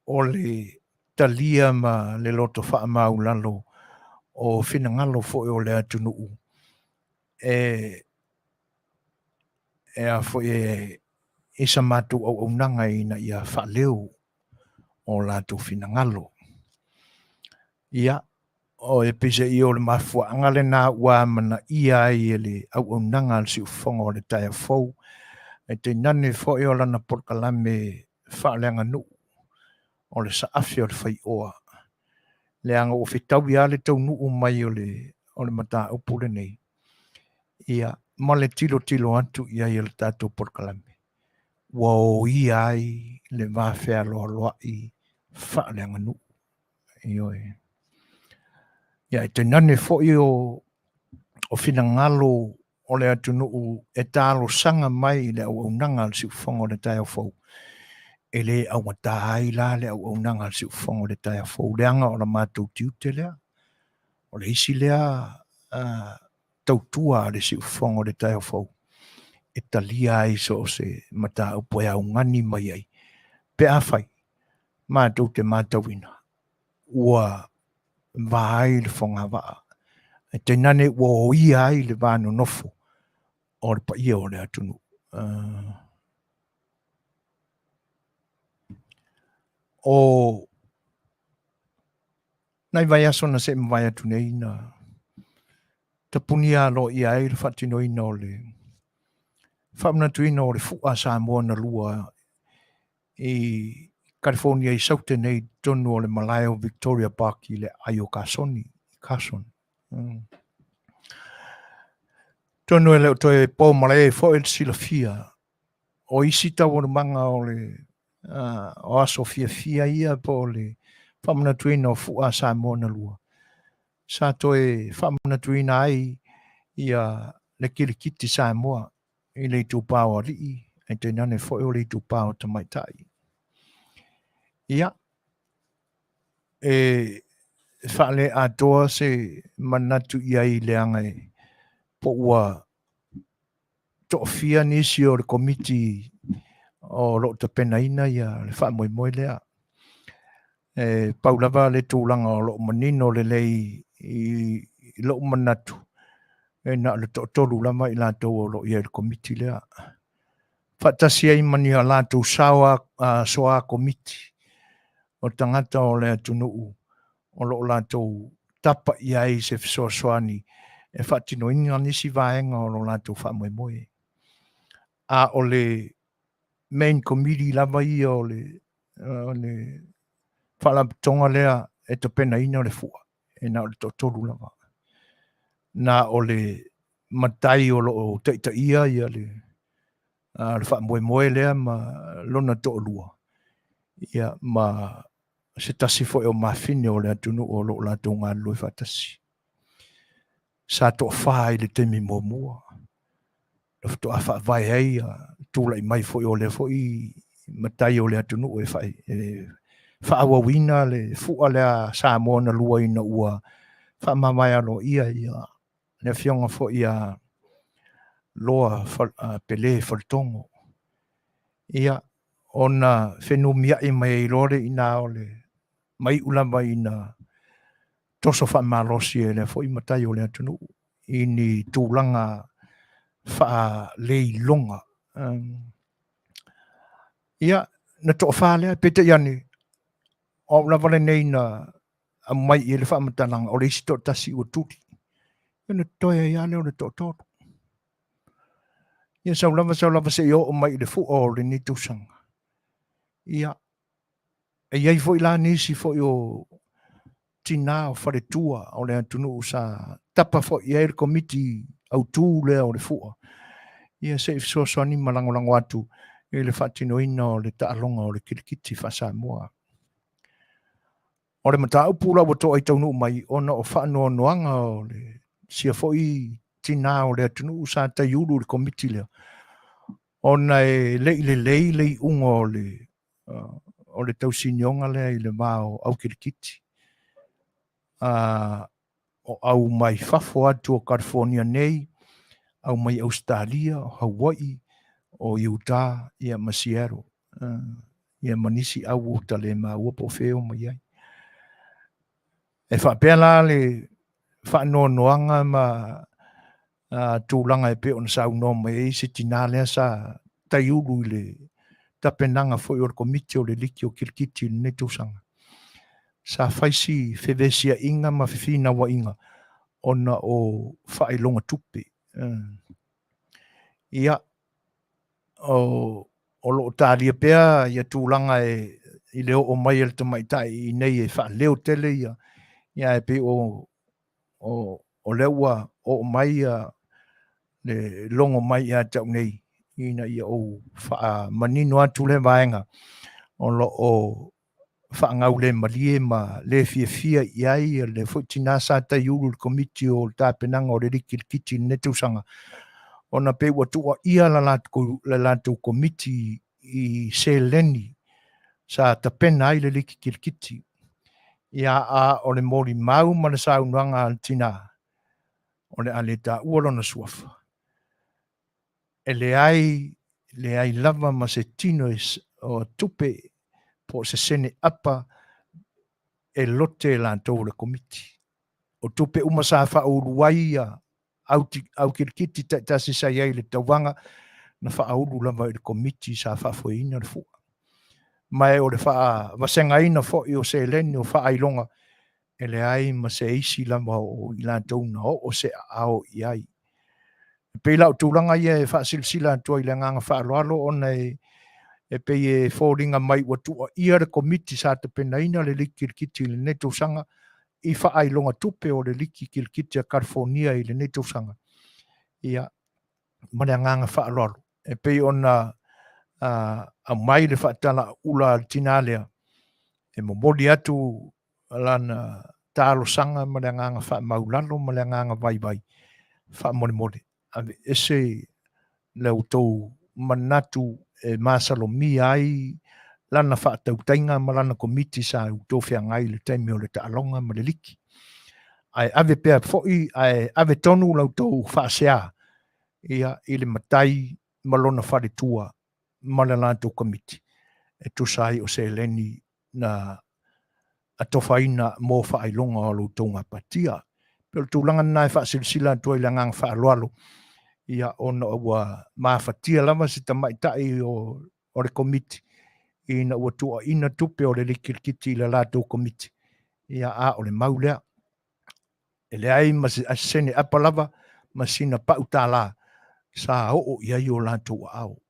O le talia ma le loto wha mau lalo o finangalo fo o le atunuu. E a fo e sa matu au nanga ina ia wha leo o lato finangalo. Ia, o e pise i o le mafua angale na ua mana ia i le au nanga al si ufonga o le tai fau. E te nane fo e o lana porkalame whaaleanga nu o le saafi o le Fai'oa. Le anga o fitau ia le tau nuu mai o le mata upule nei. Ia, ma le tilo atu ia i le tātou porkalame. Wow, ia ai le mawhea loa i whaaleanga nu. Ioi. Ia, e te nane fo i o finangalo o le atu nuu e tālo sanga mai le au nanga al si ufonga o le tai fau. E le au matai la le au nanga al si ufonga o le tai fau. Le anga o la mātou tiute lea. O le isi lea Tautua le si ufonga o le tai fau. E talia ai so se mata upoe au ngani mai ai. Pe a fai. Mātou te mātauina. Ua vai le fonga va e te nane wo ia ai le vano nofo o le pa ia o le atunu o nai vai aso na se vai atu nei na te punia lo ia ai le fatino ina o le famna tuina o le fu'a Samoa na lua i California i saute nei tonu o le Malayo Victoria Park i le Ayo Kasoni Kason tonu e le o toe pō Malayo fo el silafia o isi tau o le manga o le o aso fia ia po le famna tuina o fu'a Samoa na lua sa toe famna tuina ai ia le kilikiti Samoa i le tupao Alii e te nane fo o le tupao tamaitai ia e whaale atoa se manatu ia i leanga e po ua to'ofia nisi o le komiti o lo te penaina ia le wha moe moe lea e paulava le tūlanga o lo manino le lei i lo manatu e na le tolu lama i lātou o lo ia le komiti lea whatasia i mani a lātou soa komiti o tangata o le atunuu o lo lātou tapa i ai se Suasua e whatino inga nisi vaenga o lo lātou whamoe moe. A o le main committee lava i o le whalatonga lea e te pena ina o le fua e na o le totolu lava. Na o le matai o lo teita ia i le whamoe moe lea ma lona to lua. Ia ma se tasi fo e o mawhine o le atunu o lo lātou ngā loi whatasi. Sa to whai le temi mua. To a vai ai tula i mai fo o le fo i matai o le atunu e whai. Whaawa wina le fua lea Samoa na lua ina ua whamamai alo ia le fionga fo ia loa pele whaltongo. Ia ona whenumia i mai rore ina o le mai ulama ina toso whamalosi e le fo i matai o le atunu i ni tūlanga wha lei longa. Ia na to whalea pete iani o la vale nei na a mai i le whamatananga o le isi to tasi ua tuti. Ia na toia iane o le to toro. Ia sau lava se i o mai le fu o le ni tusanga. Ia e iai fo i la nisi fo i o tina o whare tua o le atunu sa tapa fo i air komiti au tū lea o le fua. Ia se i Suasua ni malangolango atu e le whatino ina o le taalonga o le kirikiti wha Samoa. O le mata upula wa to ai taunu mai ona o whaanoa noanga o le sia fo i tina o le atunu sa ta yulu le komiti lea. Ona e lei unga o le tausinionga lea i le mao au kirikiti. O au mai fafo atu o California nei, au mai Australia, o Hawaii, o Utah, ia Masiero. Ia manisi au o tale ma ua po feo mai ai. E whapea la le whaanoanoanga ma tūlanga e pe on sa uno mai e se tina lea sa taiulu i le tapenanga fo i o komiti o le liki o kirikiti ne tūsanga. Sa faisi fevesia inga ma fifina wa inga ona o whaelonga tupe. Ia o lo tālia pea ia tūlanga i leo o mai el tamaitai i nei e wha leo tele ia e pe o leua o mai le longo mai ia tau nei ina ia o wha manino atu le vaenga o lo o whaangau le malie ma le fia iai le fuitina sa ta yulu le komiti o le tāpenanga o le rikirikiti netusanga. Ona pe watua ia la lātou komiti i se leni sa tapena ai le rikirikiti. Ia a o le mori mau ma le saunuanga tina o le Lei'ataualetaua lona suafa. E le ai lava ma se tino o tupe po se sene apa e lote lantou le komiti. O tupe uma sa whaauluai au kirikiti tasi sai ai le tauanga na whaaulu lava i le komiti sa whaafoina le fua. Mai o le wasengaina fo i o se leni o whaailonga e le ai ma se isi lava o i lantou na o se ao i ai. Pela o tūlanga ia e whaasilsila antua i le nganga whaaloalo ona e pei e fōringa mai watua ia le komiti sa te penaina le likirikiti le neto sanga i whaailonga tupe o le liki kirikiti a California i le neto sanga. Ia mana nganga whaaloalo. E pei ona a mai le whaatala ula tinalea e momoli atu lana tālo sanga mana nganga whaamaulalo mana nganga vai vai whaamole mole. Ave ese leu tau manatu e masalomi ai lana whaatautainga ma lana komiti sa utofia ngai le taimi o le taalonga ma le liki. Ai ave pea foi, ai ave tonu lau tau whaasea ia i le matai malona whare tua ma le lantou komiti. E tusai o se leni na atofaina mo whaailonga o lau tau ngapatia. Pero tūlanga nai whaasilsila tua i le ngang whaaloalo. Ia ona ua mafatia lava si tamaitai o le komiti ina ua tua ina tupe o le likirikiti i le latou komiti. Ia a o le maulea. E le ai masene apa lava masina pautala sa o ia i o latou au.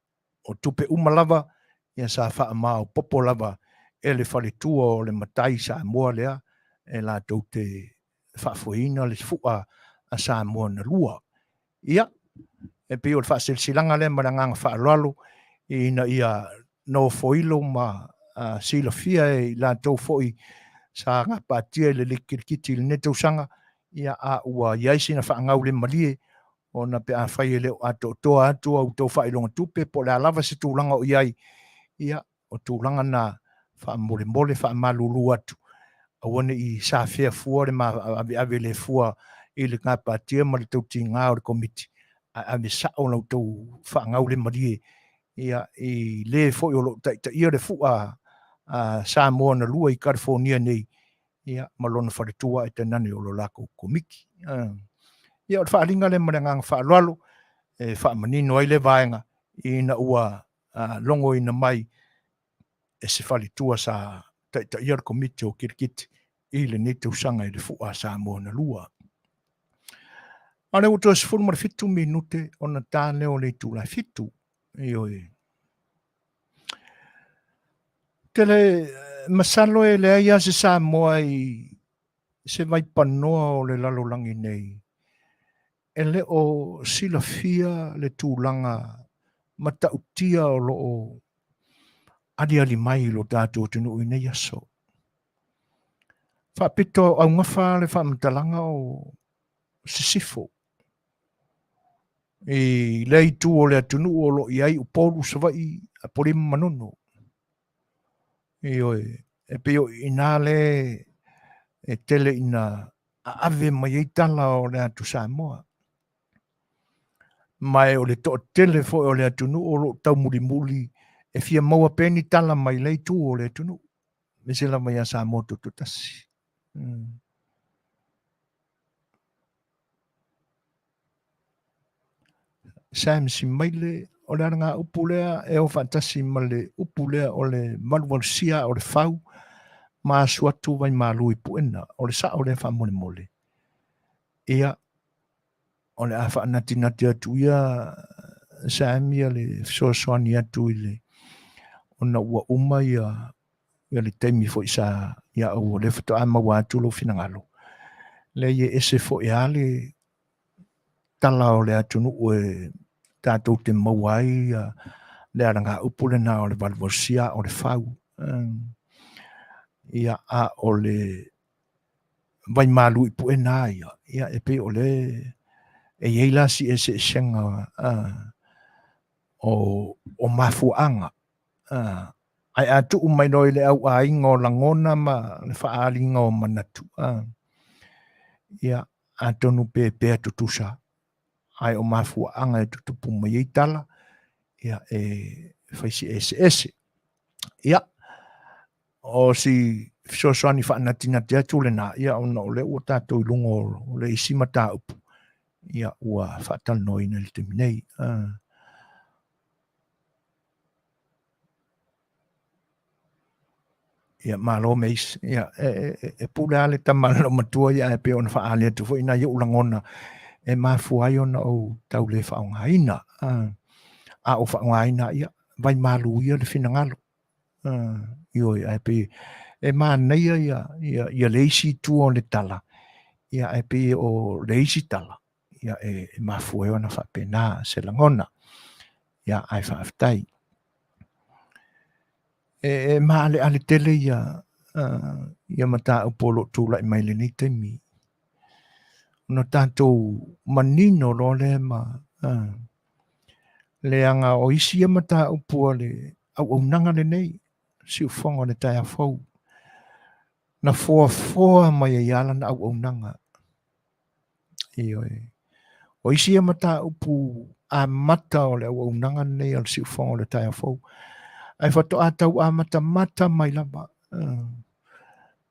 O tupe uma lava ia sa wha mao popo lava e le whaletua o le matai sa mua lea e latou te whaafoina le fua a sa mua na lua. Ia e pe o le whaasilsilanga le maranganga whaaloalo ina ia no foilo ma sila fia e latou foi sa ngapatia le likirikiti le neto sanga ia a ua iaisi na whaangau le malie o na pe a whai leo ato toa atu au tau whailonga tupe po le alava se tūlanga o iai ia o tūlanga na whaamole mole whaamalulu atu awane i sa fea fua le ma ave le fua i le ngapatia ma le tauti ngā o le komiti ave sao lau tau whaangau le malie ia i le foi o lo ta ia le fua Samoa na lua i California nei ia malona wharetua e te nani o lo lako komiki. Ia o whaaringa le marangang whaaloalo e whaamanino ai le vaenga i na ua longo ina mai e se whaletua sa ta ia le komiti o kirikiti i le nete usanga i le fua Samoa na lua. Ane uto se fulu mara fitu minute o na tāne o le tūlai fitu i oi. Tele masalo e le aia se Samoa i se vai panoa o le lalolangi nei. E le o silafia le tūlanga matautia o lo o adiali mai lo tātou tunu i nei aso. Whapito au ngawha le whamatalanga o sisifo. I lei tū o le atunu o lo i ai upolu savai a pori manono. I oi, e peo ina le e tele ina ave mai ei tala o le atu Samoa. Mai o le to tele fo o le atunu o lo tau muri muli e fia maua peni tala mai lei tū o le atunu. Me se la mai a Samoa tututasi. Sam si maile o le aranga upulea e o fantasi ma le upulea o le malualusia o le fau ma suatu vai malui puena o le sa o le whamone mole. Ia o le awha nati atu ia Samia le Suasua atu i le ona ua uma ia le teimi fo isa ia au le fato ama watu lo finangalo. Le ia ese fo ia le tala o le atunu ue tātou te mawai le aranga upule na o le valvosia o le fau. Ia a o le vai malu i puena ia e pe o le e yeila si e se senga o mafuanga. Ai atu umai noi le au ainga o langona ma le whaalinga o manatu. Ia atonu pe tutusa. Ai o mafuanga e tutupu mai ei tala. Ia e whaisi ese. Ia o si Suasua ni whaanatina te atu le nā ia ona o le ua tātou I lungo o le isi mata upu. Ia ua Faatalanoina le te minei. Ia malo meis. Ia pule ale tamalo matua ia e pe ona whaale atu fo ina ia ulangona e mafuai ona o tau le whaongaina. A o whaongaina ia vai malu ia le finangalo. Io ia e pe e māneia ia leisi tua o le tala. Ia e pe o leisi tala. Ia e mafue ona whapena se langona. Ia ai whaaftai. E maale ale tele ia mata upolo tula I mai le ni temi. No tātou manino lo le ma le anga o isi ia mata upua le au nanga le nei. Si ufonga le tai a fau. Na foa mai e ala na au nanga. Iyo e. O isi ia mata upu a mata o le au nanga nei al si ufonga le tai a fau. Ai whato atau a mata mai lava.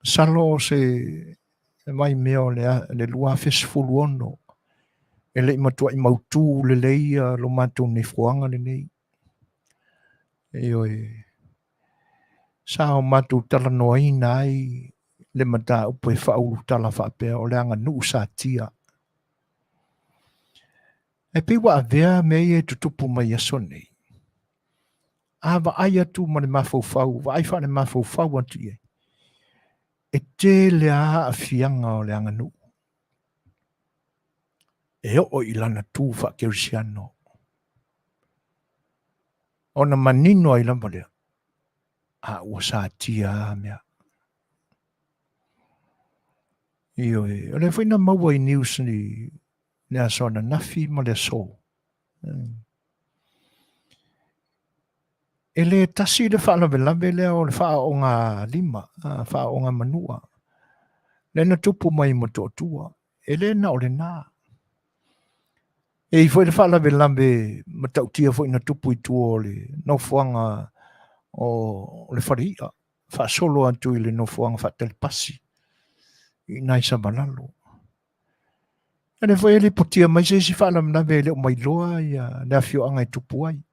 Salo se mai meo le lua fesfulu ono. E le matua I mautu le leia lo matou ne fuanga le nei. Iyo e. Sao matou talanoaina ai le mata upu e whaulu tala whapea o le anga nuu sa tia. E piwa a vea mei e tutupu mai aso nei. A wa ai atu ma le mafau, wa ai wha le mafau atu ie. E te le a Afianga o le anga nuu. E o ilana tu wha kerisiano. Ona manino ai lama lea. A ua sa tia mea. Iyo e. O le whaina maua I news ni le asona nafi ma le so. E le tasi le whaalawe lea o le wha o ngā lima, wha o ngā manua. Le na tupu mai mo tōtua. E le na o le nā. E I fwoi le whaalawe ma tautia fwoi na tupu I tua o le no fuanga o le wharia. Wha solo atu I le no fuanga whatelipasi. I nai sa malalo. E le fwoi le potia mai se si whaalawe le o mai loa ia le afio anga I tupu ai.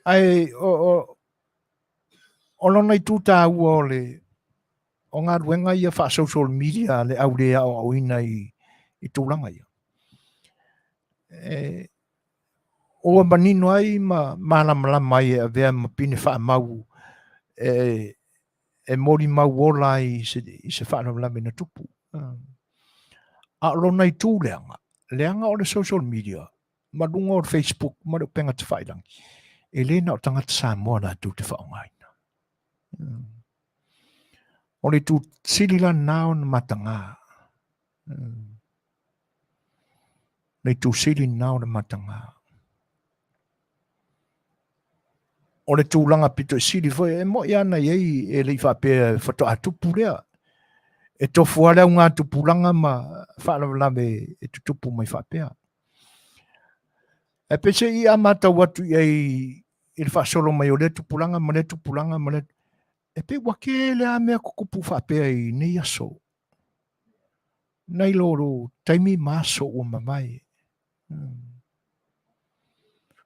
Ai o lona I tūtā ua o le o ngā ruenga ia wha social media le au lea o ina I tūlanga ia. O manino ai ma malama mai e vea ma pine wha mau e mori mau ola I se wha lama na tupu. A lona I tū leanga o le social media ma lunga o Facebook ma le penga te whairangi. E lena o tangata Samoa na tu te whaongaina. O le tu silila nao na matanga. Le tu sili nao na matanga. O le tūlanga pito sili foi e mo iana iei e le whape whato atupu lea. E tofu alea ngā tupulanga ma whaalawe e tutupu mai whapea. E pese I amata watu iei I le whaasolo mai o le tupulanga ma le tupulanga ma le... E pe wake le a mea kukupu whapea I nei aso. Nei loro taimi maso o mamai.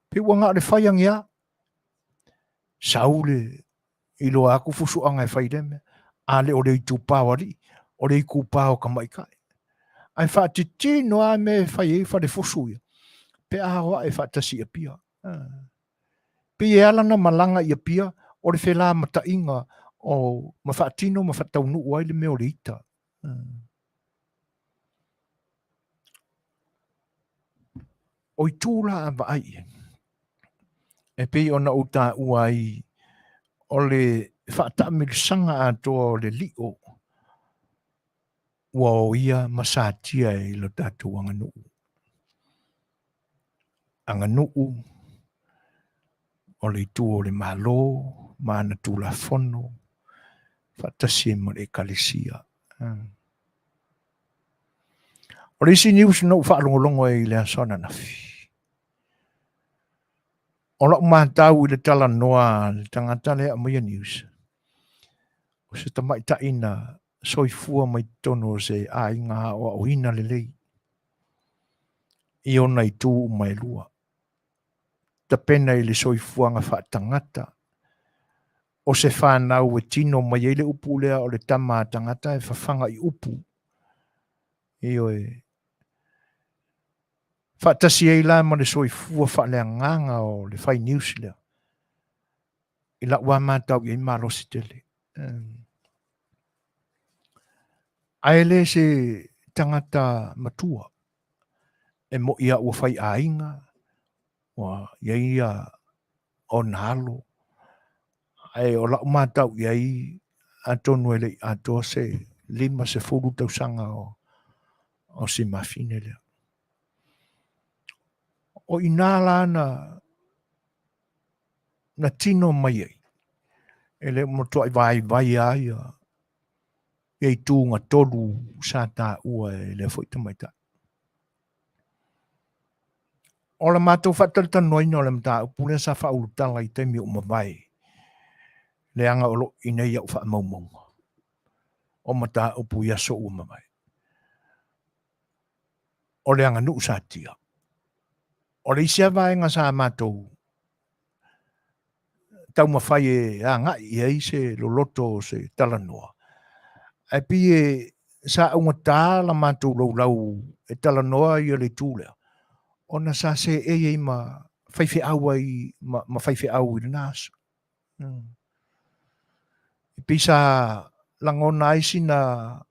Pe wanga le whaiangia. Saule I lo aku fusuanga e whaideme. Ale o le I tupau ali. O le I kupau ka maikai. Ai whaatiti noa me whai e whare fusuia. Pe awa e whaatasi a pia. Pe e alana malanga I a pia. O le whela mata inga o mawhaatino mawhaataunu uai le meo le ita. O I tūla a vaai. E pei ona uta uai o le whaatamirisanga atoa o le lio. Ua o ia masatia I lo tātou anganuu. Anganuu. O le tu o le malo, mana tu la fono, fatasi mo le kalisia. O le isi news no whaalongolongo I le asona nafi. O la matau I le tala noa, le tangata le amoia news. O se tamaitaina soifua mai tono se ainga o oina lelei. I ona I tū mai lua. Ta pena I le soifuanga whaatangata. O se whanau e tino mai ele upu lea o le tama tangata e whawhanga I upu. I oe. Whaatasi e la ma le soifua whaalea nganga o le whai news lea. I la ua mātau I marosi tele. Aele se tangata matua. E mo ia ua whai ainga. Wa ia o nalo. Ai o la matau iai atonu ele ato se lima se furu tausanga o se mafine lea. O inala na tino mai ai. Ele motua I vai ai iai tūnga tolu sa tā ua ele foi tamaita. O la mātou whatalita noina o le mta upule sa whaulutala I te mi o mawai. Le anga olo ina ia ufa maumau. O mata upu ia so ua mawai. O le anga nu sa tia. O le isia vaenga sa mātou. Tau mawhai e anga ia I se loloto se talanoa. E pi e sa unga tā la mātou lau e talanoa I le tūlea. Ona sa se e ma whaiwhi aua ma whaiwhi au I le nāsa. Pisa langona ai sina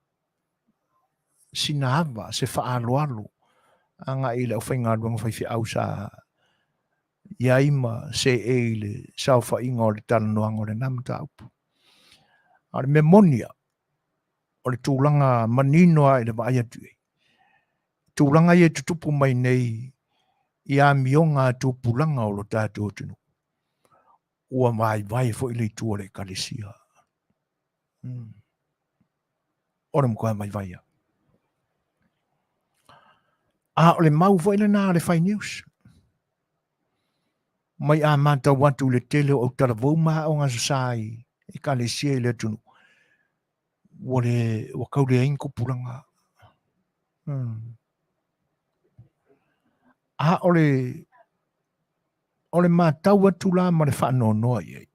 ava se whaaloalo. Anga I le au whainga luanga whaiwhi au sa iaima se e le sau whainga o le talanoanga o le namata upu. A le memonia o le tūlanga maninoa I le vaia tue. Tūlanga I e tutupu mai nei I a mionga tūpulanga o lo tātou tunu. Ua vai fo I le tua le kalisia. Ora mkoa mai vaia. A o le mau fo I le nā le whai news. Mai a manta watu le tele o tala vauma o ngā sasai I kalisia I le tunu. Ua le wakau le ainko pulanga. A o le mātau atu la ma le whaanonoa I.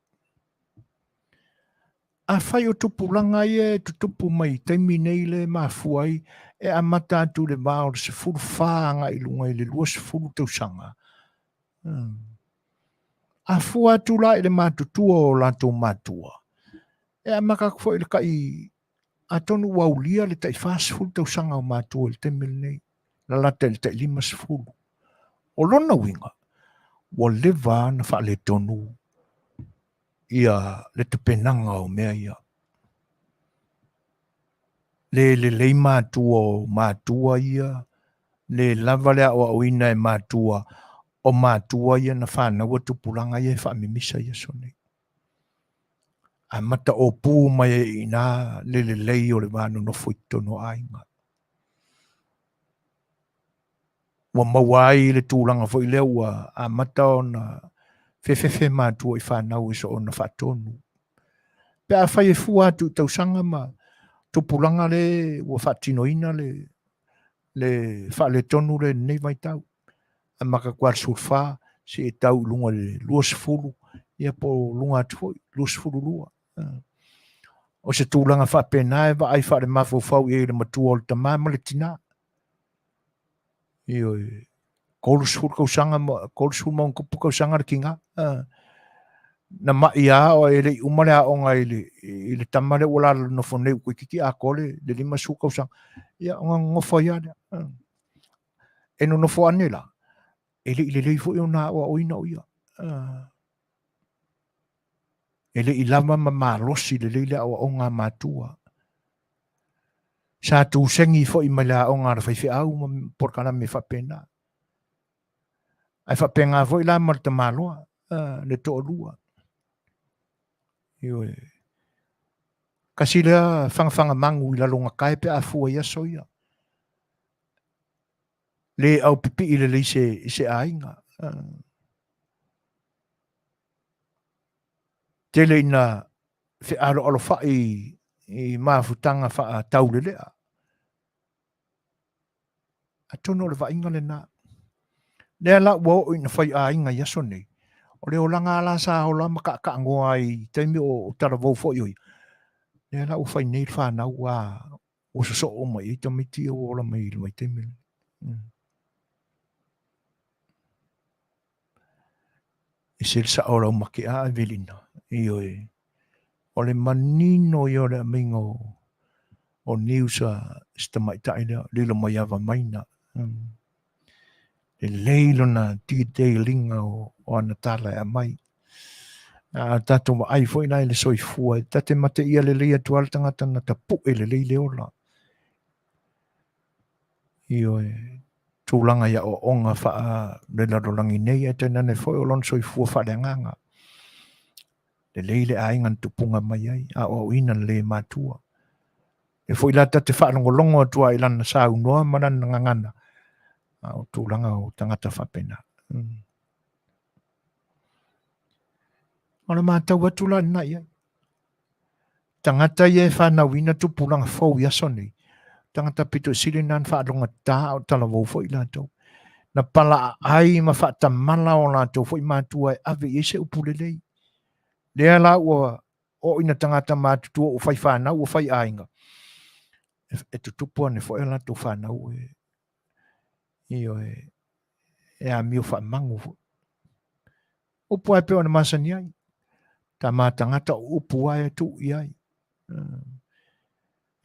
A whai o tupulanga I e tutupu mai taimi nei le mafuai e a mata atu le mao le se furu whaanga I lunga I le lua se furu tausanga. A fua atu la I le mātutua o lato mātua. E a makakfo I le kai a tonu waulia le tai whaas furu tausanga o mātua le taimi nei. La lata le tai lima se furu. O lona winga. Wa leva na wha le tonu. Ia le te penanga o mea ia. Le mātua o mātua ia. Le lava lea o awina e mātua o mātua ia na whānaua tupulanga ia e whaamimisa ia sone. A mata o pū mai e ina le lei o le wāno no fuitono ainga. Wa mawai le tūlanga fo I lea ua a mata o na whewhewhe mātua I whānau iso o na whaatonu. Pe a whai e fua atu tausanga ma tupulanga le ua whaatinoina le whaale tonu le nei mai tau. A maka kwa surfa si e tau lunga le luas fulu. Ia po lunga atu luas fulu lua. O se tūlanga whapena e wa ai whaare mafofau e le matua o le tamama le tina. Io Kolsful kausanga kolsful mo kupu kausanga kinga na mai a o ele umale a onga ile tamale wala no fone ku kiki a kole de lima su kausanga ya nga ngofo ya e no fo anela ile fo ona o ina o ia ele ilama ma losi le o onga matua sa tu sengi fo I mala onga fa fi au por kana me fa pena ai fa penga vo la marta maloa le to lua io kasila fanga mangu la longa kai pe afu ia soia le au pipi le se ainga tele ina fe alo fa I I mafutanga wha taulelea. Atono le vainga le na. Lea la wo ina whai a inga yaso nei. O leo langa ala sa o la maka ka ngoa i teimi o tara vau fo yoi. Lea la u whai nei whanau a o so o mai i tamiti o la mai i mai teimi. I sel sa ora umake a velina. Iyo e. O le manino i o le amingo o niusa stamai taina lilo mai ava maina. Le leilo na tite linga o ana tala e mai. Tato ma ai foi nai le soifua. Tate mate ia le leiataualetaua tangata na tapu e le leile ola. Iyo e. Tūlanga ia o onga wha le larolangi nei e tena ne foi o lon soifua wha le nganga. Le leile a ingan tupunga mai ai. A o ina le matua. E foi la tate wha longo atua ilana sa unoa manan ngangana. O tūlanga o tangata whapena. Ona mātau atula na ia. Tangata ia e whanau tupulanga fau ia soni. Tangata pito sili nan whaadonga tā o tala wau fo i lātou. Na pala ai ma whaatamala o lātou fo i mātua e ave i se upulelei. Lea la ua o ina tangata mātutua o whai whanau o whai ainga. E tutupua ne fo e lātou whanau e. Iyo e. E a mio whaamangu fo. Upu ai peo na Masani ai. Ta mātangata upu ai tu iai.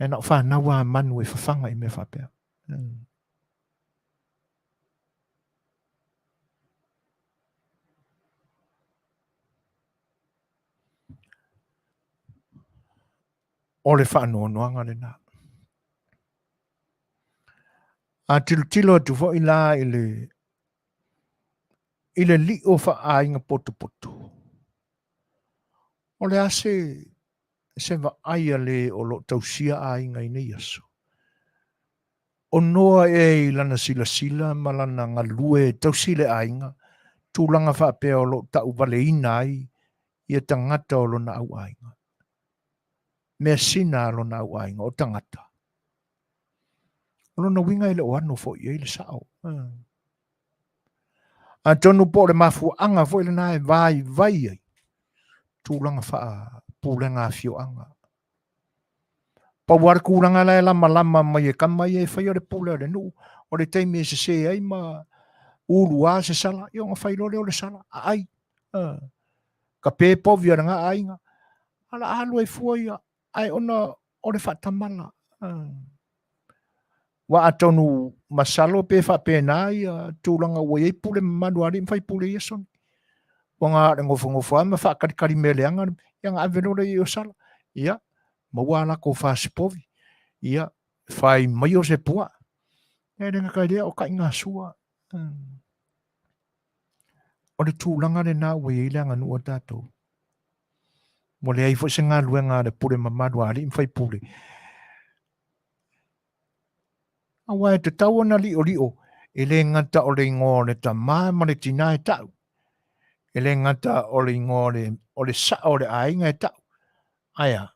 E na whanau a manu e whawhanga i me whapea. O le whaanoanoanga le nā. A tilo tu fo i la i le li o wha inga poto. O le ase se va aia le o lo tausia a inga i nei aso. O noa e i lana sila malana ngā lue tausile a inga. Tūlanga whapea o lo tau vale ina ai i a tangata o lo na au a inga. Mea sina lo na au a inga o tangata. O lo na winga i le o ano fo i e le sao. A tonu po le mafu anga fo i le nae vai ai. Tūlanga wha pūlenga fio anga. Pawar kūranga lai lama mai e kamai e whai o le pūle o le nu. O le teimi e se ai ma urua se sala. I o ngā whai lore o le sala. Ai. Ka pē povi o ngā ainga. Ala alu e fuai ai ona o le whatamala. Wa atonu masalo pe whape nai tūlanga ua e pūle manuari mwhai pūle i asoni. O ngā ngofo ama whakarikari mele anga. Ia ngā avenore i o sala. Ia. Maua ala ko whasipovi. Ia. Whai mai o se pua. E renga kai rea o kai ngā sua. O le tūlanga le nā ua i leanga nua tātou. Mo le aifo se ngā luenga le pure mamanuari mwhai pūle. Awa e te tau na li o. E le ngata o le ngō le ta maa ma le tina e tau. E le ngata o le ngō o le sa o le ainga e tau. Aia.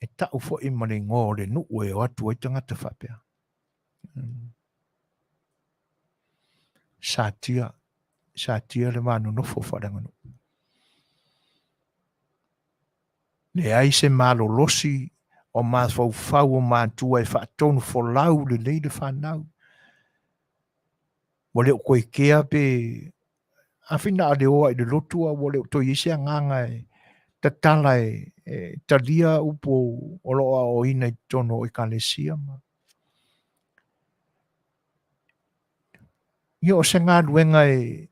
E tau fo i ma le ngō le nu e o atu e tangata whapea. Sātia le manu nofo wharanganu. Le ai se malo losi o māwhau o mātua e whaatonu fo lau le leile whanau. Mo leo koe kea pe awhina a leo i le lotua mo leo toi ise a nganga e tatala e talia upo o loa o ina i tono i kalesia ma. Ia o se ngā luenga e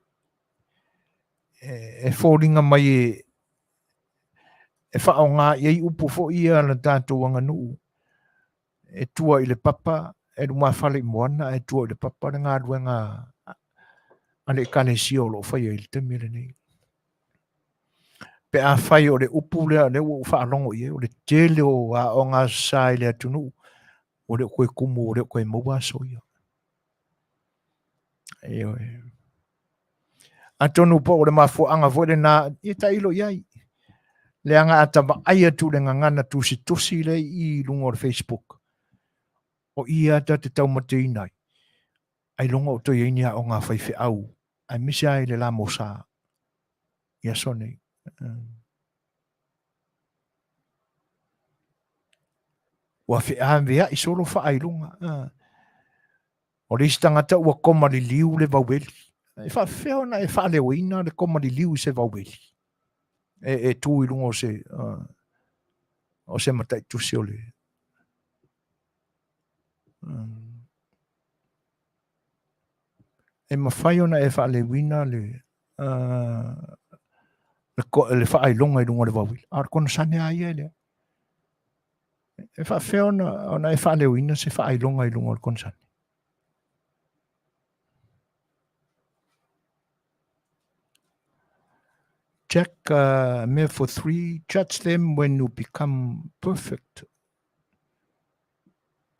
fōringa mai e whao ngā iei upo fo ia na tātou anga nuu. E tua i le papa, e runga whale i moana, e tua i le papa, na ngā luenga ane kane si o lo whai i le temire nei. Pe a whai o le upu lea, le o whaalongo i e, o le tele o ngā sai lea tunu, o le koe kumu, o le koe maua soia. Eo e. A tonu po o le mafu anga fo le nā, i ta ilo iai. le anga atama aia tu le ngangana tusi le I lunga o Facebook. O ia ta te tau mate inai. Ai lunga o toi inia o ngā whaiwhi au. Ai misi ai le la mosa. Ia sone. Ua whi awea I solo wha ai lunga. O le istangata ua koma li liu le vauweli. E wha whio na e wha leo ina le koma li liu se vauweli. E tū I lunga o se matai tusi o le. E mawhai ona e wha le wina le le wha ai longa I lunga le vauweli. Ar kona sane ai e lea. E wha whio ona e wha le wina se wha ai longa I lunga le kona sane. Jack, mere for 3, judge them when you become perfect.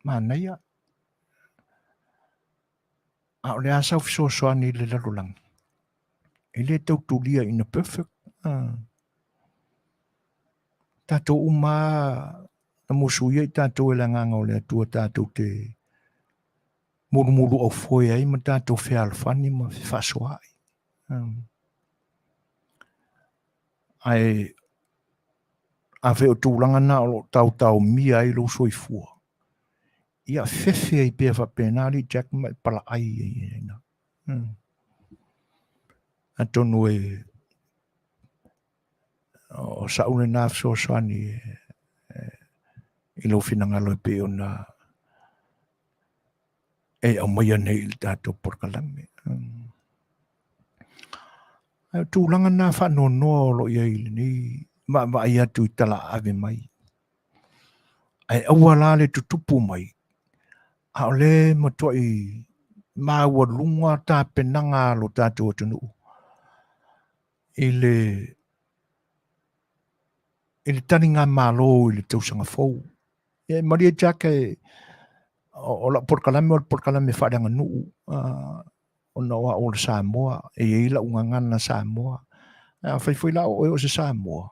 Manaya. A le asa Suasua ni le lalulang. I le tau tulia ina perfect. Tato uma na musuia I tato e langanga o le atua tato te murumuru au foi ai ma tato whea alfani ma whasua ai. Ai a wheo tūlanga na o tau mia I lo soifua. Ia whewhea I pēwha pēnari Jack mai pala ai e ina. A tonu e o saune nā Suasua ni I lo whinangalo e pēo na e au mai anei I tātou porkalame. Ai tūlanga nā whanonoa o lo ia ili ni ma ai atu I tala ave mai. Ai awala le tutupu mai. A le matua I maua lunga tā penanga lo tātou atunu. I le tani ngā malo I le tausanga fau. E Maria Jack o la porkalame whareanga nuu. O na o le Samoa. E ila ungangana Samoa. A whaifoi la o se Samoa.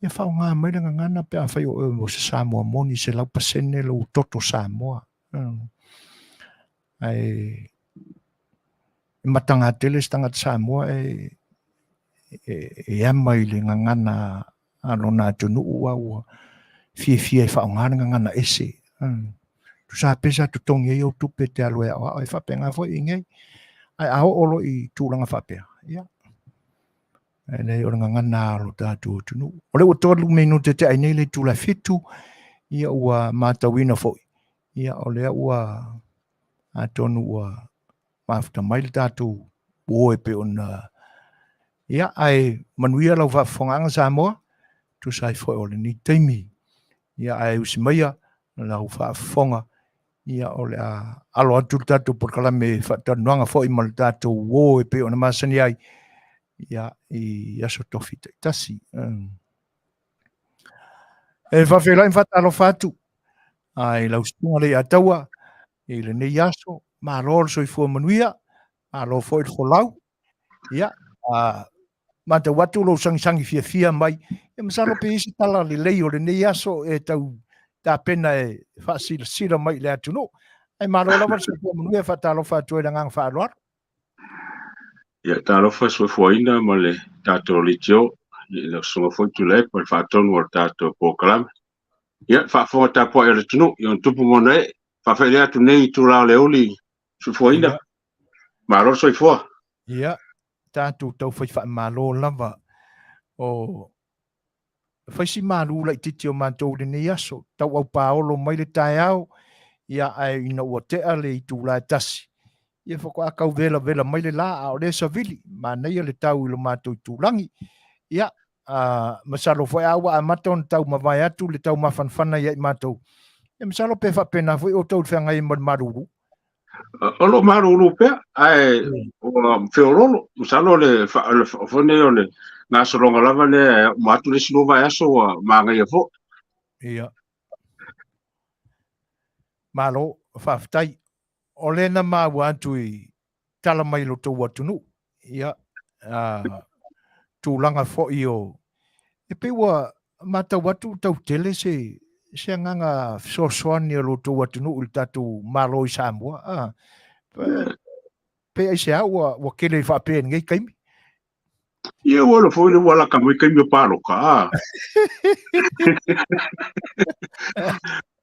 Ia whao ngā mairanga ngana pe a whai o se Samoa moni se lau pasene lau toto Samoa. Ai matanga tele stanga Samoa e amai le ngana alona tunu ua fie whao ngana ese. Tu sa pesa tu tongi e o tupe te aloe a whapenga fo inge. Ai ao olo I tūlanga whapea. Ia. Ai nei o ngana alo tātou tunu. O le o tolu menu te ainei le tūla fitu. Ia ua mātawina fo. Ia o lea ua a tonu ua mafuta mai le tātou o e pe ona. Ia ai Manuia lau Faafofoga'aga Samoa. Tu sai fo o le ni taimi. Ia ai usimaia lau Faafofoga. Ia o le alo atu tātou porkalame Faatanoaga fo I mal tātou o e pe ona Masani ai. Ia I aso tofi tasi. E whawhelai whatalo whatu. Ai lau stunga Lei'ataua. I le nei aso. Ma lor soifua Manuia. Ma lo fo I kholau. Ia. Mata watu lo sangi fia mai. E masalo pe isi tala le lei o le nei aso e tau ta pena e sila mai le atu no. Ai ma lo lava soifua Manuia whatalo whatu e rangang whaaloar. Ia tālofa Fofogaina ma le tātou litio I le songa foi tu le pa whaatonu o tātou pōkalame. Ia whaafonga tāpua e le tunu I on tupu mona e whawhele atu nei I tūrao le oli Fofogaina. Ma lo soifua. Ia tātou tau whai wha malo lava o whaisi malu lai titi o mātou le nei aso. Tau au paolo mai le tai au. Ia ai ina ua tea le I tūla tasi. Ia whako a kau vela mai le la a o le savili. Ma nei le tau ilo mātou I tūlangi. Ia, masalo fwoi awa a maton tau mawai atu le tau mawhanwhana ia I mātou. Ia masalo pe whapena fwoi o tau whenga I maruru. Olo maruru pea, ai o whiorolo, masalo le whone o le ngā soronga lava le matu le sinova aso wa māngai a fo. Ia. Malo, whawhtai. O lena māua atu I tala mai lo tau atunu. Ia, tūlanga fo I o E pe ua mata watu tau tele se nganga Suasua ni lo to watu no ultatu malo i Samoa. Pe ai se ua kele fa pe ngai kaimi. Ia wala foi le wala kamai kai me paro ka.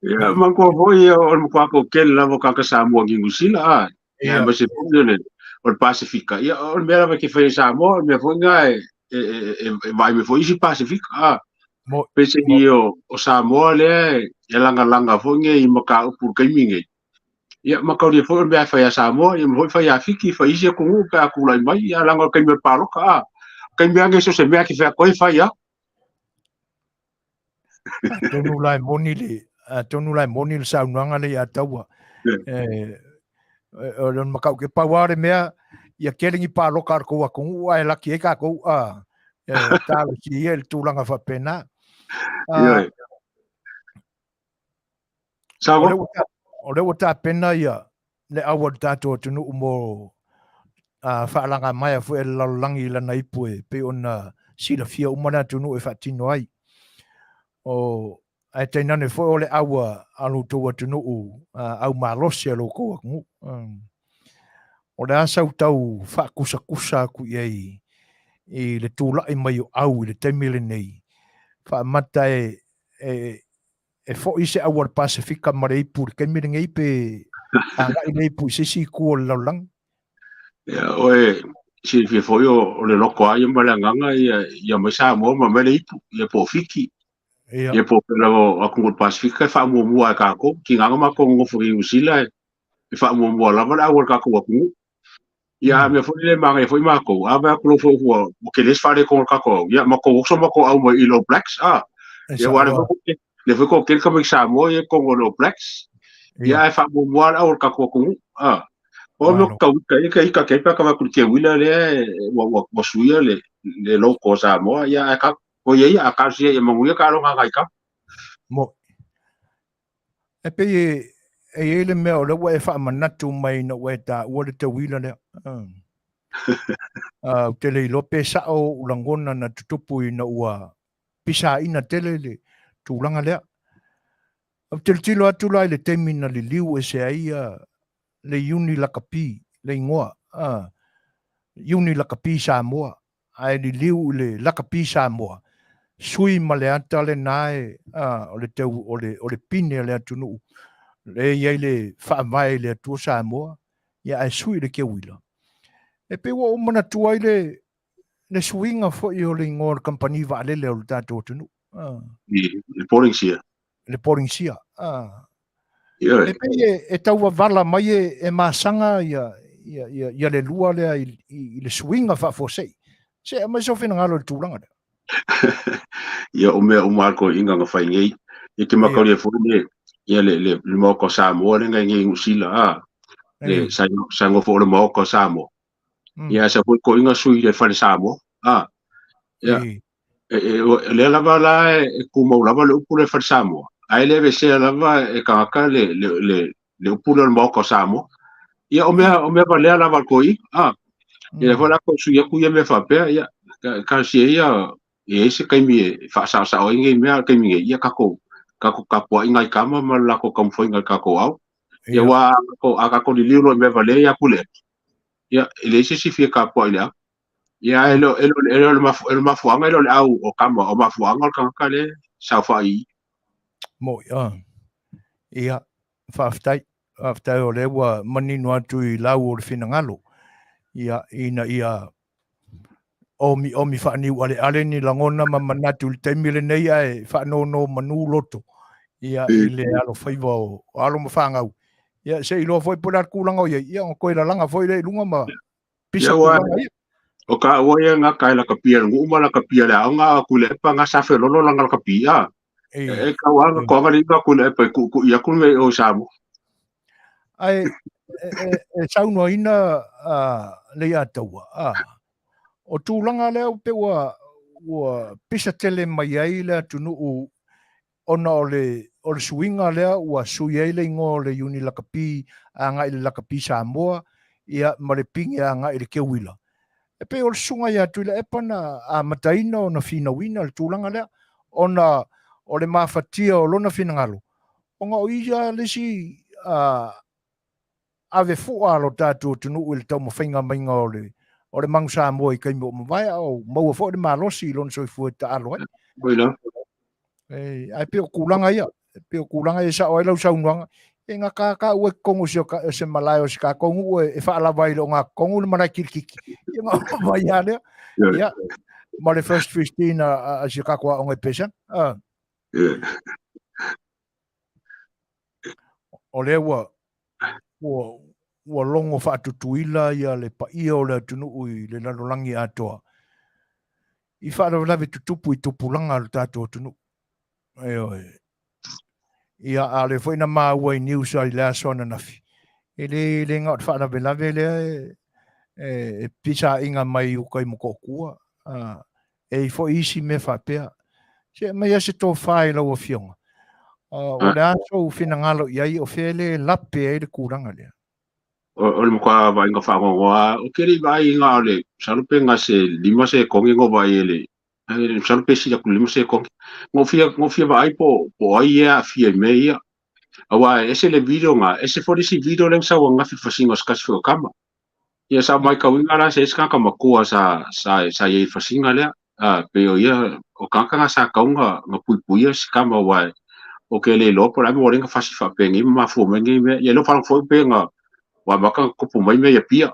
Ia mangko foi o ko kel lavo ka Samoa ngusila. Ia ma se pule o Pasifika. Ia o mera va ke foi Samoa, me foi ngai vai me foi si Pasifika. Pese ni o Samoa le ia langa foi ngai maka upur kai mingai. Ia maka ri foi me fa Samoa, ia foi fa Afiki fa isi ko ka ku lai mai ia langa kai me paro ka. Kai me ange so se me ki fa koi fa ia. Tonu lai moni le saunuanga le Lei'ataua. O lon makau ke paware mea ia kelingi pa loka ko wa ko ai laki e ka ko ta si el tulanga fa pena. O le wata pena ia le awal tato tunu mo fa langa mai fu el langi la nai pue pe ona sila fia umana tunu e fa tino ai. O ai te nane fo ole awa alu to tunu au malosia lo ko ngu. O le asa utau fa kusa ku iei i le tula i mai au i le temile nei. Fa mata e fo ise awar Pasifika mare ipu ke mi ngai pe anga i nei pu sisi ku o lang. Ya oe si fi fo yo le loko ai mala nganga ia mai Samoa ma mele ipu ia po fiki. Ia po pela o aku Pasifika fa mo ka ko ki nganga ma ko ngofo i usila e fa mo la ma awar ka ko aku. Ia me fo le manga e fo ma ko ava ko fo o ke les fare ko ka ko ia ma ko so ma ko au mai ilo blacks ia wale fo le fo ko kel ka mai Samoa ia ko lo blacks ia fa mo awar ka ko aku o no ka ka ku ke wila le wa suia le lo ko Samoa ia ka ko ia ka sia ia Manuia ka lo nga ka mo e pe e le me o le wa fa manatu mai no we ta o le te wila le te le lope sa o ulangona na tutupu ina ua pisa ina tele le tulanga le te tilo atu lai le temina le liu e se aia le uni lakapi le ingoa uni lakapi Samoa ai le liu le lakapi Samoa sui maleata le nae o le teu o le pine le atunu le iai le whaamai le atua Samoa ia ai sui le kewila e pe wa o mana tuai le suinga fo i o le ingoa company va le o le tato atunu le poringsia e pe e tau vala mai e masanga ia le lua le i le suinga Faafosei se mai so fina ngalo le tulanga ia o mea o marko inga nga fai ngei ia ke makau le fone ia le moko Samoa le ngai ngai usila le sango fo le moko Samoa ia sa ko inga sui le fale Samoa ia le lava la e kuma lava le upu le fale Samoa ai le se lava e kaka le upu le moko Samoa ia o mea vale lava ko ia ia fala ko sui ku ia me fa pe ia ka si ia e se kai mi fa sa o ngai me kai mi ia ka po inga kama ma la ko kam foi inga ka ko au ia wa ko aga ko li lo me vale ia pule ia ele se si fi ka po ia ia elo ma fuanga elo au o kama o ma fuanga ka le sa fa i mo ia aftai o le wa mani no atu i lau o fina ngalo ia ia omi fa ni ale ni langona ma manatu le temile nei ai fa no manu loto ia ile alo faiva o alo ma fanga ia se ilo foi por kulanga ia ko ila langa foi le lunga ma pisa kulanga ia o ka o ia nga kai la kapia ngu ma la kapia la nga ku le pa nga sa fe lo langa la kapia e ka wa ko nga ri ku le pa ku ia ku me o samu ai sauno ina Lei'ataua o tūlanga leo pe ua pisa tele mai ai lea tunu ona o le suinga lea ua sui ai le ingo le uni lakapi anga i le lakapi Samoa ia ma le pingi anga i le kewila E pe o le sunga ia tu le epana a mataina o na fina wina le tūlanga lea. Ona o le mafatia o lona fina ngalo. O ngā o ia le si ave fua lo tātou tunu i le tau mawhainga mainga o le mangu Samoa i kaimo mawai au maua fo le malosi i lona soifua ta alo ai. Boina. Ai pe o kulanga ia. Pe o kulanga ia sa o lau saunuanga. E ngā kākā ue kongu se malai o si kā kongu e whaalawai lo ngā kongu le marai kirikiki. I ngā mai ia lea. Ia. Ma le first 15 a si kākua o ngai pesan. O lea ua longo whaatutuila ia le paia o le atunu ui le lalolangi atoa. I whaalawe tutupu i tupulanga le tātou atunu. Ia a le fwina maua i news ai lea sona nafi. E le ngat whaalawe lawe lea e pisa inga mai ukai moko kua. E i fo isi me whapea. Se mai ase tō whae lau a fionga. O le aso whina ngalo iai o whele lape e le kuranga lea. O le mokua vai nga whangongoa, o kere vai ngā le, sarupe ngā se lima se kongi ngō vai ele. Sarupe si aku lima se kongi. Ngō fia vai po ai ea fia me ia. Awa ese le video ngā, ese fodisi video leng sa wanga fi fasinga skasi fio kama. Ia sa mai kawinga la se eska makua sa ye fasinga lea. Peo ia, o kankanga sa kaunga ngā puipuia si kama wai. O ke le lopo la mo renga fasi fa pengi ma fu mengi me ye lo fa fo penga wa maka kupu mai me ya pia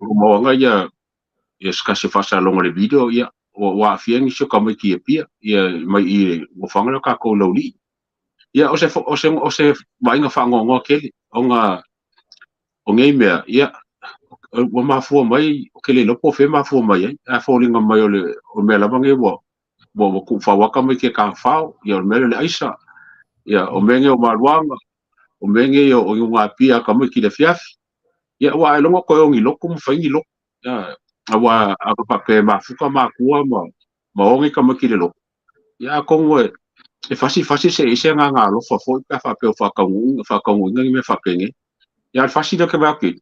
mo nga ya skasi fa sa longa le video ya wa fiengi so kama ki ya pia ya mai i mo fanga ka ko lo li ya o se mai nga fa ngo ke o nga o ngai me ya o ma fu mai o ke le lopo fe ma fu mai a fo linga mai o me la bangi bo ku fa wa kama ke ka fa ya me le aisa ya o menge o maruanga o menge o ngā pia kama ki le fiafi ya wa longa ko ngi loko mo faingi loko ya wa a pa pe ma fuka ma kua ma ongi kama ki le loko ya ko e fasi se nga lo fa fo pa fa pe fa ka ngi me fa penge ya fasi do ke ba ki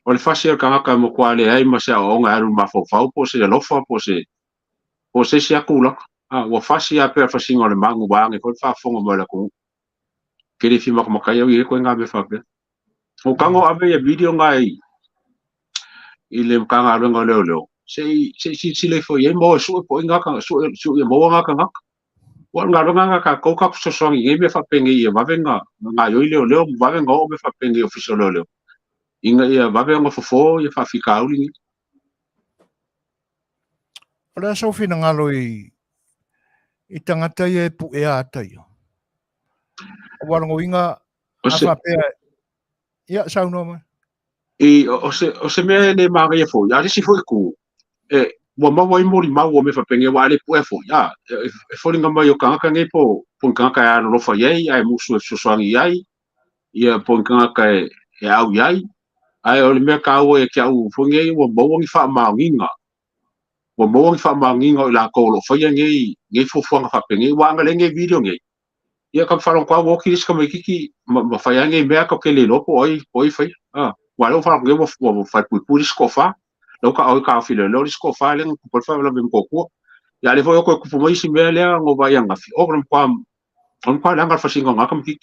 o le fasi ka mo kwa le ai ma se o nga aru ma fo fa po se lo fa po se sia kula wa fasi a pe fasi ngole mangu ba ngi ko fa fonga mo la ko kere fi makai au i ko nga be fa pe o kango abe ya video ngai i le kanga renga leo si le fo ye mo su po nga ka su mo nga ka wa nga renga ka ko ka so so ngi me fa pe ngi va venga nga yo leo va venga o me fa pe ngi official leo inga ia va venga fo ye fa fika uli Ora so fina ngalo i tangata ye pu e ata yo. Walango inga afa pe ia sauno ma. O se me ne manga ye fo ya si fo ku wa ma wa mori ma wa me fa penge wa le pu fo ya e fo linga mai o kanga nge po kanga ya no fa ye ai mu so swangi ai ia po kanga e au ai ai o le me ka o e ka u fo nge wa bo ngi fa ma nginga wa bo ngi fa ma nginga la ko lo fa ye nge fo fo nga fa penge wa nga le nge video nge ia ka fa kwa wo ki ska me ki ma fa ye nge me ka ke le lo po oi fa wa lo fa nge wo fa pu sko fa lo ka au ka filo lo sko fa le ko fa la bim ko ya le fo ko ku mai si me le ngo ba yang afi o kwa la nga fa singa nga kam ki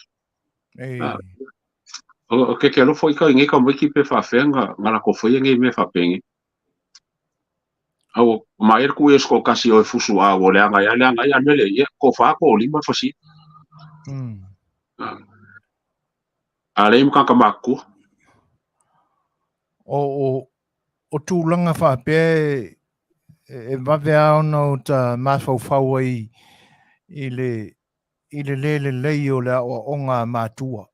o ke lo fo ka nge ka mo ki pe fa fenga nga la ko fo nge me fa penge au mai ku sko ka si o fusu a wo le nga ya me le ko fa ko li ma fa si ale im ka maku o tūlanga whapea e wawe ao no ta mawhau i le lei o le o ngā mātua.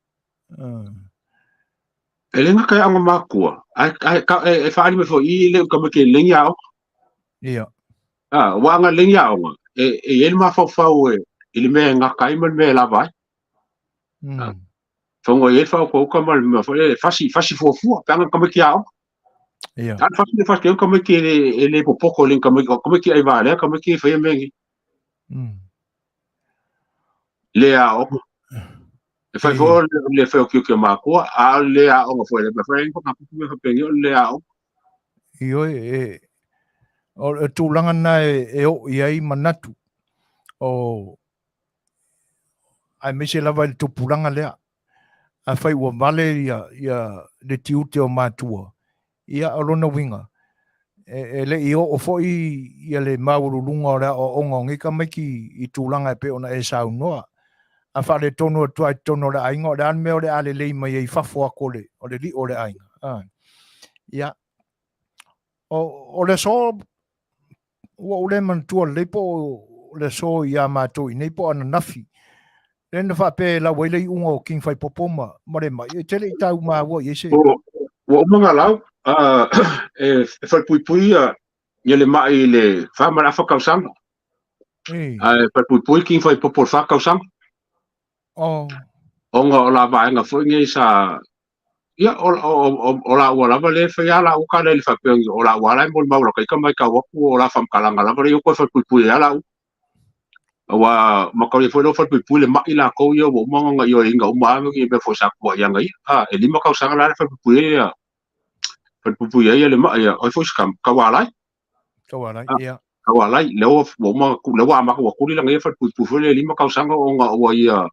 E lenga kai anga makua. E whaari me fo i le ka ke lengi ao. Ia. Wanga lengi ao nga. E ele mawhau i le mea ngā kai man mea la vai. Whango e whau ko ka mal me fasi fuafua. Panga ka ke ao. Ia. An fasi ka ke le popoko len ka ke ai vale ka ke whai mengi. Le ao. E fai fo le fai o ke makua a le ao nga foi le fai ko ka pu me pengi le ao Io o tūlanga na o iai manatu. O ai mese lava le tupulanga lea. A whai ua vale ia le tiute o mātua. Ia alona winga. Le o foi ia le maurulunga o rea o onga ngika maiki I tūlanga pe ona e sau noa. A whare tono tua tono le ainga o le anme o le ale lei mai ei whafo ako le o le li o le ainga. Ia. O le so ua ule man tua le po le so ia mātou I nei po ana nafi. Le na whape la waile I unga o king Faipopoma ma le mai. E tele I tau maa ua I ese. O mga lau, e whaipui ia le mai le whamara whakausanga. E whaipui king Faipopo whakausanga. Onga o la vaenga whuinga sa ia o la ua lava le whai ala uka le whapeongi o la ua lai mo maura kai ka mai ka waku o la whamkalanga lava re o koe whaipui ala u. Wa makau foi no whaipui le mai la kou ia o manga ia inga o maangu I be fo sa kua ianga I. E lima kausanga la whaipui ia. Whaipui ia le mai ia oi fo skam kawalai. Kawalai, ia. Kawalai, leo lewa amaka wakuri langa ia whaipui le lima kausanga o nga o ia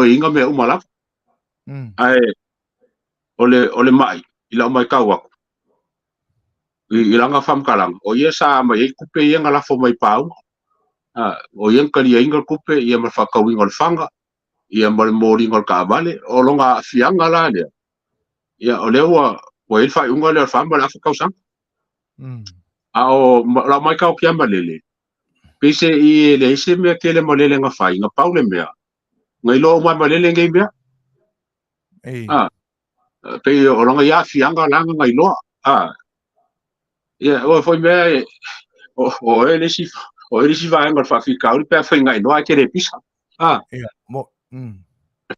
inga me umalaf. Ole mai, ila mai kawaku. Ilanga whamkalang. O ia sa mai e kupe ia ngalafo mai pau. O ia kali inga kupe ia ma whakawinga le whanga. Ia ma le mōri ngol ka vale. O longa fianga la lea. Ia o lewa, o e whai unga lea whamba le afakausang. O la mai kau kia ma lele. Pese I le ise mea ke le ma lele nga whai. Nga pau le mea. Ngai lo mai ma lele ngai mea. Pe o longa ia fianga langa ngai loa. Ia, o foi mea o e lesi vaenga whawhikau li pia whaingai noa ke re pisa. Ia, mo.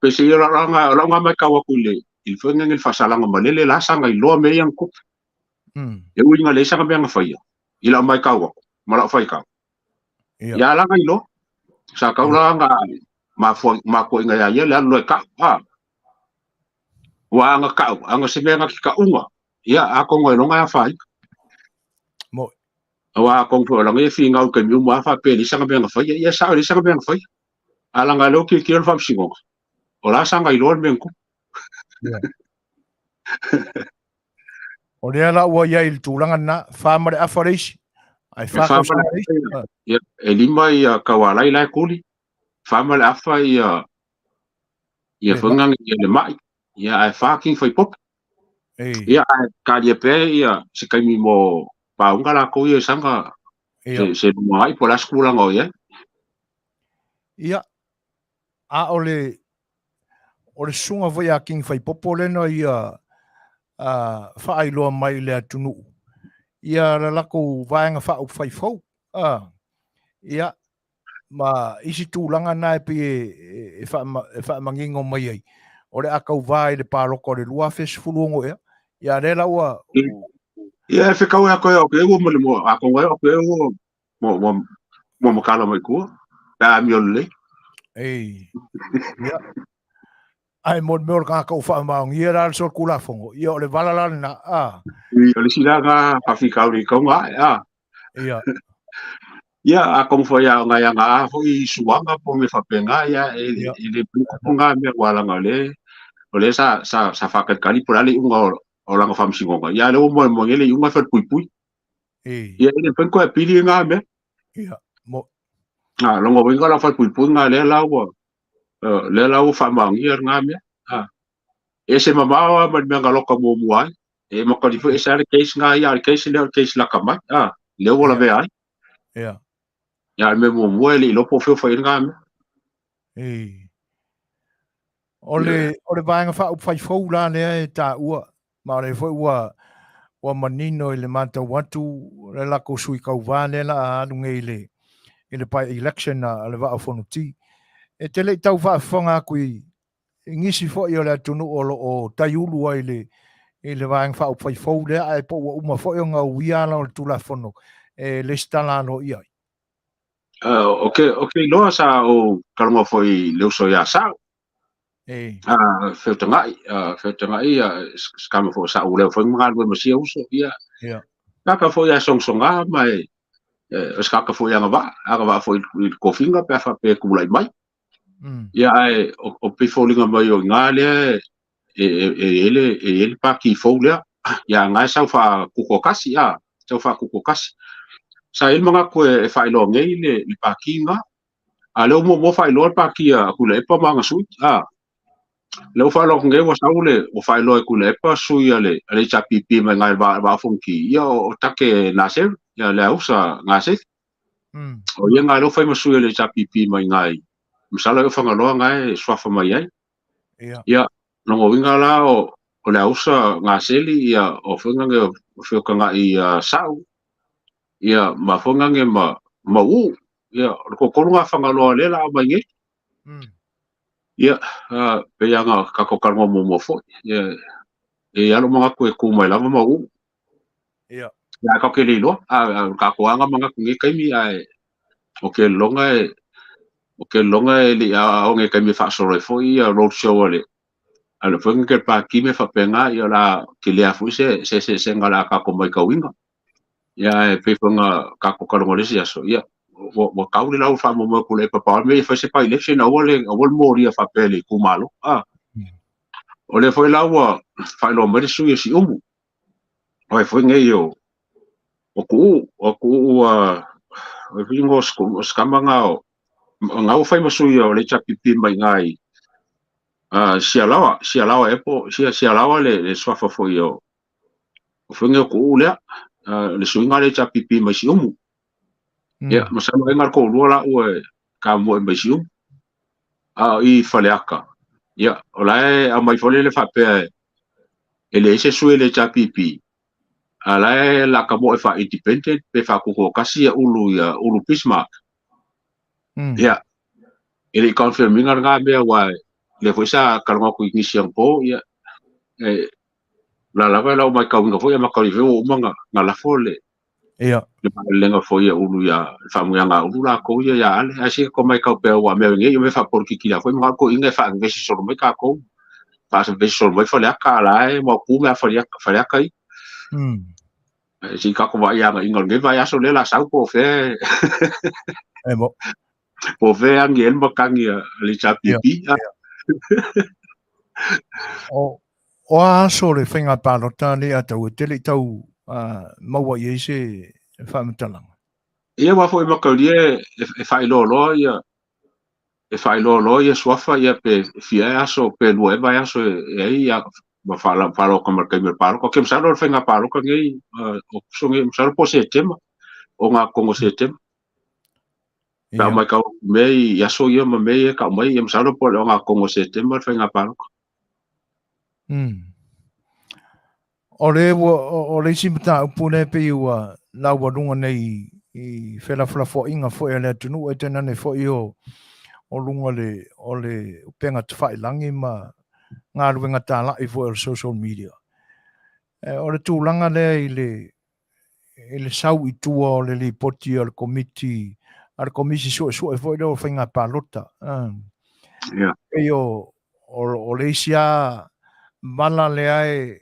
Pese I ranga mai kawaku le. Il whainga ngil whasalanga ma lele la sanga I loa mea yang kup. E uinga le sanga mea nga whaia. Ila mai kawaku. Mara whaikau. Ia langa I loa. Sa kau langa ma ko inga ia le anu e kau. Wa anga kau. Anga se mea nga ki ka unga. Ia, ako ngoi longa ya whai. Mo. Wa kong fo lang e fi ngau ke mi ma fa pe li sanga be nga fa ia sa li sanga be nga fa ala nga lo ki ki fa singo o la sanga I lo men ku o le ala ua ia I tūlanga na whamare afareisi ai whakausanga ia e lima ia kawalai lai kuli whamare afa ia whangang ia le mai ia ai whaking Faipop ia ai ka dia pe ia se kaimi mo paunga la ko ia sanga se mai po la skula ngo ia ia a ole sunga voi a king Faipopo le no ia whaailoa mai le atunu ia la lako vaenga whau Faifou ia ma isi tūlanga na e pi e whaamangingo mai ai o le akau vai le pāroko le lua fesfulungo ia le la ua ia e whekau e koe o ke ua mole mo a kongai o ke ua mo makala mai kua pēa mi ole ia ai mo me ka ka fa ma ia ra so kula fongo ia o le valala na o le sila nga Afrika uri ko nga ia a kong fo ia nga fo I suanga po me fa penga ia e le punga me wala nga le sa fa kali por ale unga o langa fam singonga ia le mo ngele unga fa pui ia le pen ko e pili nga me ia mo longo winga la fa pui nga le la fa mangia nga me e se mamawa ma me nga loka mo muai e mo kali fo e sa le case nga ia le case la kama le wala ve ai ia me mo muai lo po fo fa nga me ole vaenga fa Faifou la le ta ua ma le fo ua manino I le matau watu le lako sui kau vane la anunge I le pai election na le va fonuti e tele tau va fonga kui ngisi fo I le atunu o taiulu ai le vaenga fa Faifou le ai po uma fo nga uia la tu la fono le stala no ia okay lo sa o kalmo foi le so ya sa Fetalaiga skama fo sa o le foi mga mo sia uso ia kaka fo ya songsonga mai kaka fo ya ngava fo kofinga pe fa pe kulai mai ya o pe fo linga mai o ngale ele pa ki fo le ya ngai sa fa kukokasi ya sa fa kukokasi sa il manga ko e fa ilo ngai le pa kinga ale mo fa ilo pa ki kulai pa manga su le fa lo ngai wa saule o fa ilo kulai pa su ya le chapipi mai ngai ba funki ya o take nasel ya le usa ngase o ia ngai lo fai masu le chapipi mai ngai misala yo fanga lo ngai swafa mai ai ya no ngo winga la o le usa ngaseli ya o fanga nge o fanga i sau ya ma fanga nge ma u ya ko nga fanga lo le la mai nge ya pe ya nga ka ko kalmo mo fo ya ya lo mga ku mai la ma u ya ka ke lo ka ko anga mga nge kai mi ai o ke longa li a o nge kai mi fa so fo ya road show le ala fo nge pa ki me fa penga ya la ke le afu se ngala ka ko mai ka winga ya pe fo nga ka ko kalmo le ya so ya mo ka uli la fa mo ko le pa me fa se pa election o mo ria fa pele ku malo o le foi la wa fa lo me su si umu o foi nge yo o ku o vingo skamanga ngau fai masu yo le chapipi mai ngai sialawa epo sialawa le swafa fo yo fo nge ku le le suinga le chapipi mai si umu ya masama ngar ko rola o ka mo mai si umu i faleaka ya ola a mai fole le fa pe ele se suele chapipi ala la ka mo fa independent pe fa ko kasi ulu Bismarck ya ele confirming nga be wa le foi sa kalma ku inisian po ya la mai ka unga foi ma ka rive o manga ngala fole ya le nga foi ulu ya fa mu nga ulu la ko ya ale asi ko mai ka pe wa me nge me fa por ki la foi ma ko inga fa nge so mai ka ko fa se ve so mai fa la ka la mo ku me fa ya kai si ka ko va ya inga nge va ya so le la sa ko fe mo po fe angel mo kangi le chapipi o aso le whenga pālota Lei'atau te le tau maua i eise whaamatalang. Ia wa foi makalie e fai lo ia e fai lo ia swafa ia pe fia aso pe lue vai aso e ia ma fala ko mar kai mer palo ko kem sa lo whenga palo ka ngai o songe sa po se tema o nga kongo se tema pa mai ka me ia so ia ma me ka mai ia sa lo po nga kongo se tema whenga palo o le simta upune pe ua la warunga nei i fela fo inga fo ele tunu e tena ne fo io o lunga le penga tfai langi ma ngā ruenga tāla i fo el social media o le tūlanga le i le sau i tua o le poti al committee al komisi so e fo ele o whainga pālota e o le isia mala le ai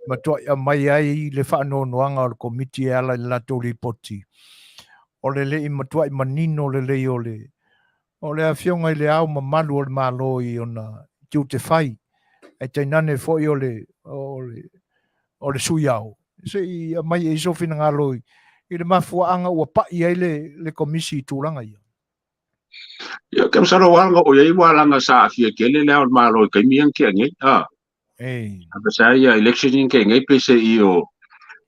matua ia mai ai le whaanonoanga o le komiti ala i lato li poti. O le i matua i manino le o le awhionga i le au mamalu o le malo i ona kiu te whai. E tainane fwoi o le sui au. Se i mai e sofina ngā loi. I le mafuaanga ua pai ai le komisi i tūranga ia. Ia kem saro wanga o iei walanga sa afia kele le au malo i kaimiang kia ngai. Apa saya election ke ngai pese i o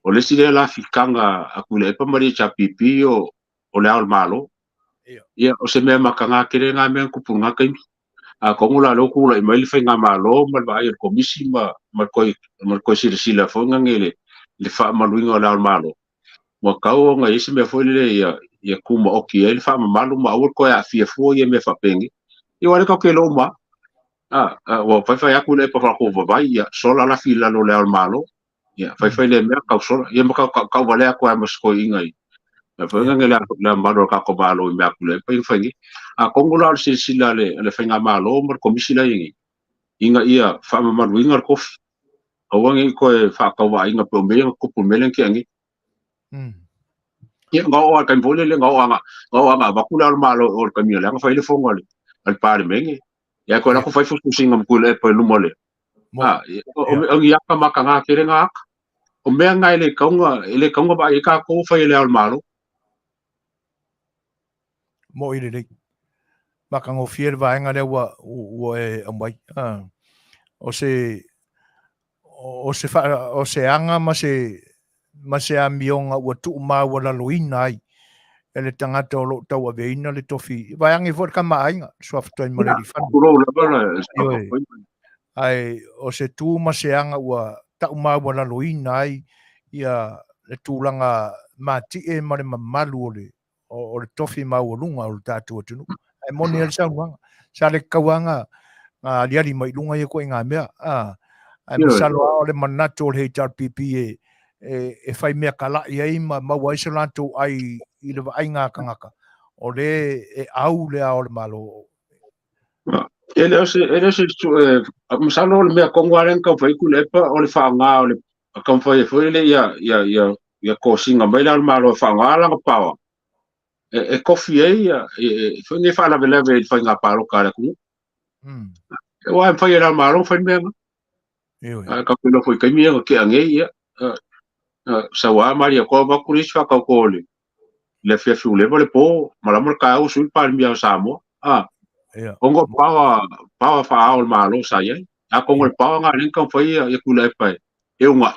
le sile la fikanga akule pa mari chapipi o le au malo. Ia o se mea makanga kere ngā mea kupunga kaimi. A kongula lo kula i maili whainga malo mal vai komisi mar koi sila fonga ngele le wha maluinga o le au malo. Mo kau o ngai isi mea fwoi le ia kuma oki e le wha malu ma awal koe a fia fua ia mea whapengi. Ia wale kau ke lo ma. Wa fai aku le pa ko vai ia sola la fila lo le al malo ia fai le me ka sola ia ma ka vale aku a masko ingai fa ngela la malo ka ko malo me aku le pa fai a kongola se sila le fai malo mar komisi la inga ia fa ma winga ko o wangi ko fa ka wa inga po me ko po melen ke ngi Ia ngau kai vole le ngau anga ba kula malo o kai mia le fa ile fonga le al pare menge ya ko la ko fai fu singa mkule pa lumole o ia ka makanga kere nga o mea ngai le kaunga ba i ka ko fai le al malo mo ile le makango fier va nga le wa e ambai o se anga ma se amionga wa tu ma wala loina ai ele tangata o lo tau aveina le tofi vai angi for ka mainga soft time mo le fan ai o se tu ma se anga wa tau ma wala loina ai ia le tūlanga mati e mare mamalu o le tofi ma o lunga o le tātua tunu ai mo Nielsen wanga sa le kauanga liari mai lunga e ko inga mea ai masalo o le manato le HRPP e fai mea kala i ai ma waisalanto ai i le vainga kangaka o le e au le ao le malo ele se masalo le mea kongwaren ka fai kulepa o le whaanga o le ka fai foi le ia ko singa mai le malo whaanga langa pawa e kofi e foi ne fala vele ve fai nga paro kare ku e wa fai le malo fai mea ka pelo foi kai mea ke ange ia sa wa maria ko ba kuris fa ka ko le fiafi le po malamo ka u sul par mia Samoa ongo pawa fa au malo sa ye a kongo pawa nga len kan foi e kula pa e unga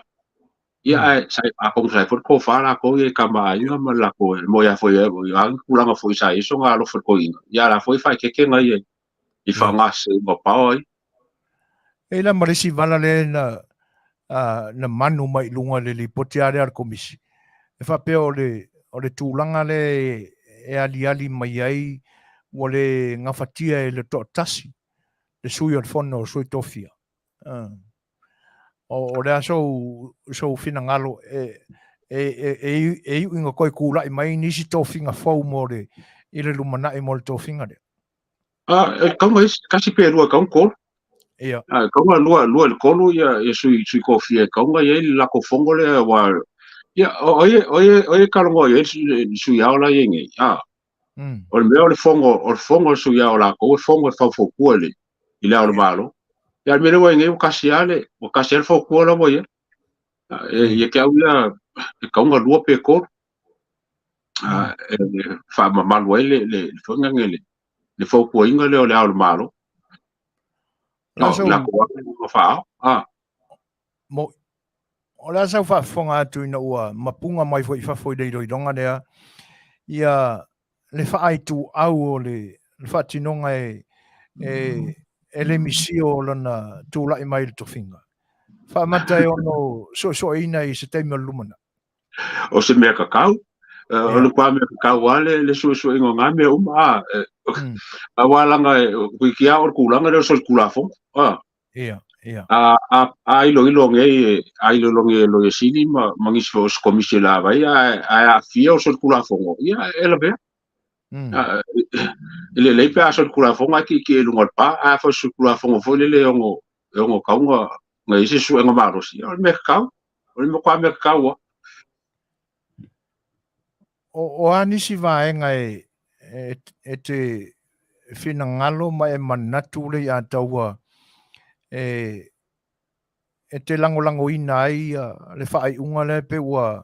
ia sai a kongo sai for ko fa la ko e kama ia ma la ko mo ya foi a kula nga foi sai so nga lo for ko ina ia la foi fa ke nga ye i fa nga se mo pawa e la marisi vala le na manu mai lunga le li potiare ar komisi e fa pe o le tūlanga le e ali mai ai o le ngafatia e le tasi le sui o fono o sui tofia o le so fina ngalo e inga koi kula i mai nisi tofinga fau mo le i le lumana i mo le tofinga le kaunga kasi pe lua kaunga ia kaunga lua le kolu ia sui kofia kaunga ia la ko fongo le wa ia oye kalongo ia sui aula yenge o le mea o le fongo sui aula ko o fongo Faafofoga'aga le i le aula malo ia mele wa ngai o kasiale Faafofoga'aga la wa ia ia ke au ia kaunga lua pe ko fa mamalu ai le fonga ngele le Faafofoga'aga le o le aula malo la ko fa mo o la sa fa fonga tu ina ua mapunga mai foi dei donga lea ia le fa ai tu au le fa tinonga e le misio lana tu la mai le tofinga fa mata ono so ina i se taimi lumana o se mea kakau o le kwa mea kakau ale le Suasua ingo ngā mea a walanga kui kia o kulanga le so kulafo ia a ilo nge a ilo nge lo sini mangis fo komisi la vai a fia o so kulafo ia ela be le pe a so kulafo ki lungal pa a fo so kulafo fo le ongo kaunga ngai se su ngo marosi o me kakau o me kwa me kakau o anisi vaenga e te fina ngalo mai manatu le ia taua e te lango ina ai le whaai unga le pe ua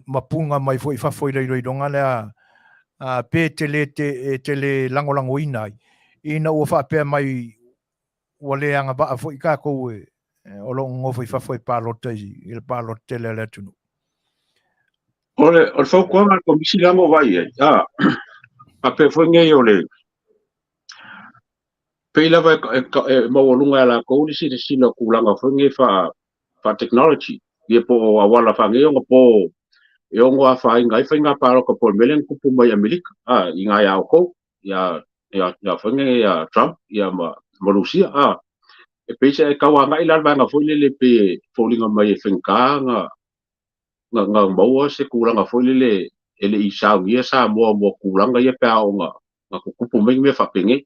mapunga mai foi whafoi rei donga le pe te le lango ina ai ina ua whapea mai ua le anga ba foi ka kou o lo ngofoi whafoi pālota i le pālota le tunu ole o fo ko ma komisi lango vai a pe foi ngai o le pe lava mo lunga la ko ni si no kulanga fo ngai fa technology ye po wala fa ngai ngo po yo ngo fa ngai fa ngai pa ko po melen ku po mai amerika inga ya ko ya fa ngai ya Trump ya Manuia e pe se ka wa ngai la nga fo le pe fo linga mai fenka nga mo se kulanga fo le ele i sa mo kulanga ye pa nga ku po mai me fa pengi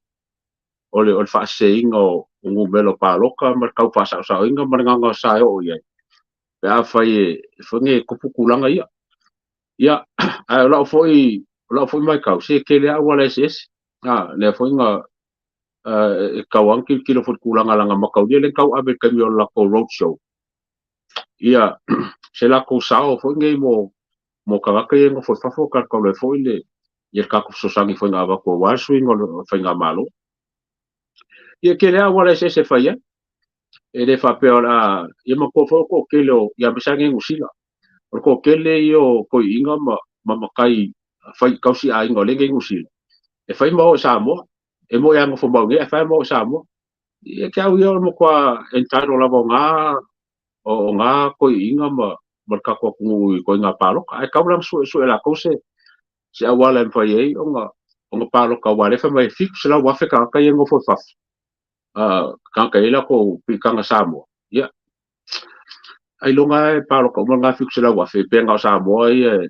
ole fa saying o ngubelo paloka mar kau pasa sa inga mar nga sa o ye pa fa ye fonge kupu kulanga ia ia la foi mai kau se ke le wala ses le foi nga kawang kilo fut kulanga langa makau dia le kau abe kamio la ko road show ia se la ko sao foi ngai mo kanga ke ngo foi fafo ka ko le foi le ia ka ko so sangi foi nga ba ko wa swing ngo foi nga malo ia ke le wala ses se fai e le fa pe ora ia ma ko fo ko ke lo ia bisangi ngusila ko ke le yo ko inga ma kai fai kausi ai ngo le ngai ngusila e fai mo Samoa e mo yang fo bang e fai mo Samoa e ka u yo mo kwa entaro la bonga o nga ko inga ma ka ko ngu ko nga palo ai ka blam su la ko se awala en fai e o nga palo ka wale fa mai fix la wa fe ka yengo fo fa ka ka ila ko pi ka nga Samoa ya ai longa e palo ka nga fix la wa fe pe nga Samoa e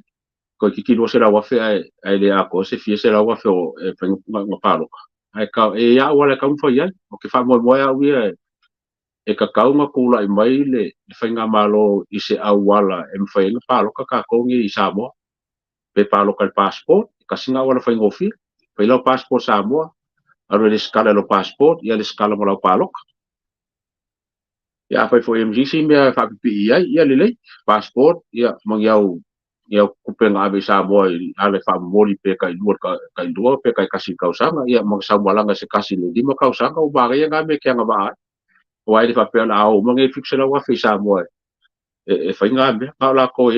ko ki kilo se la wa fe ai le a ko se fie se la wa fe o e nga palo ai ka e ya wala ka mfa ya o ke fa mo ya wi e ka kaunga kula i mai le whainga malo i se au wala e mwhainga pāloka ka kongi i Samoa pe pāloka le passport ka singa wala whainga ofi pe lau passport Samoa aro le skala lo passport ia le skala mo lau pāloka ia pai fo MGC mea whapipi ia le lei passport ia mangiau kupenga abe Samoa i ale whamori pe kai lua pe kai kasi kausanga ia mang Samoalanga se kasi le lima kausanga o baga ia ngā me kia ngā baa wai le fa pela au mangi fixela wa fi Samoa e fa inga me ka la ko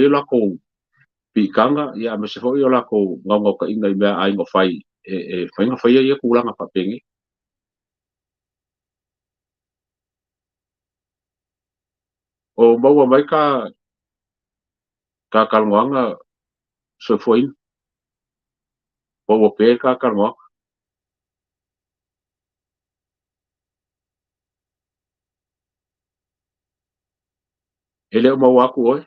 pikanga ya me se foi la ko ngongo ka inga me ai ngo fai fa inga fai ia kulanga pa pengi o mau mai ka kalnganga se foi o pe ka kalngo ele mau aku oi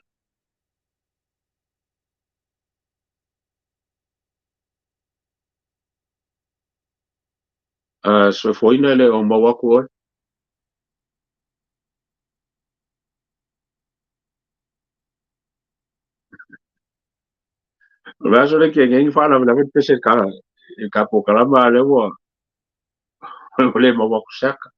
se foi nele o mau aku oi Raso le ke ngi fa na na pese ka po kalama le wo le mau aku saka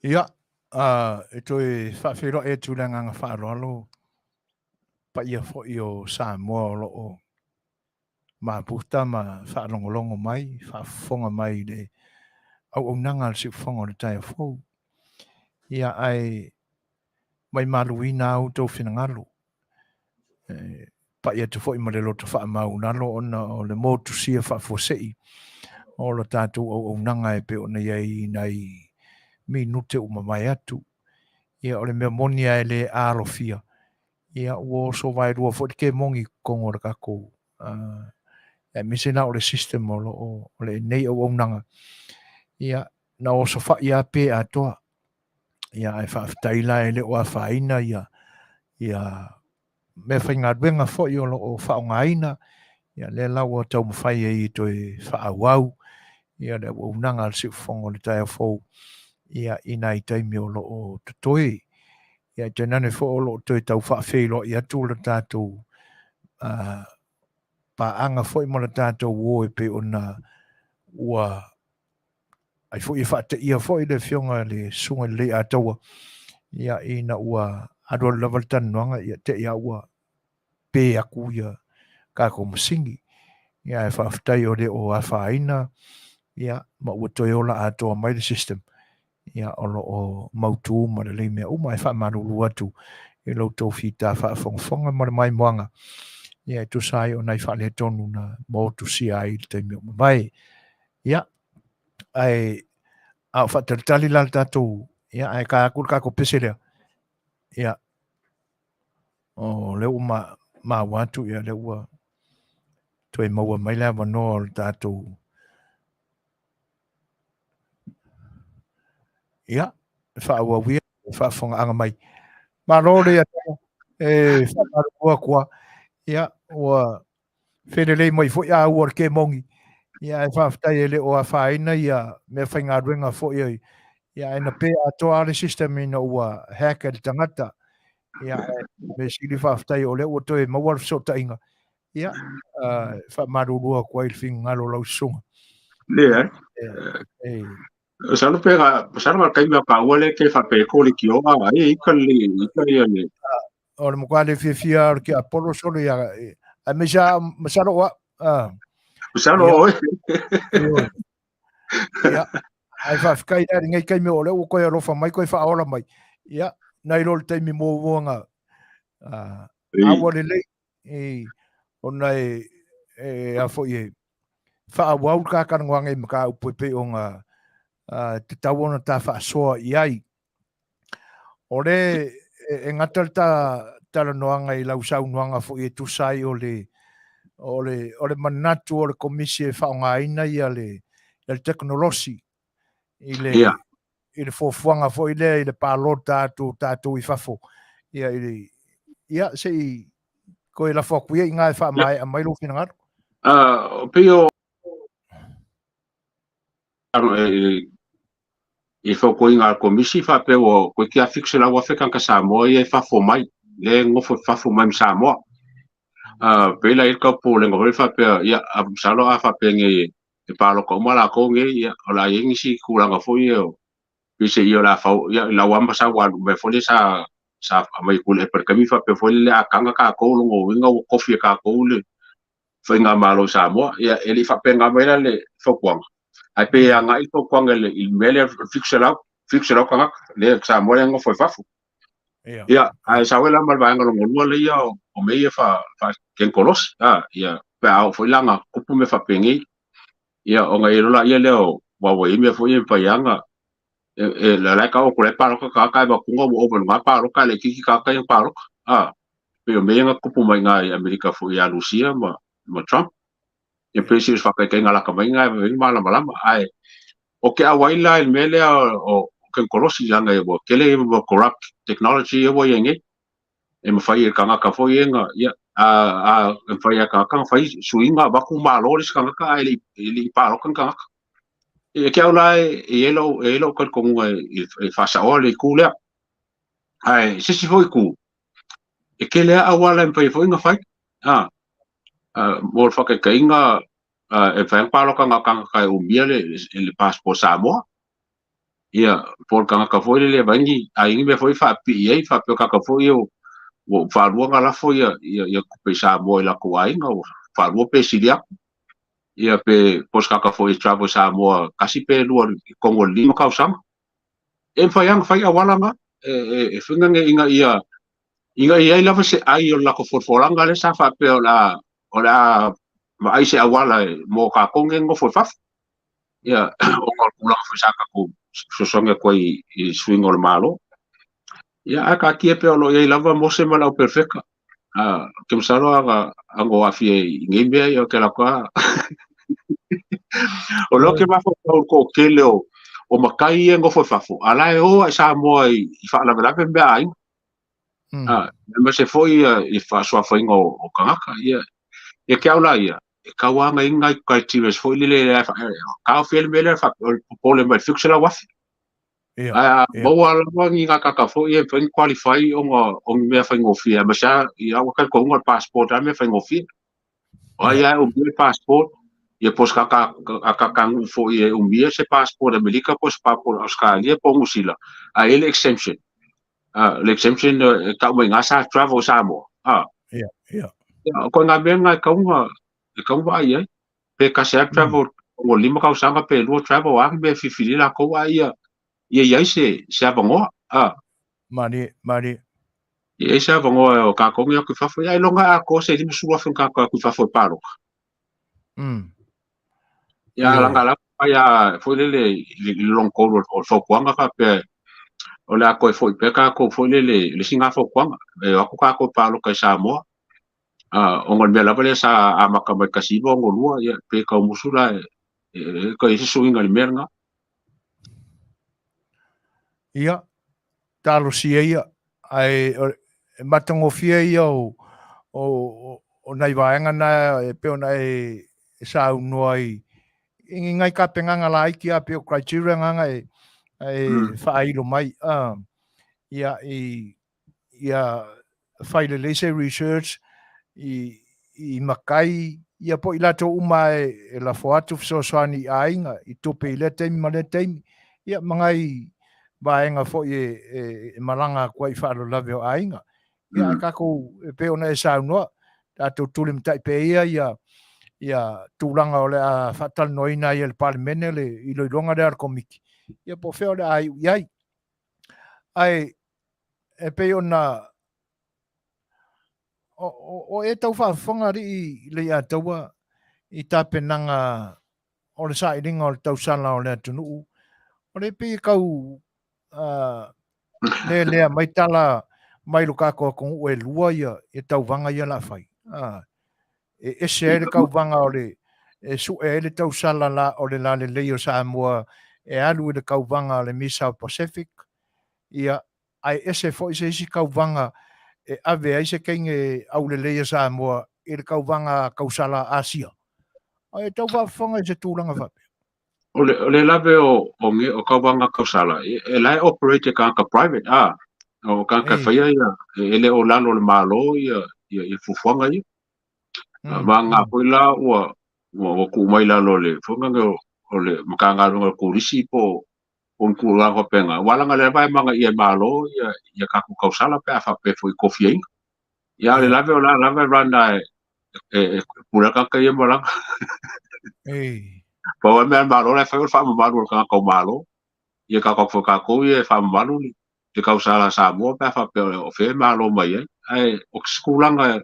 Ia, e toi whawhiro e tūranga ngā whaarolo, pa ia fo i o Samoa o loo ma puta ma whaalongolongo mai, whaafonga mai le au nanga si whonga le tai fo. Ia ai mai maluina au tau whinangalo. Pa ia te fo i ma le loto wha mau nalo ona o le motu sia whaafosei. O lo tātou au nanga e pe ona iai nei minute umamai atu. Ia o le mea monia e le aalofia. Ia ua so vai rua fo ke mongi kongo le kako. E misena o le system o le nei au nanga. Ia na o so fa ia pe atoa. Ia e whaaftaila e le o a whaina ia me whainga ruenga fo i o whaongaina. Ia le lau o tau mawhai e i toi whaawau. Ia le o nanga al si whongo le tai fo. Ia ina i taimi o tutoi. Ia tenane fo o lo toi tau whaafeilo ia tū le tātou pa anga fo i mo le tātou o e pe ona ua ai fo i whaate ia fo i le fionga le sunga le Lei'ataua. Ia ina ua adwa level tanuanga ia te ia ua pe aku ia kako masingi. Ia e whaaftai o le o a whaina. Ia ma ua toi ola atoa mai le system. Ia olo o mautu ma le lei mea uma e whaamarulu atu. E lau tau whita whaafonga ma le mai moanga. Ia e tu sai o nei whaale tonu na motu si ai te mea mai. Ia ai au whaatatali la tātou. Ia ai ka akul kako peselea. Ia o leu ma watu ia leu toi maua mai la wanoa o tātou. Ia whaua wia whaafonga mai. Ma rore ia e whaarua kua. Ia ua whenelei mai fo ia ua ke mongi. Ia e whaaftai ele o a whaina ia me whainga ruenga fo ia. Ia e na pe atoa le system ina ua heka le tangata. Ia me sili whaaftai o le ua toi mawar sota inga. Ia whaamarurua kua il whinga ngalo lau sunga. Le Salo pega, salo al kaima pa wale ke fa pe ko le kio ai ikali le. O le mokale fia ke Apollo solo ia a me ja masalo wa Salo oi. Ia ai fa kai ngai kai me ole o ko ia rofa mai ko fa ola mai. Ia nai rol taimi mo wonga a wale le ona a fo ye fa wa ka ka ngwange maka upepe onga te tawona ta fa soa iai. Ore e ngatal ta noanga i lau sau noanga fo i tu sai o le manatu o le komisi e whaongaina ia le teknolosi i le fofuanga fo i le pālota tātou i fafo. Ia se i ko i la whakuia i ngai wha mai a mai lo fina ngaru. Pio i fo inga komisi fa pe o ko ki a fixe la wa fe kan ka Samoa e fa fo mai le ngofo fa fo mai Samoa pe la il ka po le ngofo fa pe ia a salo a fa pe nge e palo ko mala ko nge ia ola yengi si ku la ngofo io pe se io la fa ia la wa ma sa wa me fo le sa mai ku le per kami fa pe fo le a kanga ka ko lo ngo winga o kofi ka ko le fa nga malo Samoa ia ele fa pe nga mai le fo kwang ai pe anga i to kwanga le il mele fixe la kanga le Samoa ngo foi fafu ia ai sa wela mal ba ngalo ngolua le ia o me ia fa ken kolos ia pe au foi langa kupu me fa pengi ia o ngai rola ia leo wa we me foi pa yanga la ka o kule pa ka ba kunga o ben ma pa ka le kiki ka pa pe o me nga kupu mai ngai Amerika foi ia Rusia ma Trump e presies fa ka ngala ka mai ngai ma lama ai o ke awaila il mele o ken kolosi yanga e bo kele bo corrupt technology e bo yenge e ma fai ka nga ka fo yenga ia a fai ka fai suinga ba ku ma lo ris ka ili pa ro ka e ke ola e elo ko e fa sa o le ku le ai si fo ku e ke le awala en fai fo nga fai mo fa ka inga e fai pa ro ka o miele le passport Samoa ia por ka fo le bangi ai me foi fa pi e fa ka fo yo wo fa luanga la fo ia ku pe Samoa la ku ai nga whaarua pe siria. Ia pe poskaka fo I travel Samoa kasi pe lua kongo 5 kausanga. E whaianga whai awalanga, e whingange inga ia lava se ai o lako forforanga le sa whape o la ai se awala mo ka konge ngofo whaf. Ia, o ngol kulang whisaka ko sosonga koe I swing o le malo. Ia, a ka kia pe o lo ia lava mo se malau perfecta. Ke msalo ango afi ngai mea I o ke la koa. O lo ke mafo ko kele o makai e ngofo whafo. Ala e o ai sa mo I whaalawelawe mea ai. Ma se foi I whaasua whainga o kangaka. Ia ke au la ia. E kauanga ingai criteria foi lele ka fiel mele fa pole mai fixela wafi. Mo ala ngi ka foi e fen qualify o me fa ngofia ma sa ia wa ka ko ngol passport a me fa ngofia. Ai o me passport ia pos ka foi e o me se passport America pos passport Australia po musila. A ele exemption. L'exemption ka mo ngasa travel Samoa. Ko nga benga ka ai pe kasi travel o 5 kausanga pe lu travel a be fifilila ko ia se abangoa Mari ia se abangoa o ka ko ia ku fafo ia longa a ko se di suwa fun ka ku fafo paro ia langa la ia foi le long ko o fo kwanga ka pe o la ko foi pe ka ko foi le singa fo kwanga e o ka ko palo ka Samoa o ngol me lava le sa a makamai kasiva o ngolua ia pe ka musula ko isi suinga le merga ia talo sia ia ai matangofia ia o nai vaenga na pe ona e sa unoi ngai ka penganga lai ki a pe criteria nganga failo mai ia ia faile lese research I makai ia po ila to uma e la foatu Suasua ainga I tope ile temi male temi ia mangai baenga fo e malanga kwa I whaalo lave o ainga ia ka ko pe ona e saunoa tato tule mtai pe ia tūlanga o le a Faatalanoaga I le palemene le I loilonga le arkomiki ia po feo le ai iai ai e pe ona o e tau whaafonga ri Lei'ataua I tapenanga o le sairinga o le tausala o le atunuu o le pe kau lea mai tala mai luka ko e lua ia e tauvanga ia la fai e se le kauvanga o le su e le tausala la o le la le leo Samoa e alu le kauvanga o le South Pacific ia ai ese foi se si kauvanga e ave ai se kenge au le leo Samoa e le kauvanga kausala Asia ai tau whafonga se tūlanga whape o le lave o kauvanga kausala e lai operate ka private o ka whaia ia ele o lalo le malo ia fufuanga ia ma ngā poila ua ku mai lalo le whunga o le makanga runga kurisi po kula ko penga wala nga le vai manga ia malo ia ka ku kausala pe fa pe foi kofia ia le lave o lave randa e pura ka ia mala pa me malo le fa malo ka ko malo ia ka ko ka ia fa malo ni te kausala Samoa pe fa pe o fe malo mai ai o skulanga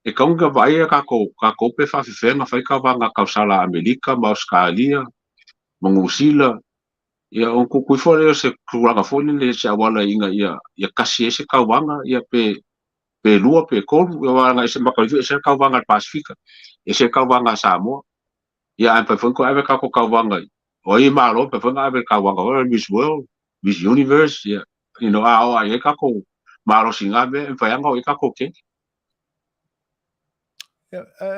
e kaunga vai ka ko pe fa fenga fa ka vanga kausala Amerika ma Australia mangusila ia o ku fole se kulanga fole le se awala inga ia kasi se kauanga ia pe lua pe ko ia se makalifi se kauanga Pasifika e se kauanga Samoa ia pe fon ko ave ka ko kauanga o I malo pe fon ave kauanga o Miss World Miss Universe ia ai ka ko malo singa be pe anga o ka ko ke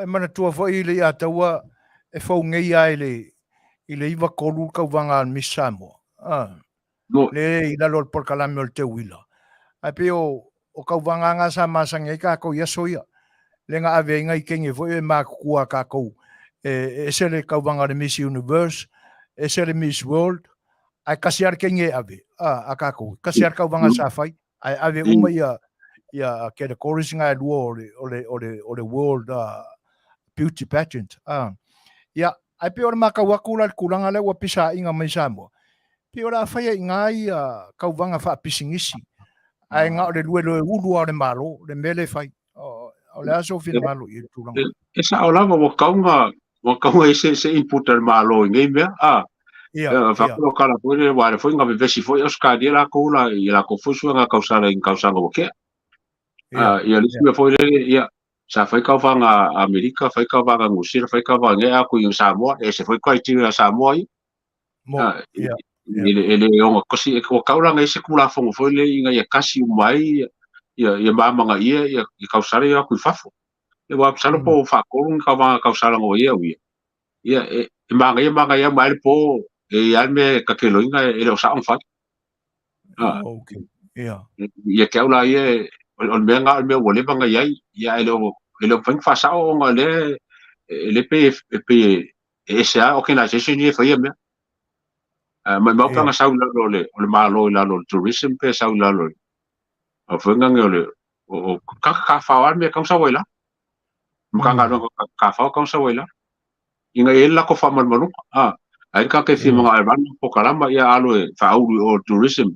mana tua foi Lei'ataua e fau ngei ai I le iwa kolu kauvanga al Miss Samoa. Le I lalo por kalame o le te wila. Ai pe o kauvanga ngā sa masanga I kako ia soia. Le ngā ave inga I kenge foi e mākukua kako. E se le kauvanga le Miss Universe, e se le Miss World. Ai kasiar kenge ave. A kako. Kasiar kauvanga sa fai. Ai ave uma ia ke le chorus ngā lua o le world beauty pageant. Ia, ai pe ora makawaku la kulanga le wa pisa inga mai Samoa. Pe ora fai ngai kauvanga Faapisinisi. Ai nga le lue ulu le malo, le mele fai. O le aso fina malo i tulanga. E sa o lava wa kaunga se input al malo ngai mea. Fa ko kala po le wa le foi nga vesi foi os ka dia la ko la i la ko fusu nga kausala in kausanga o ke. Ia le foi le ia sa fai ka vanga Amerika, fai ka vanga ngusira, fai ka vanga aku yung Samoa, se foi ka tiri a Samoa i. Ele o kosi ko kaula ngai se kula fongo foi le inga ia kasi mai ia mama ia kausala ia ku fafo. Le wa sala po fa ko ka vanga kausala ngo ia wi. Ia manga ia mai po ia me ka ke loinga ele o sa on fa. Okay. Ia kaula ia on menga me wole banga ia ele fang fa sa o ngale ele pe esa organization ia foi me ma panga sa le malo la lo tourism pe sa la lo o fanga ngole o ka fa me ka sa wela mkanga ka fa ka sa wela inga ela ko fa mal malu ai ka ke fi mga alban po kalama ia alo fa o tourism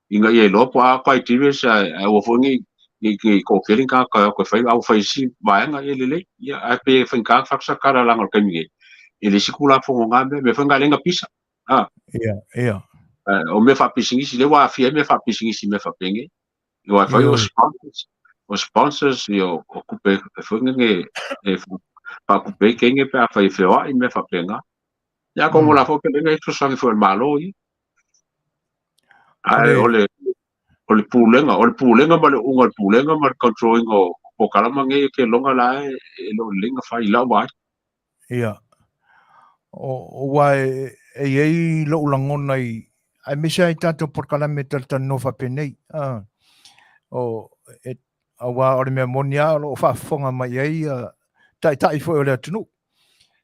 inga ia lo po a kwai tires o fongi ni ko keling ka ko fai au fai si baanga ele ia ape fin ka fa sa kara lang ka mi ele sikula fo ngambe me fanga lenga pisa o me Faapisinisi le wa afia me Faapisinisi me fa penge o fai o sponsors yo okupe fonga nge pa kupe kenge pe fa ifewa i me fa penga ya ko la fo ke lenga itu sang fo malo i o le pulenga ma le unga le pulenga ma controlling o kalama nge ke longa la e lo linga fa ila wa o wai e lo langona i ai misa i tanto por kalame tan no fa penei o e awa o me monia lo fa fonga mai ai tai fo le tunu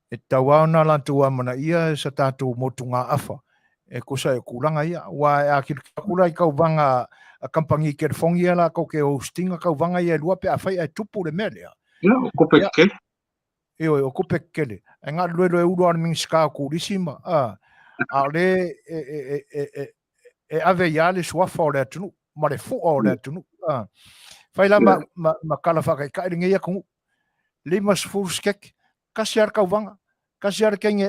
e tawa na la tua mana ia sa tatu motunga afa e kusa e kulanga ia wa a ki kula i kau vanga a kampangi ke fongi ala ko ke hostinga kau vanga ia lua pe afai ai tupu le mele ko pe ke o ko pe kele nga lo ulo ar min ska ku disima a le e ave ya le swa fo le tunu ma le fu o le tunu fai la ma kala fa ka nge ia ku le mas fu skek kasiar kau vanga kasiar ken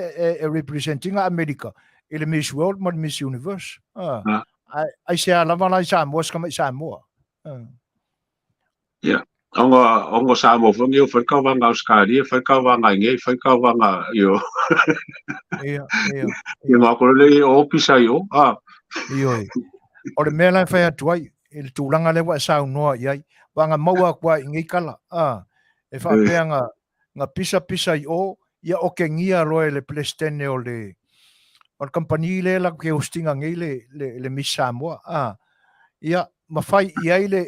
representing America ele Miss World maar Miss Universe ai se ala vala Samoa kama Samoa ongo Samoa fongi o fa vanga Australia fa vanga nge fa vanga yo yo ma ko le o pisa yo o le mela fa tuai il tulanga le wa sa no ai wanga maua kwa ngi kala e fa peanga nga pisa yo ia o ke ngia roe le plestene o le company le la ke hostinga ngai le Miss Samoa ia mafai ia le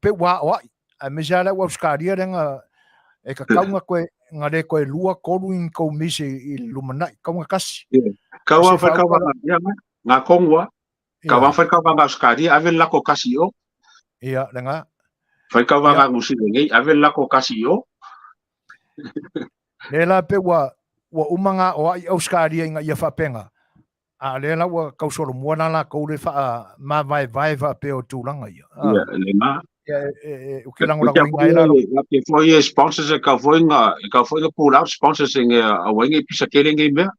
pe wa a mejala wa skaria nga e ka kaunga ko ngare ko lua ko in ko misi i lumana kaunga kasi kawa fa kawa nga kongwa kawa fa kawa nga skaria ave la ko kasi o ia nga fa kawa nga musi ngai ave la ko kasi o le la pe wa umanga o ai Australia nga ia fa penga a le la wa kausolo moana la ko le fa ma vai va pe o tulanga ia le ma o ke lango la ngai la ke foi sponsors ka foi pull out sponsors a wengi pisa kelenge me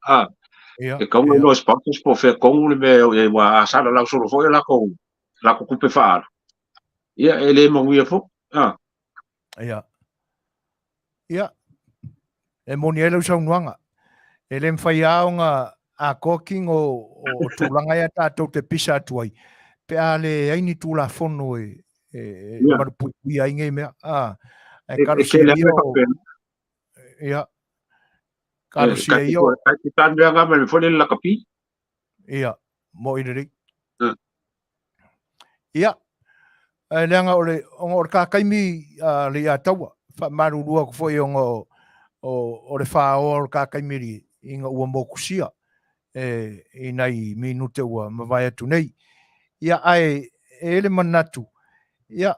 e ka no sponsors po fe con le me wa sala la solo foi la ko kupe fa ia ele mo ia fo ia e monielo sa unwanga ele mfai aonga a cooking o tulanga ia tatou te pisa tuai pe ale ai ni tula fono Manufui ai ngai mea e karo sia ia karo sia io ka tan bea nga me fo le la kapi ia mo iri ia leanga o ka kaimi Lei'ataualetaua fa marulua ko foi o le Fai'oa o ka kaimiri inga ua mokusia i nei minute ua mawai atu nei ia ai ele manatu ia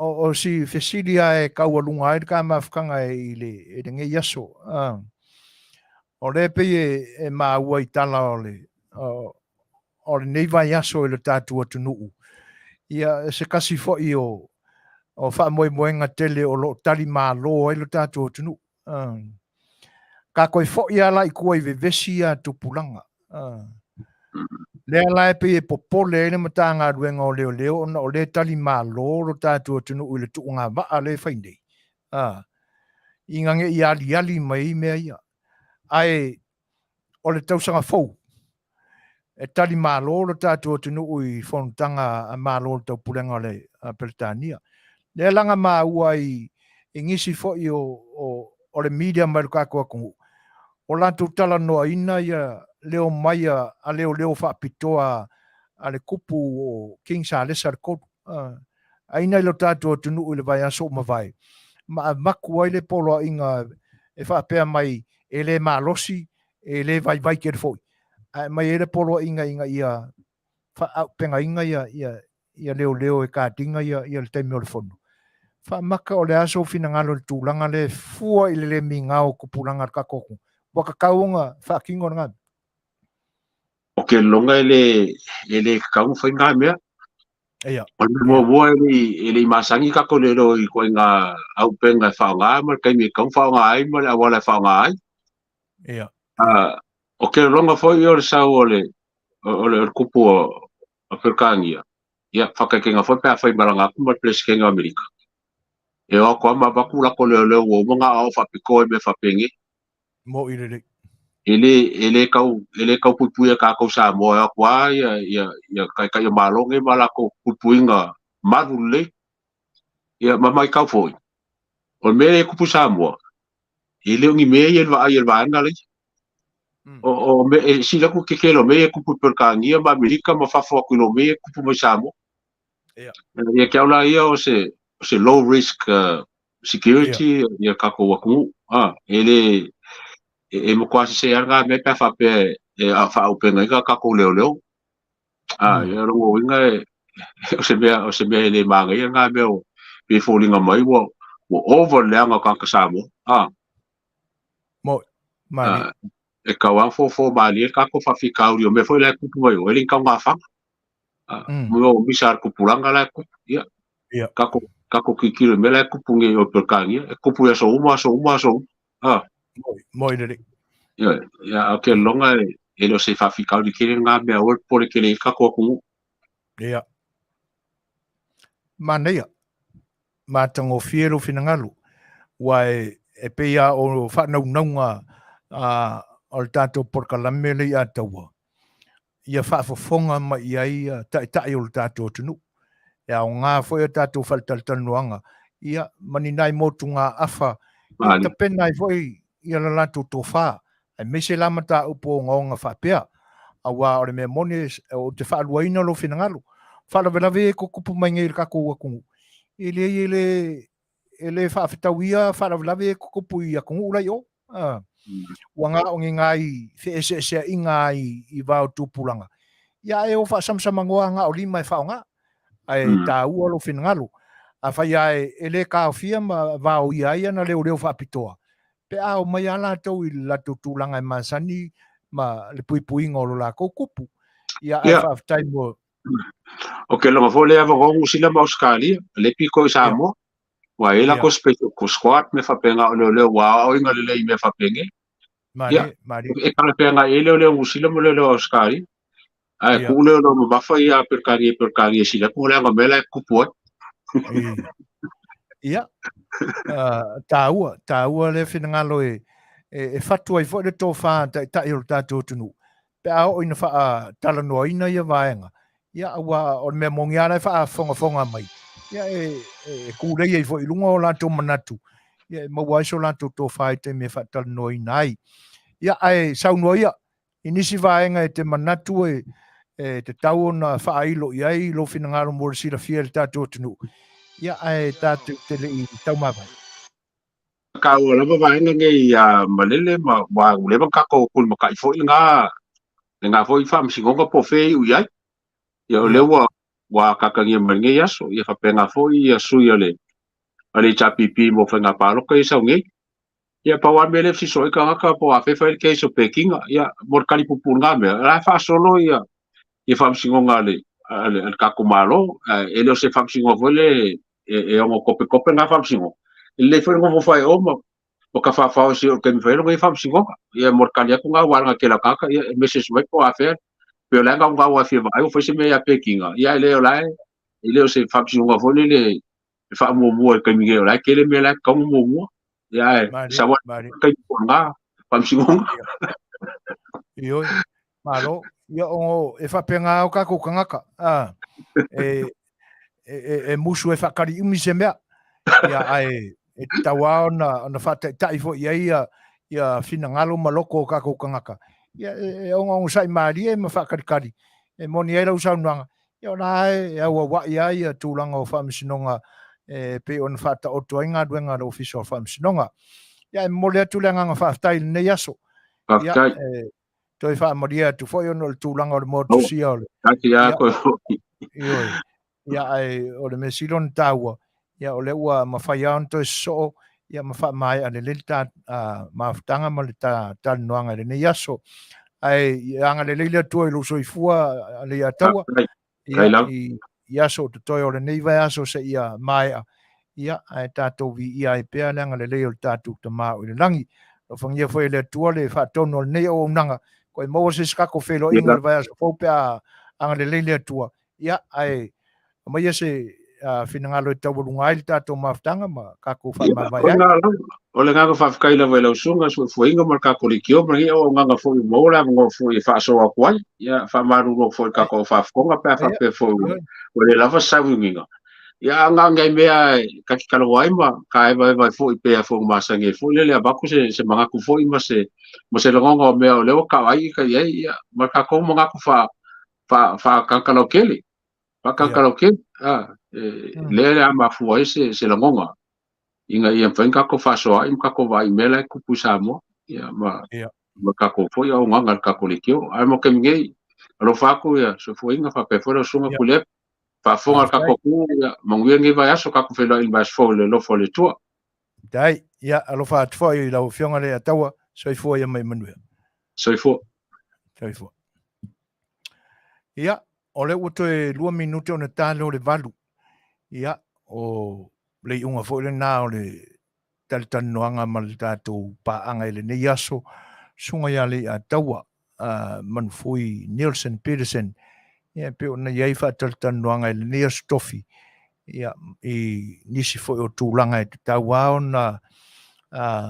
o si fesilia e kaualunga e ka mafkanga e le nge yaso. O le pe e maua I tala o le neiva yaso e le tātua tunuu. Ia se kasi fo I o wha moenga tele o lo tali mālo e le tātua tunuu. Ka koe fo I ala I kua I vevesi a tupulanga. Lea lai pe e popole e le matanga ruenga o leo o le tali mālo lo tātua tunuu I le tuunga waa le whainei. Ingange I ali mai mea ia. Ai o le tausanga fou. E tali mālo lo tātua tunuu I whanutanga a mālo lo taupulenga le Peritania. Le langa māua I ngisi fo I o le media mai kako aku. O lantu tala noa ina ia leo mai a leo whaapitoa a le kupu o King Salesa le kotu. Aina I lo tātua tunuu I le vai aso mawai. Ma maku ai le polo inga e whaapea mai e le malosi e le vai ke le foi. Mai e le polo inga ia penga inga ia leo e kātinga ia le teimi o le fono. Whaamaka o le aso fina ngalo le tūlanga le fua I le mingao kupulanga le kakoku. Waka kaunga whaakingo ngā. O ke longa ele kaunga whai ngā mea. Eia. O le mua ele masangi kako lero I koe ngā au penga whaonga ma kai me kaunga whaonga ai ma le awala whaonga ai. Eia. O ke longa whai o le sau o le kupu o Perkangia. Ia whakakenga whai pēr whai maranga aku ma plesi kenga Amerika. E o koa ma baku lako leo o mga au whapiko e me whapenge. Mo I le ele kau pupuia kako Samoa kwa ia kai malonge malako pupuinga marule ia mamai kau foi o me kupu Samoa ele ngi me ia va ngale o me sila ku kekelo me kupu Perkangia ma Amerika ma fafo ku me kupu mo Samoa ia kaula ia o se low risk security ia kako waku ele e mo quasi se anga me pa fa pe a fa open nga ka ko leo ia ro winga o se be le manga ia nga me o pe falling mai wo over le nga ka Samoa mo mani e ka wa fo bali ka ko fa fika o me foi la ku mo ele ka nga fa mo bisar ku pulanga la ku ia ka ko kikilo me la ku punge o Perkangia e ku pu ya so mo ile ia ke longa e lo se fa fika di kire nga me o por ke le ka ko ku ia Manea matango fiero finangalu wai e peia o whanaunga o tato porkalame Lei'ataua ia Faafofoga ma ia tai o tato tunu ia o ngā foi o tato Faatalanoaga ia maninai motu ngā afa ia tapena I foi ia la lato tofa ai mese lama ta upo ngonga whapea awa o le mea mone o te whaaluaina lo finangalo whaalavelave ko kupu mai ngai kako wakungu ele whaafetauia whaalavelave ko kupu I akungu ulai o wanga o ngai se inga I vao tupulanga ia e o whaasamsamangoa ngā o lima whaonga ai ta ua lo finangalo a whai ai ele ka ofia ma vao ia na leo whaapitoa pe ao mai ala tau I lato tūlanga I Masani ma le puipuinga o lo la kupu ia ai whaafitai mo o ke longa fo le ava ngongu sila ma Australia le piko I Samoa wa ela ko special ko squad me whapenga o leo wa o inga le me whapenge mari e kala penga ele leo sila mo leo Australia ai ku leo no mafa ia Perkangia sila ko le nga mela kupu ia taua le finangalo e fatua I fo le tofa tai o tato tunu pe ao ina fa talanoina ia vaenga ia awa o me mongiana fa fonga mai ia e kulei I fo I lunga o lato manatu ia mawai so lato tofa te me fa talanoina ai ia ai saunoia inisi vaenga te manatu te tau na fa ilo ia I lo finangalo mo sila fiel tato tunu ia ai tatu te I tau mawai ka o lava vaenga ngai malele ma wa leva ka ko kul ma kai foi nga fo I fa msingonga po fe u ia ia lewa wa kakangia mangi yaso ia fapenga fo ia sui ale chapipi mo fenga palo kai sa ngi ia pa wa mele si so ka ka po afe fa ke so peking ia mor kali pupunga me la fa solo ia fam singonga ale ka kumalo ele se fam singo vole e o kope na fam singo le foi ngo fai o mo o ka fa o si o ke me foi ngo fam singo ia mor kali ku nga wa nga ke la ka ia meses mai po afe pe la nga wa fi vai o foi se me ia peking ia ele o se fam singo vole le fa mo ke mi la ke le me la ka mo ia sa wa kai nga fam singo Ioi, malo, ia o e whapenga o kako kangaka. E musu e whakari umi se mea. Ia ai, e tawa ona whate taifo ia whina ngalo maloko o kako kangaka. Ia e onga sai maari e ma whakarikari. E moni e rau saunuanga. Ia ona e aua wa ia tūlanga o whamisinonga pe ona whata o tuainga duenga ro fiso o whamisinonga. Ia e mole atulenga ngā whaftaili nei aso. Ia toi fa maria tu foi ono tu langa o mo tu sia ole ia ai o le mesilon taua ia o le ua mafai on to so ia mafa mai ale le ta maftanga ma le ta noanga le nei aso ai anga le le tu i lo soifua ale ia taua ia so to toi o le nei vai aso se ia mai ia ai tato vi ia ai pe anga le le o tatu te ma o le langi o fangia foi le tu le fa tono nei o nanga ko Moses kako felo inga vai so fopea anga le leile tua ia ai mai se finangalo tawulunga il tato maftanga ma kako fa ma vai o le nganga fa kai la vai la sunga so fuinga mar kako likio mar ia o nganga foi mola ngo foi fa so akwai ia fa maru ngo foi kako fa konga pa fa pe foi o le lava sa winga ia nganga mea kaki kalawai ma kai vai foi pe foi masange foi le abaku se mangaku foi ma se longonga mea o leo kawai ka ia ma kako mangaku fa kakalokeli fa kakalokeli le ama foi se longonga inga ia fenga ko fa so im kako vai mela ku pusamo ia ma kako foi o nganga kako likio ai mo ke ngei ro fa ku ia so foi inga fa pe fora sunga kule fa fonga kako ku ia manguia ngi vai aso kako felo il vas fo le lo fo le tua dai ia alo fa foi la fionga le taua so foi mai Manuia so foi ia o le uto e 2 minute ona talo le valu ia o le unga foi le na o le taltanoanga mal tatou paanga ele nei aso sunga ia Lei'ataua Manufui Nielsen Petersen ia pe ona iai faataltanoanga ele nei aso tofi ia i nisi foi o tūlanga e te taua ona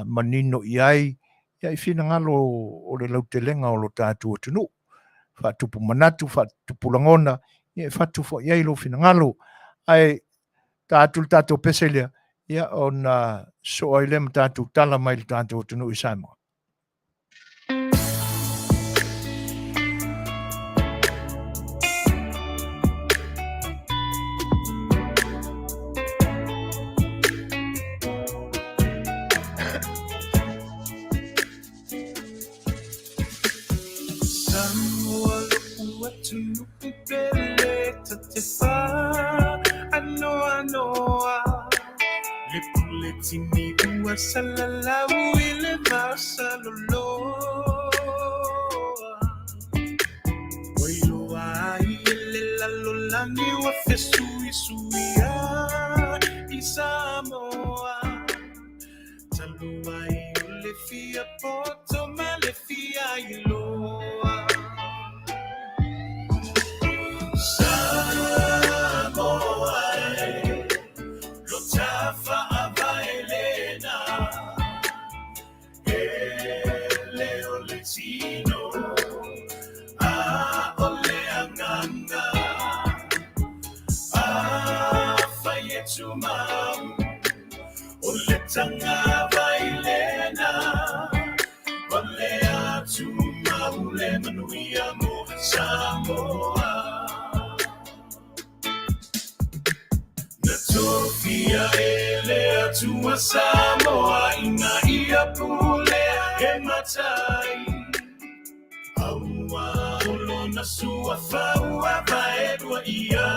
manino iai ia i finangalo o le lautelenga o lo tatou tunu fatupu manatu fatupu langona ia fatu fo iai lo finangalo ai tatou peselia ia ona so ai le tatou tala mai le tatou tunu i Samoa. Tini ua salalau I le vasalolo Wailoa I le lalolani ua fesuisuia I Samoa Talua I o le fia poto ma le fia I loa Samoa lo tafa Sino ole anganga faitumau ole tanga bailena ole atumau le Manuia mo Samoa Natofia ele atua Samoa ina ia pule e matai Aua olona Suasua Fai'oa Fai'oa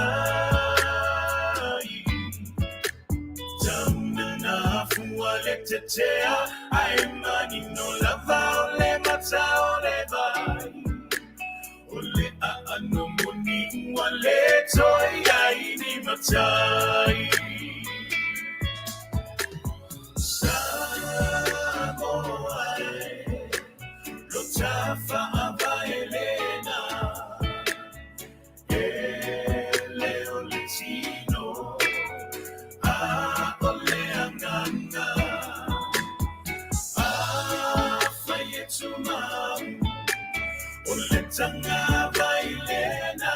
Tamana Fualetaua Aimani no lava ole mata ole vai Ole anomoni wale toya ini matai Samoa Lotafa Abaelena Leoletino Ole Anganga Faietuma Ole Tanga Bailena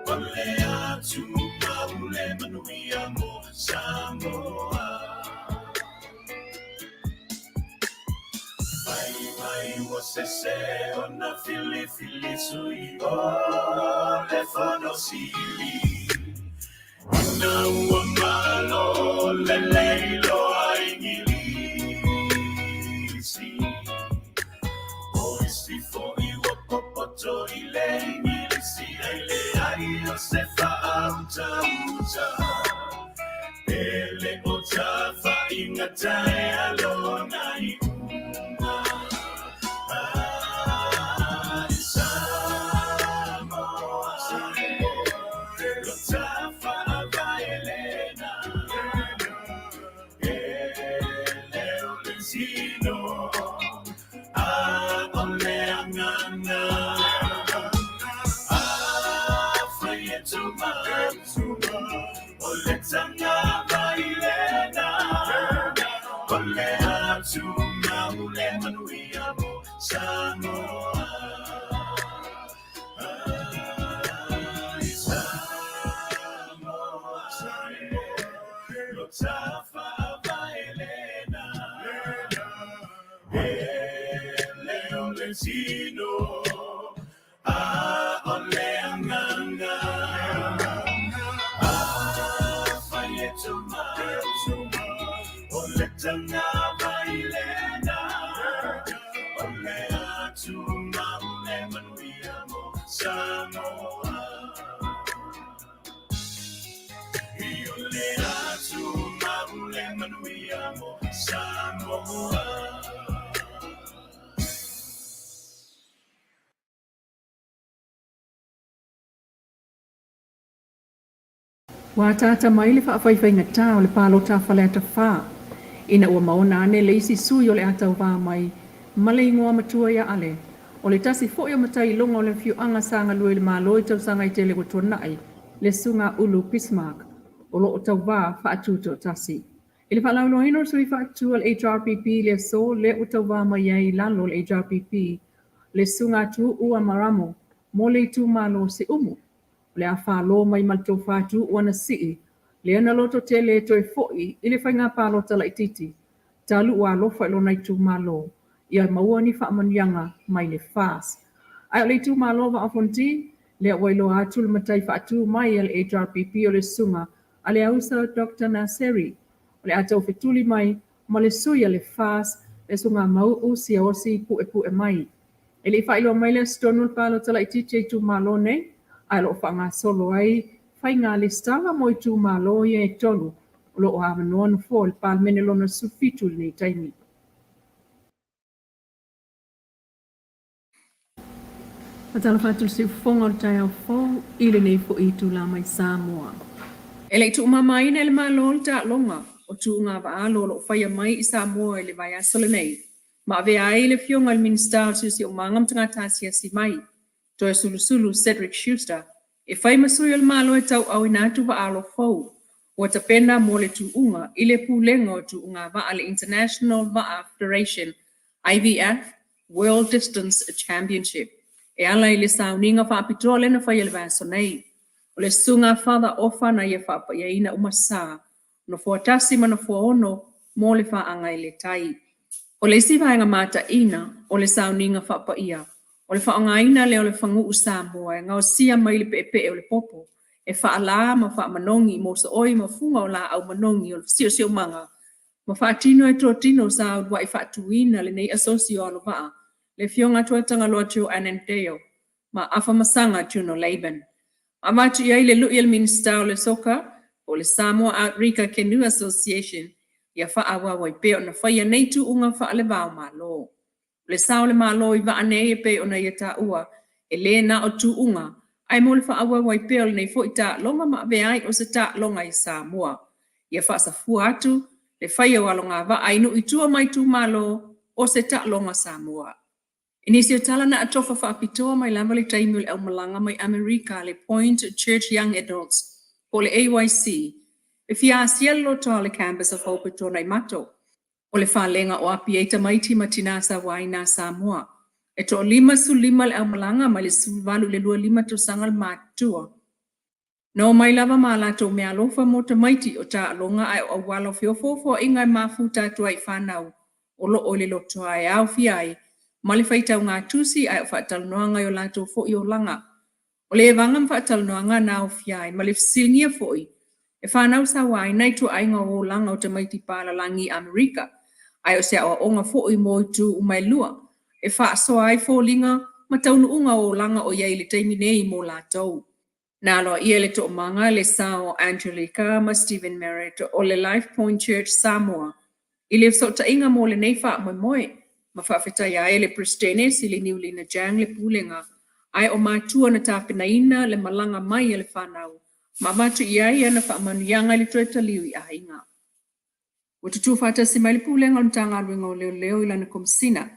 Ole Atuma Ole Manuia Mo Samoa Mai was on a fili sui le fonosili Na malo le leilo aingilisi Oisi fo iwa popoto ile ingilisi Ele aio sefa auta Ele otafa ingatai alona Manuia mo Samoa Lotafa Abaelena Leoletino Ole Anganga Faietuma Ole Tanga Bailena Ole Atuma Ole Manuia mo Samoa Ole Atuma Ole Manuia mo Samoa Wa tata mai le whaafaifainga o le palo tawhaleta wha. Ina ua maona ane le isi sui o le atauwa mai. Male ingoa matua ia ale. O le tasi fo ia matai longa o le fiuanga sanga lue le malo i tau sanga i tele watua nai. Le sunga ulu Bismarck. O lo o tauwa whaatuto tasi. Ile whalauno hino sui whaatu al HRPP le so le o tauwa mai ai lalo le HRPP. Le sunga tu ua maramo. Mo le tu malo se umu. Le a whalo mai malto whātu wana sii, le ana loto tele toi foi, ile whainga pālo tala ititi. Talu ua lofa ilo nai tu malo, ia maua ni whaamanianga mai le fās. Ai le tu malo wa afonti, le a wailo atu le matai whaatu mai al HRPP o le sunga, a le ausa Dr. Naseri, o le atau whetuli mai, ma le suia le fās, le sunga mau usi a osi pu e mai. Ele whailo mai le stonul pālo tala ititi tu malo nei, ai lo whanga solo ai, whai ngā listanga mo i tū malo i e tolu, o lo o hamanoa no fō, le pāl mene lona sufitu nei taimi. Matala whātul si whonga o tai au fō, ile nei fo i tū la mai Samoa. E lei tū mama ina le malo o ta longa, o tū ngā waalo lo whaia mai i Samoa le vai asole nei. Ma ave ai le fionga le minister si o mangam tanga tasia si mai. Toi sulu Cedric Schuster, e whai masui o le malo e tau au inatu wa alo fau. O ta pena mo le tuunga, i le pūlenga o tuunga wa ale International Va'a Federation, IVF, World Distance Championship. E ala i le sauninga wha apitoa lena whai ele vaso nei. O le sunga whada ofa na ia wha ia ina umasa, no fuatasi mana fuaono mo le wha anga i le tai. O le siwa inga mata ina, o le sauninga wha ia. O le whaongaina leo le whangu Samoa, ngau sia mai le pepe o le popo. E whaala ma wha manongi mo sa oi ma funga o la au manongi o sio manga. Ma wha tino e tō tino sa au wa i wha tuina le nei asosio alo waa. Le fionga tuatanga loa tio anenteo. ma afa masanga tuno Laban. Amatu ia le lu il minista o le soka o le Samoa Outreach Canoe Association ia fa'awa wai pe ona faia nei tu unga fa'ale vau malo. Le sao le malo i vaane e pe ona ia Tautua e le na o tu unga ai mo le fa'awa wai pe o nei fo ita longa ma veai o se ta longa i Samoa. Ia fa'asafua atu le faia walonga va ainu i tua mai tu malo o se ta longa Samoa. Inisio tala na atofa whaapitoa mai lama le taimul au malanga mai Amerika le Point Church Young Adults o le AYC. E fia asielo toa le campus of Hope tona i mato. O le whalenga o api eita maiti matinasa waina Samoa. E to 5 le au malanga mai le sulvalu le 2 to sangal matua. No mai lava malato me alofa mota maiti o ta alonga ai o walo fiofofo ingai mafuta tua i whanau. O lo o le lotoa e au fiai. Mali faitau ngā tusi ai o Faatalanoaga o lātou fo'i o langa. O le evanga Faatalanoaga na o fiai, mali fisilingia fo'i. E whanau sa wai nai tu ainga o langa o te maiti pāla langi Amerika. Ai o se o onga fo'i mo tu umai lua. E whaasoa ai fōlinga ma taunu unga o langa o iei le teimi nei mo lātou. Nā loa ia le to manga le sao Angelica ma Stephen Merritt o le Life Point Church Samoa. I le so ta inga mo le nei wha moe moe. Ma whawhetai ai le pristene si le niuli na jang le pulenga. Ai o mātua na tāpenaina le malanga mai le whanau. Ma matu iai ana wha manuianga le tueta liu i ainga. O tutu whata si mai le pulenga on tanga ruinga o leo leo ilana komsina.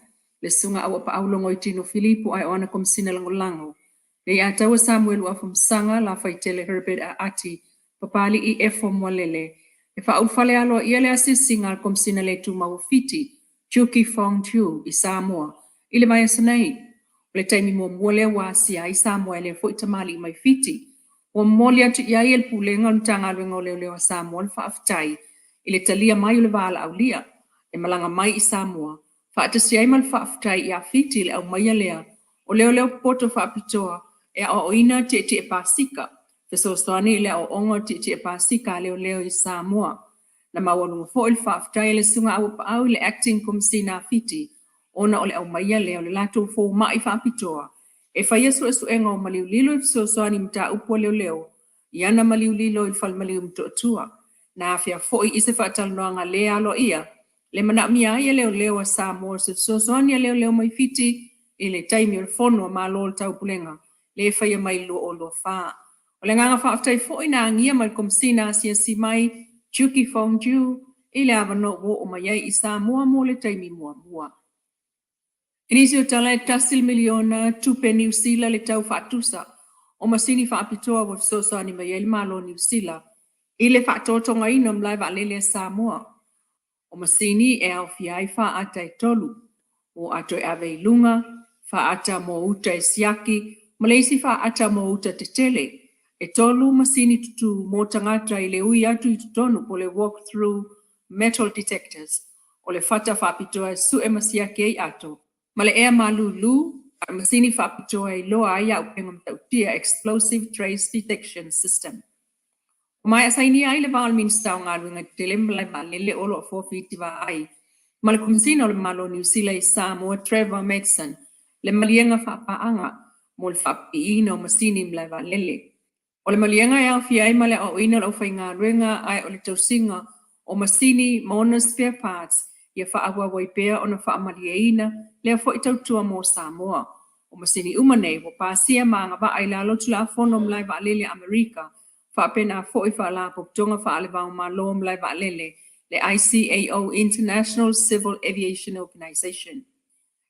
Le sunga awa pa aulongo i tino Filipo ai o ana komsina lango lango. Lei'ataualetaua Samuel ua whamsanga la whaitele Herbert a ati. Papali i efo mwalele. E wha aufale aloa ia le asisinga al komsina le tu mawafiti. Chuki Fong Chu i Samoa. Ile mai asanai. Le taimi mo mwole wa sia i Samoa le fo itamali mai fiti. O mwole atu ia el pulenga ntanga luenga leo leo a Samoa le whaaftai. Ile talia mai le vala au lia. E malanga mai i Samoa. Whaatasi ai mal whaaftai i a fiti le au mai lea. O leo leo poto whaapitoa. E a oina te e pasika. Feso soani le o ongo te e pasika leo leo i Samoa. Na mawanu foil whaaftai le sunga au le acting komsina fiti. Ona ole au maia leo le lato fo mai whaapitoa. E whaia su enga o maliu lilo i so soani mta upua leo leo. Iana maliu lilo i whal maliu mtotua. Na afia foi ise Faatalanoaga le alo ia. Le mana mia ia leo leo a Samoa so soani leo leo mai fiti. I le taimi o le fono a malo le tau pulenga. Le whaia mai lo o lo wha. O le nganga whaaftai foi na angia mai komsina sia si mai. Chuki Fong Chu, ile avano wo o mayai i Samoa mo le taimi mua. Inisi o tala e tasil miliona tupe New Zealand le tau whaatusa. O masini whaapitoa wa sosa ni mayai malo New Zealand. Ile whaatotonga ino mlai wa lele Samoa. O masini e au fiai whaata e tolu. O ato e ave ilunga, whaata mo uta e siaki, malaisi whaata mo uta te tele. E tolu masini tutu mo tangata i le ui atu i tutonu po le walk through metal detectors. O le fata whaapitoa su e masiake i ato. Ma le ea malulu, a masini whaapitoa i loa ai au pengam tautia explosive trace detection system. O mai asaini ai le vaal minsta o ngā runga te lembalai ma lele olo a 4 feet wa ai. Ma le komisina o le malo New Zealand i Samoa Trevor Madsen, le malienga whaapaanga mo le whaapiina o masini mlai wa lele. O le malienga e au fiai ma le au ina lau whai ngā ruenga ai o le tausinga o masini maona spare parts ia whaahua waipea o na whaamaliaina lea fo i Tautua mo Samoa. O masini umanei wo pāsia maanga wa ai la lotu la fono mlai wa lele Amerika whaapena fo i whaala poktonga whaale wao ma lo mlai wa lele le ICAO International Civil Aviation Organization.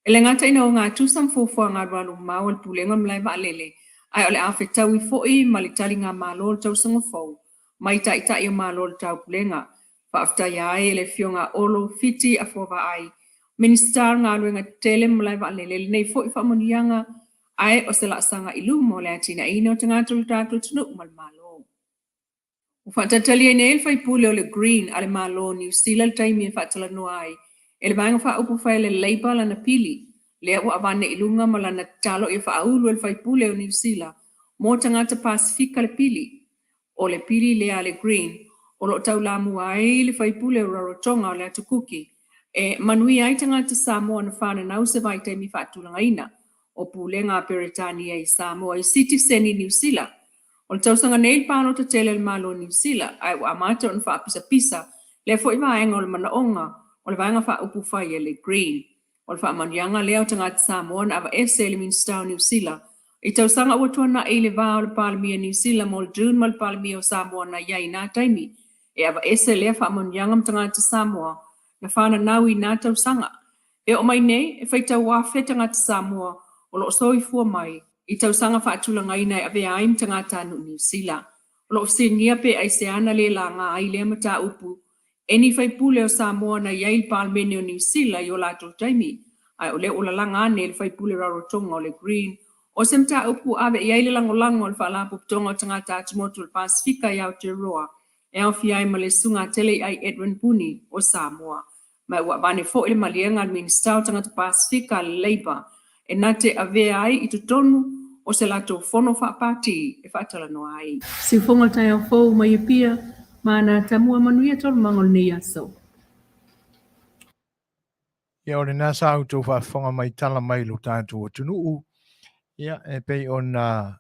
E le ngata ina o ngā tusam fofua ngā rualu mau al pulenga mlai wa lele ai ole awhetau i fo'i malitali ngā mālo tau sangofou, mai tai o mālo tau pulenga, whaaftai ai le fionga olo fiti a fova ai, ministar ngā ruenga tele mulai wa lele nei fo'i whamunianga ai o se la sanga ilu mo le atina ino te ngātulu tātu tunu umal mālo. Whatatali ai neil whai pule o le green ale mālo New Zealand taimi e Faatalanoaga ai, e le maanga wha upu whai le Labour lana pili, lea ua avane ilunga malana talo i whaahulu el whaipule o New Zealand, mo tangata Pasifika le pili. O le pili lea le green, o lo tau lamu ai le whaipule o Rarotonga o le atukuki. E Manuia ai tangata Samoa na whana nau se vai taimi whaatulanga ina. o pulenga Peretania I Samoa I citizen I New Zealand. O le tausanga nei pālo te tele le malo New Zealand, ai wa amata on wha pisa le fo iwa ainga o le manaonga, o le vaenga wha upu whai e le green. O le wha manianga leo tanga te Samoa na awa ese le Minstau New Zealand. I tausanga ua tuana I le vā o le palamia New Zealand mo le June mo le palamia o Samoa na iai nā taimi. E awa ese lea wha manianga tanga te Samoa, na whana nau I nā tausanga. E o mai nei, e whaitau wawhe tanga te Samoa, o lo soi fua mai, I tausanga whaatulanga ina e ave aim tanga tānu New Zealand. O lo se nia pe ai se ana le la ngā ai lea mata upu, e ni whaipule o Samoa na iai palmene o New Zealand I o lato taimi. Ai o le o la langa ane le whaipule rarotonga o le green, o se mta upu ave iai le langolango le whaalapu tonga o tanga tātumotu le Pasifika I Aotearoa, e au fiai ma le sunga tele ai Edwin Puni o Samoa. Mai ua bane fo ile malienga al Minstau tanga te Pasifika le Labour, e nate ave ai I tutonu o se lato fono whaapati e Faatalanoaga ai. Si fonga tai au fau mai pia, mana tamua Manuia tolu mangol ni aso. Ia o le nasa au tau whaafonga mai tala mai lo tātou o tunuu. Ia e pei o na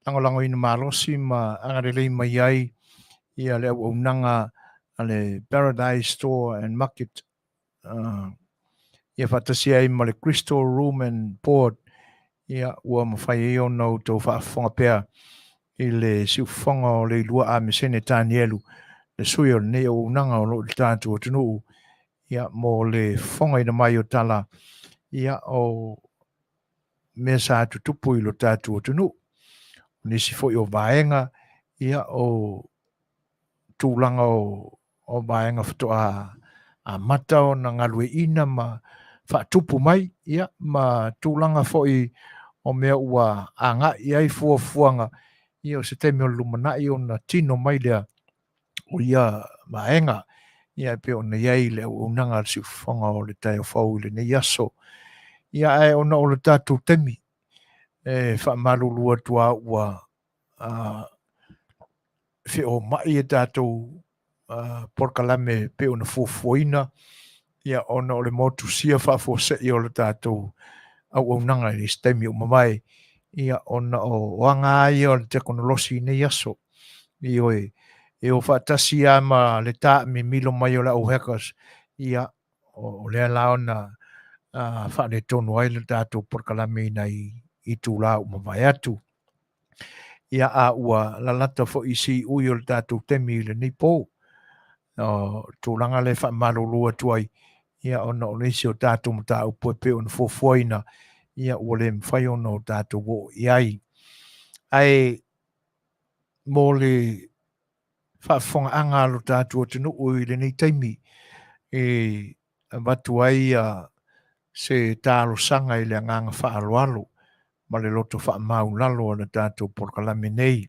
langolango ina malosi ma angarelei mai ai. Ia le au nanga ale Paradise Store and Market. Ia whatasi ai ma le Crystal Room and Board. Ia ua mawhai e o nau tau whaafonga pea. I le siufonga o le lua a mesene tānielu. Le sui o ne o nanga o lo tātou o tunuu. Ia mo le fonga ina mai o tala. Ia o mea sa tutupu I lo tātou o tunu. Nisi foi o vaenga. Ia o tūlanga o vaenga whato a mata o na ngalue ina ma whaatupu mai. Ia ma tūlanga foi o mea ua anga iai fuafuanga. Ia o se temi o lumanai o na tino mai lea o ia vaenga. Ia pe o na iai le o nanga si fonga o le tai o fau le nei aso. Ia ai ona o le tātou temi. E whaamalulua tua ua fe o mai e tātou porkalame pe o na fuafuaina. Ia ona o le motu sia whaafosei o le tātou au nanga ni stemi o mamai. Ia ona o wanga ai o le teknolosi nei aso. Ia e o whaatasi ama le tā me milo mai o la o hackers. Ia o lea laona whaane tonu ai le tātou porkalame nei I tū la umawai atu. Ia a ua lalata fo isi ui o le tātou temi le nipo. Tūlanga le whaamalulua tuai. Ia ona o leisi o tātou mata upo pe o na fofuaina. Ia ua le mwhai ona o tātou wo iai. Ai mo le whaafonga anga lo tātou o tunu ui le nei taimi. E watu ai se tālo sanga I le anganga whaaloalo. Ma le loto wha mau lalo na tātou porkalame nei.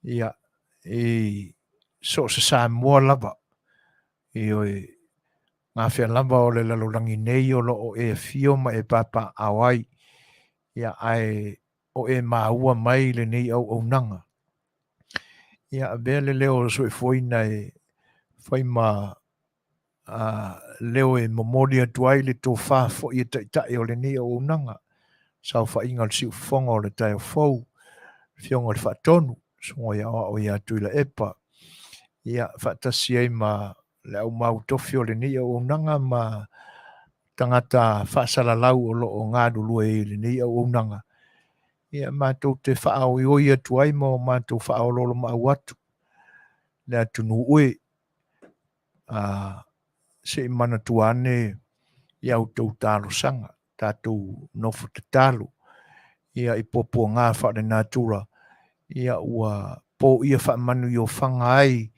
Ia, so se Samoa lava. Oi, ngā whea lava o le lalorangi nei o lo o e fio ma e papa awai. Ia, ai o e maua mai le nei au nanga. Ia, bea le leo so e foina e whai ma leo e momoria tuai le tō wha fo I tai o le nei au nanga. Sau whainga le siu whonga o le tai o fau, whionga le whaatonu, songo ia o ia tuila epa. Ia whaatasi ei ma le au mau tofi o le ni o nanga ma tangata whaasalalau o lo o ngādu lua e le ni o nanga. Ia mātou te whaao I oia tuai mo mātou whaao lolo mau atu. Le atunu ue, se mana tuane I au tau tālo sanga. Tātou nofu te tālu. Ia I popo ngā whaare nātura. Ia ua po ia whaamanu I o whanga ai.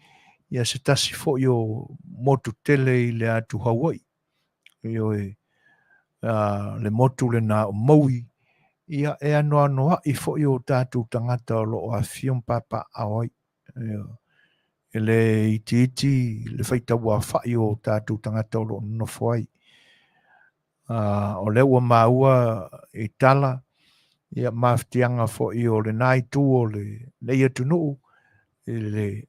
Ia se tasi fo I o motu tele I le atu Hawaii. Ia le motu le nā o maui. Ia e anoa noa I fo I o tātou tangata o lo o a fion papa awai. E le iti le whaitawa whai o tātou tangata o lo nofo ai. O le ua maua I tala, ia maftianga fo I o le nai tu o le Lei'ataualetaua, I le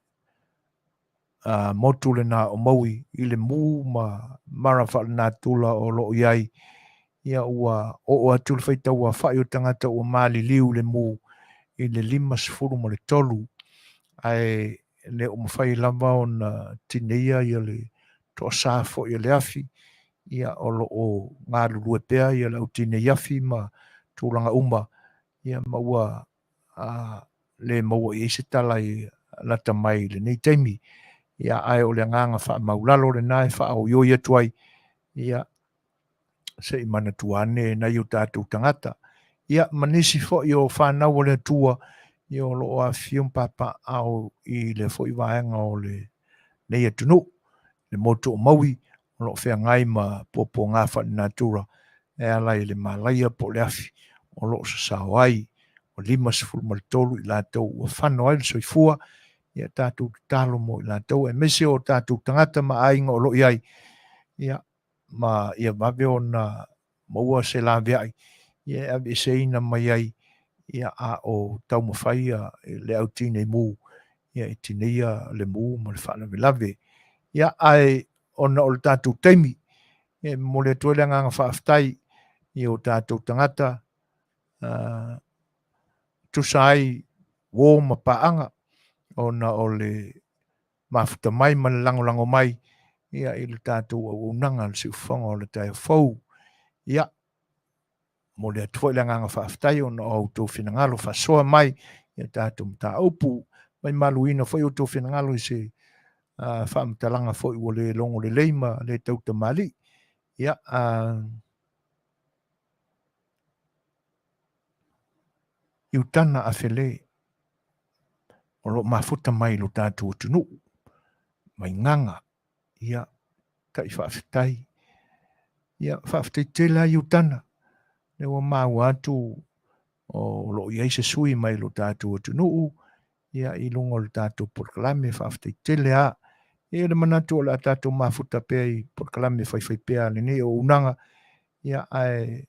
motu le nā o maui, I le mū ma mara wha nā tula o lo iai, ia ua o atu le faitaua fa'i o tagata ua maliliu le mū i le 5 mo le 3 ae le o mawhai lava ona tineia ia le to'asā fo'i o le afi ia o lo'o galulue pea ia le autine iafi ma tulaga uma ia maua le maua i se tala i lata mai lenei taimi ia ae o le agaga fa'amaulalo lenā e fa'aoioi atu ai ia se'i manatuane nai o tatou tagata ia manisi fo'i o whanau o le atua i o lo'o afio papa'ao i le fo'i vaenga o le nei atunu le moto o maui o lo'o feagai ma popo ngā whaninatura e ala i le malaia po le afi o lo'o sasao ai o 5 ma le 3 i lātou ua whano ai le soifua ia tātou talo mo i lātou e mese o tātou tangata ma ainga o lo'i ai ia ma ia vawe o na maua se la viai ia ave se ina mai ai ia a o tau mawhai le au tine mū ia i tineia le mū ma le whanawelave ia ai ona o le tātou teimi ia mo le tuele nganga whaaftai ia o tātou tangata tusai wō ma paanga ona o le mafuta mai ma le lango mai ia i le tātou au unanga le siufonga o le tai fau ia mo le atuai le nganga whaaftai ona o tō whinangalo whasoa mai ia tātou mta upu mai maluina foi o tō whinangalo i se whaamtalanga foi o le longo le leima le tauta mali ia iutana a whele o lo mafuta mai lo tātou tunu mai nganga ia tai whaaftai ia whaaftai te la iutana le wa mau atu o lo ia se sui mai lo tātou tunu ia i lungo le tātou porkalame whaaftai te lea ia le manatu o la tātou mafuta pea i porkalame whai pea le ne o unanga ia ai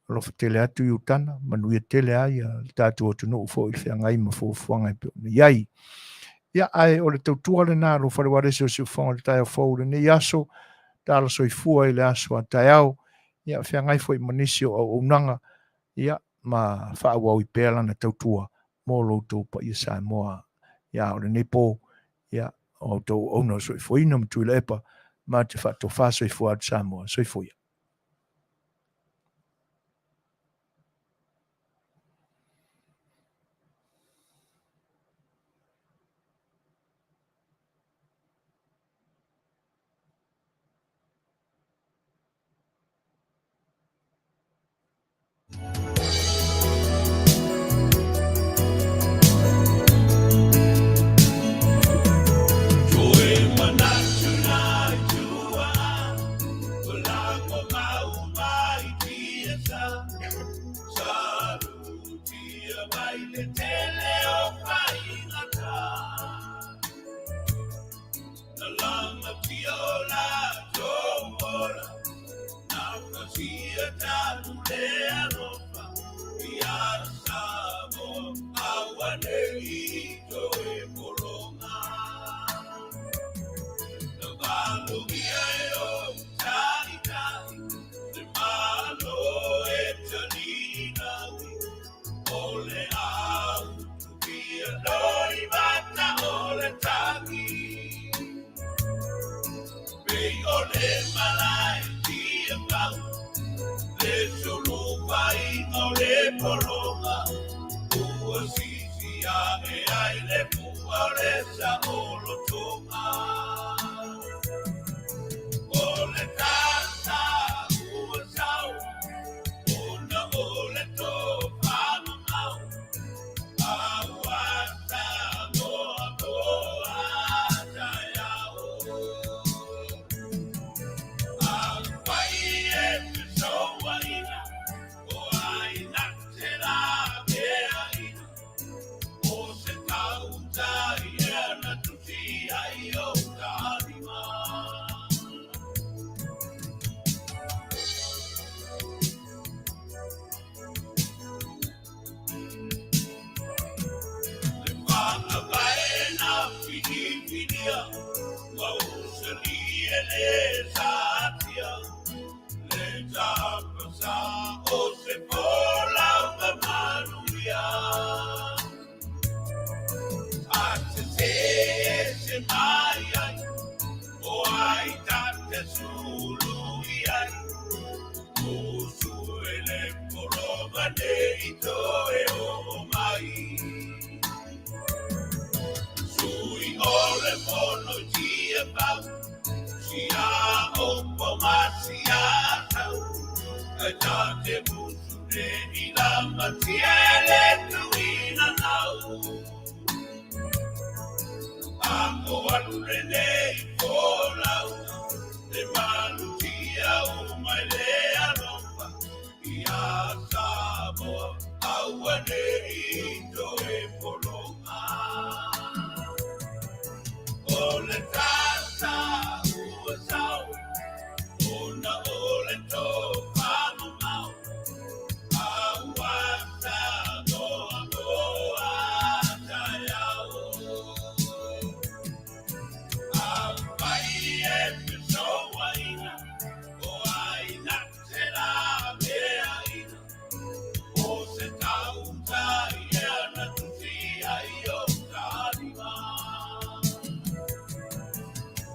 lo tele atu i utana Manuia tele ai le tātou tunu fo i whiangai ma fofuanga i pe iai ia ai o le tautua le nā lo whare se o si ufonga le tai o fau le ne aso tala soifua i le aso a tai au ia whiangai fo i manisi o unanga ia ma whaawau i pēla na tautua mō loutou pa i Samoa ia o le nepo ia o tau ono soifuina mtu i le epa ma te whatofa soifua at Samoa soifuia.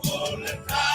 All the time.